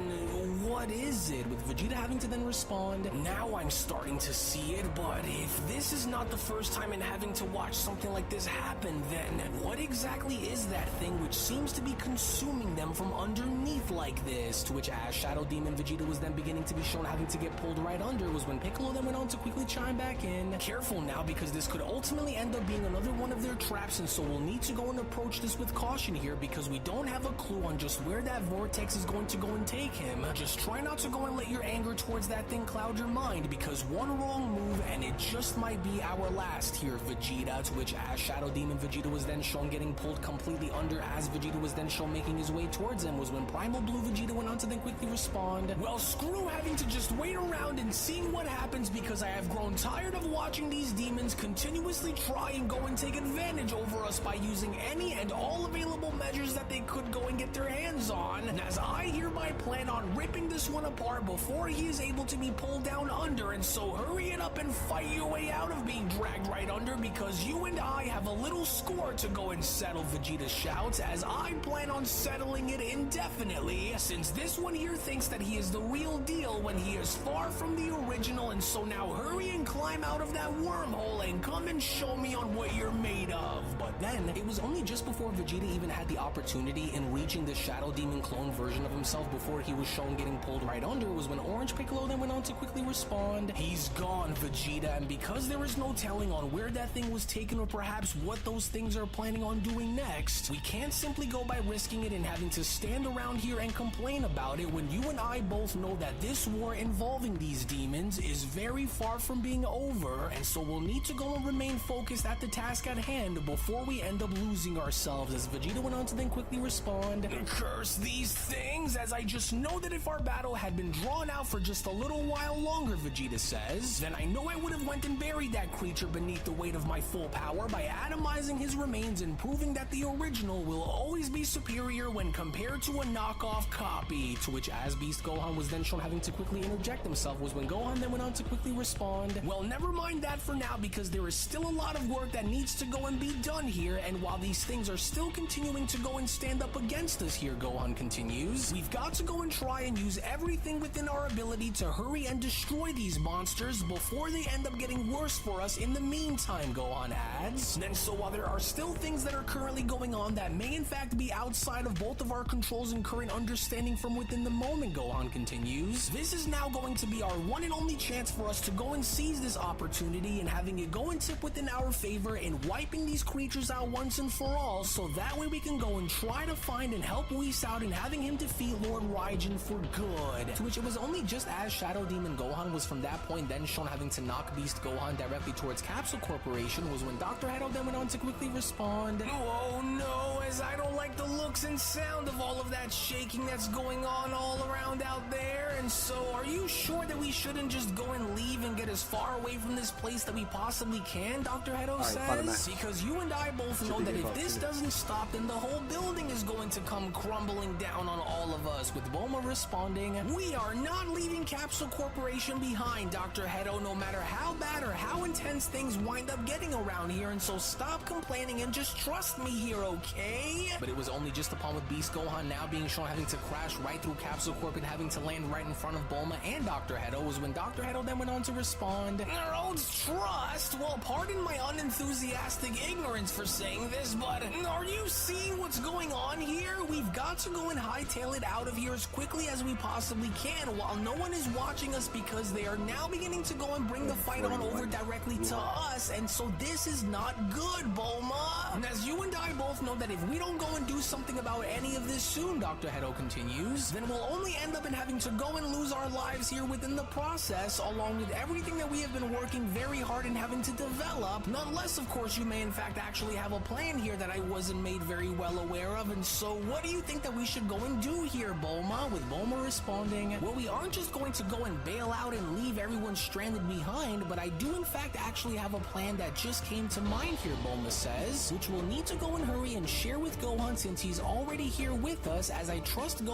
what is it? With Vegeta having to then respond, now I'm starting to see it, but if this is not the first time in having to watch something like this happen, then what exactly is that thing which seems to be consuming them from underneath like this? To which as Shadow Demon Vegeta was then beginning to be shown having to get pulled right under was when Piccolo then went on to quickly chime back in. Careful now, because this could ultimately end up being another one of their traps, and so we'll need to go and approach this with caution here, because we don't have a clue on just where that vortex is going to go and take him. Just try not to go and let your anger towards that thing cloud your mind, because one wrong move and it just might be our last here, Vegeta. To which as Shadow Demon Vegeta was then shown getting pulled completely under as Vegeta was then shown making his way towards him was when Primal Blue Vegeta went on to then quickly respond. Well, screw having to just wait around and seeing what happens, because I have grown tired of watching these demons continuously try and go and take advantage over us by using any and all available measures that they could go and get their hands on. And as I hereby plan on ripping this one apart before he is able to be pulled down under, and so hurry it up and fight your way out of being dragged right under, because you and I have a little score to go and settle, Vegeta shouts, as I plan on settling it indefinitely, since this one here thinks that he is the real deal when he is far from the original, and so now hurry and climb out of that wormhole and come and show me on what you're made of. But then, it was only just before Vegeta even had the opportunity in reaching the Shadow Demon clone version of himself before he was shown getting pulled right under was when Orange Piccolo then went on to quickly respond. He's gone, Vegeta, and because there is no telling on where that thing was taken or perhaps what those things are planning on doing next, we can't simply go by risking it and having to stand around here and complain about it when you and I both know that this war involving these demons is very far from being over, and so we'll need to go and remain focused at the task at hand before we end up losing ourselves, as Vegeta went on to then quickly respond. Curse these things, as I just know that if our battle had been drawn out for just a little while longer, Vegeta says, then I know I would have went and buried that creature beneath the weight of my full power by atomizing his remains and proving that the original will always be superior when compared to a knockoff copy. To which as Beast Gohan was then shown having to quickly interject himself was when Gohan then went on to quickly respond. Well, never mind that for now, because there is still a lot of work that needs to go and be done here, and while these things are still continuing to go and stand up against us here, Gohan continues, we've got to go and try and use everything within our ability to hurry and destroy these monsters before they end up getting worse for us in the meantime, Gohan adds. Then so while there are still things that are currently going on that may in fact be outside of both of our controls and current understanding from within the moment, Gohan continues, this is now going to be our one and only chance for us to go and seize this opportunity and having it go and tip within our favor in wiping these creatures out once and for all, so that way we can go and try to find and help Whis out in having him defeat Lord Raijin for good. To which it was only just as Shadow Demon Gohan was from that point then shown having to knock Beast Gohan directly towards Capsule Corporation was when Dr. Hedo then went on to quickly respond. Oh no, as I don't like the looks and sound of all of that shaking that's going on all around out there, and so are you sure that we shouldn't just go and leave and get as far away from this place that we possibly can, Dr. Hedo says? Because you and I both know that if this doesn't stop, then the whole building is going to come crumbling down on all of us, with Bulma responding, we are not leaving Capsule Corporation behind, Dr. Hedo, no matter how bad or how intense things wind up getting around here, and so stop complaining and just trust me here, okay? But it was only just upon with Beast Gohan now being shown having to crash right through Capsule Corp and having to land right in front of Bulma and Dr. Hedo was when Dr. Hedo then went on to respond, Rhodes trust? Well, pardon my unenthusiastic ignorance for saying this, but are you seeing what's going on here? We've got to go and hightail it out of here as quickly as we possibly can while no one is watching us, because they are now beginning to go and bring the fight on over directly to us, and so this is not good, Bulma. And as you and I both know that if we don't go and do something about any of this soon, Dr. Hedo continues, then we'll only end up in having to go and lose our lives here within the process, along with everything that we have been working very hard in having to develop, unless of course you may in fact actually have a plan here that I wasn't made very well aware of. And so what do you think that we should go and do here, Bulma? With Bulma responding, well, we aren't just going to go and bail out and leave everyone stranded behind, but I do in fact actually have a plan that just came to mind here, Bulma says, which we'll need to go and hurry and share with Gohan since he's already here with us, as I trust Gohan.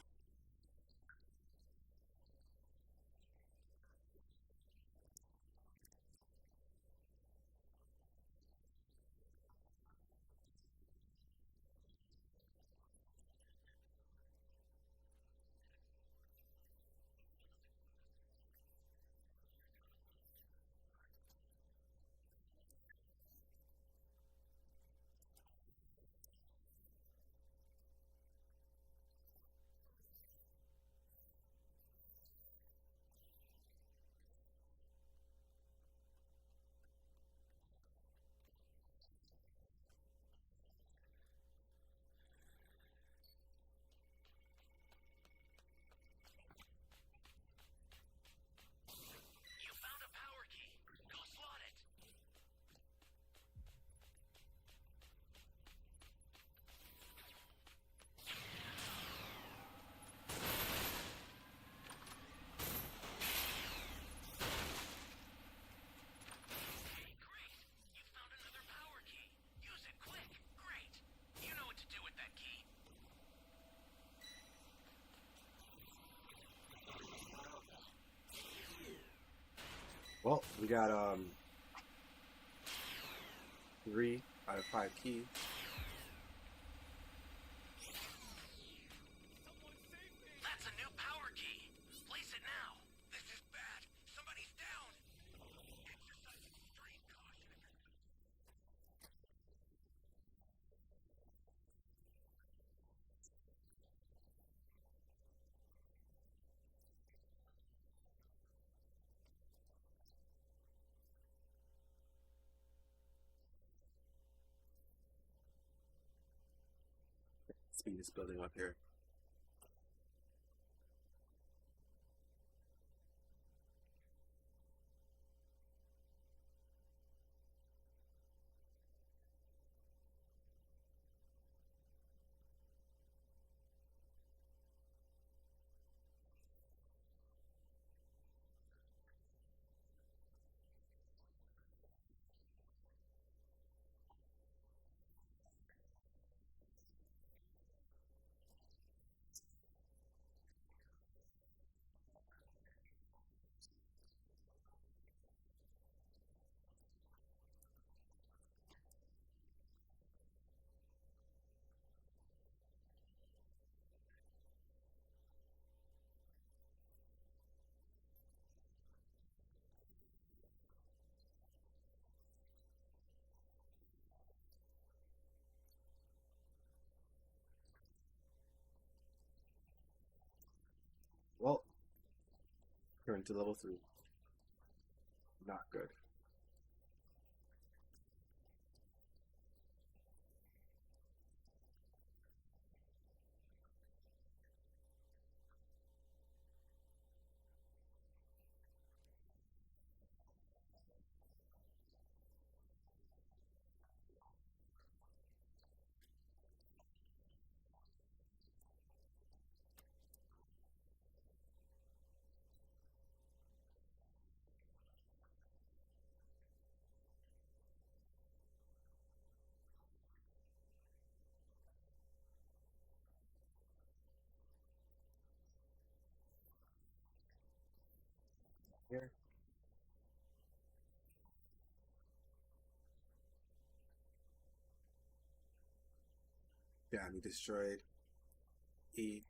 Well, we got 3 out of 5 keys. That's a new power key. Place it now. This is bad. Somebody's down. Exercise extreme caution if you're... Speed is building up here. Well, turn to level 3. Not good. Here. Damn, he destroyed E.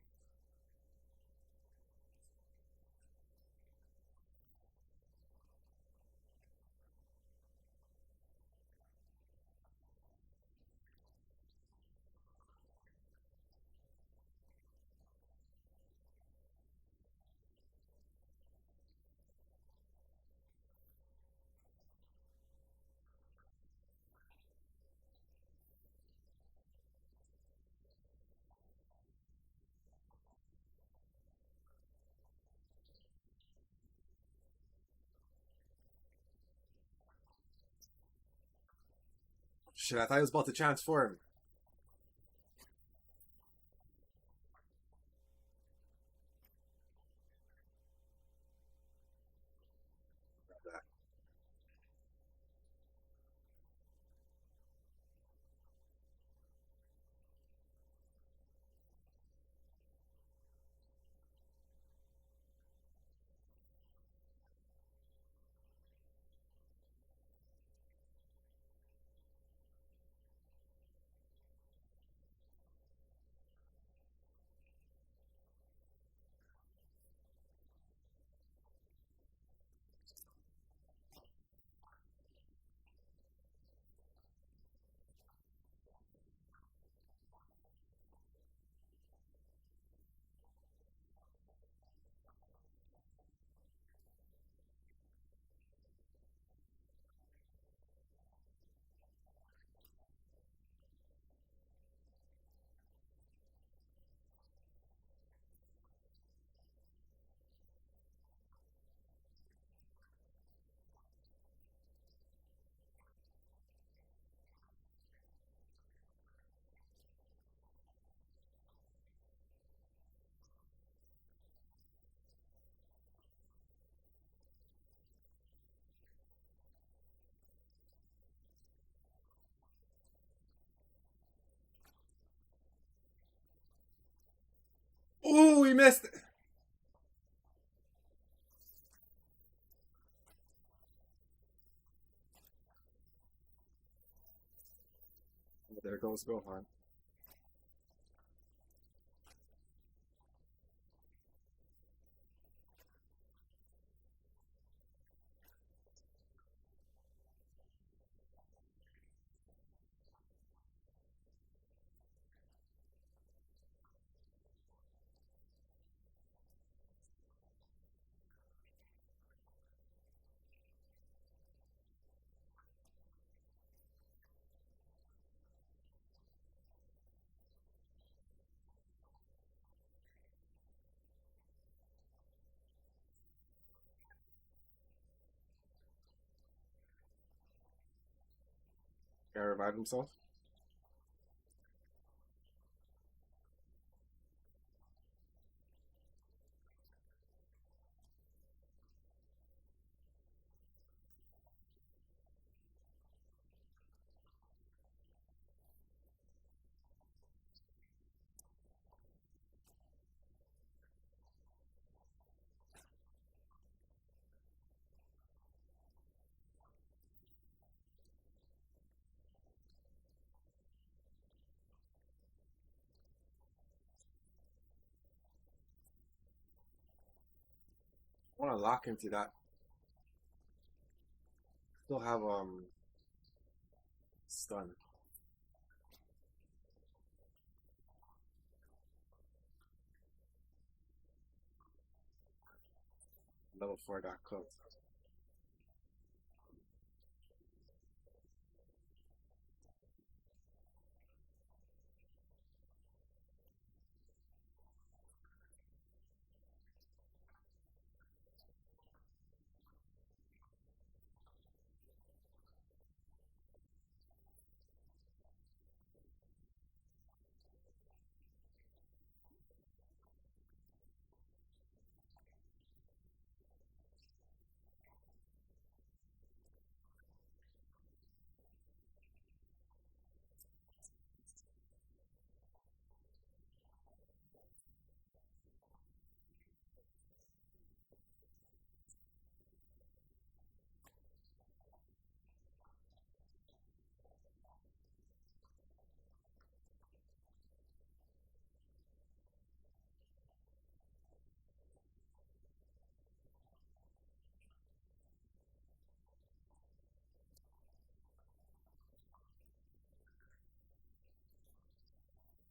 Shit, I thought he was about to transform. Grab that. Ooh, we missed it. There goes Gohan. Can I revive himself? I want to lock into that. Still have stun. Level 4 got cooked.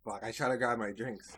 Fuck, I try to grab my drinks.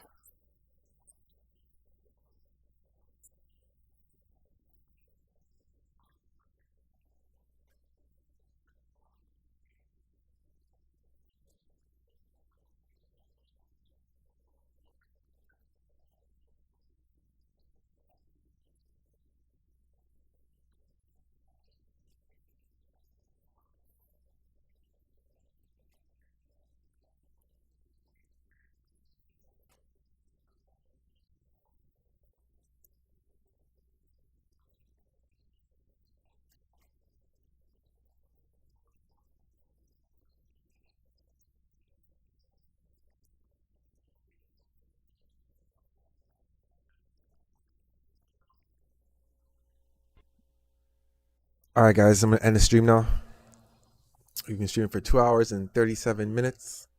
Alright guys, I'm gonna end the stream now. We've been streaming for 2 hours and 37 minutes.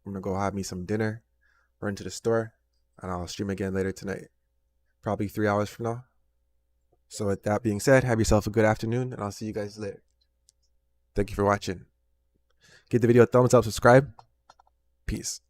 I'm gonna go have me some dinner, run to the store, and I'll stream again later tonight. Probably 3 hours from now. So with that being said, have yourself a good afternoon, and I'll see you guys later. Thank you for watching. Give the video a thumbs up, subscribe. Peace.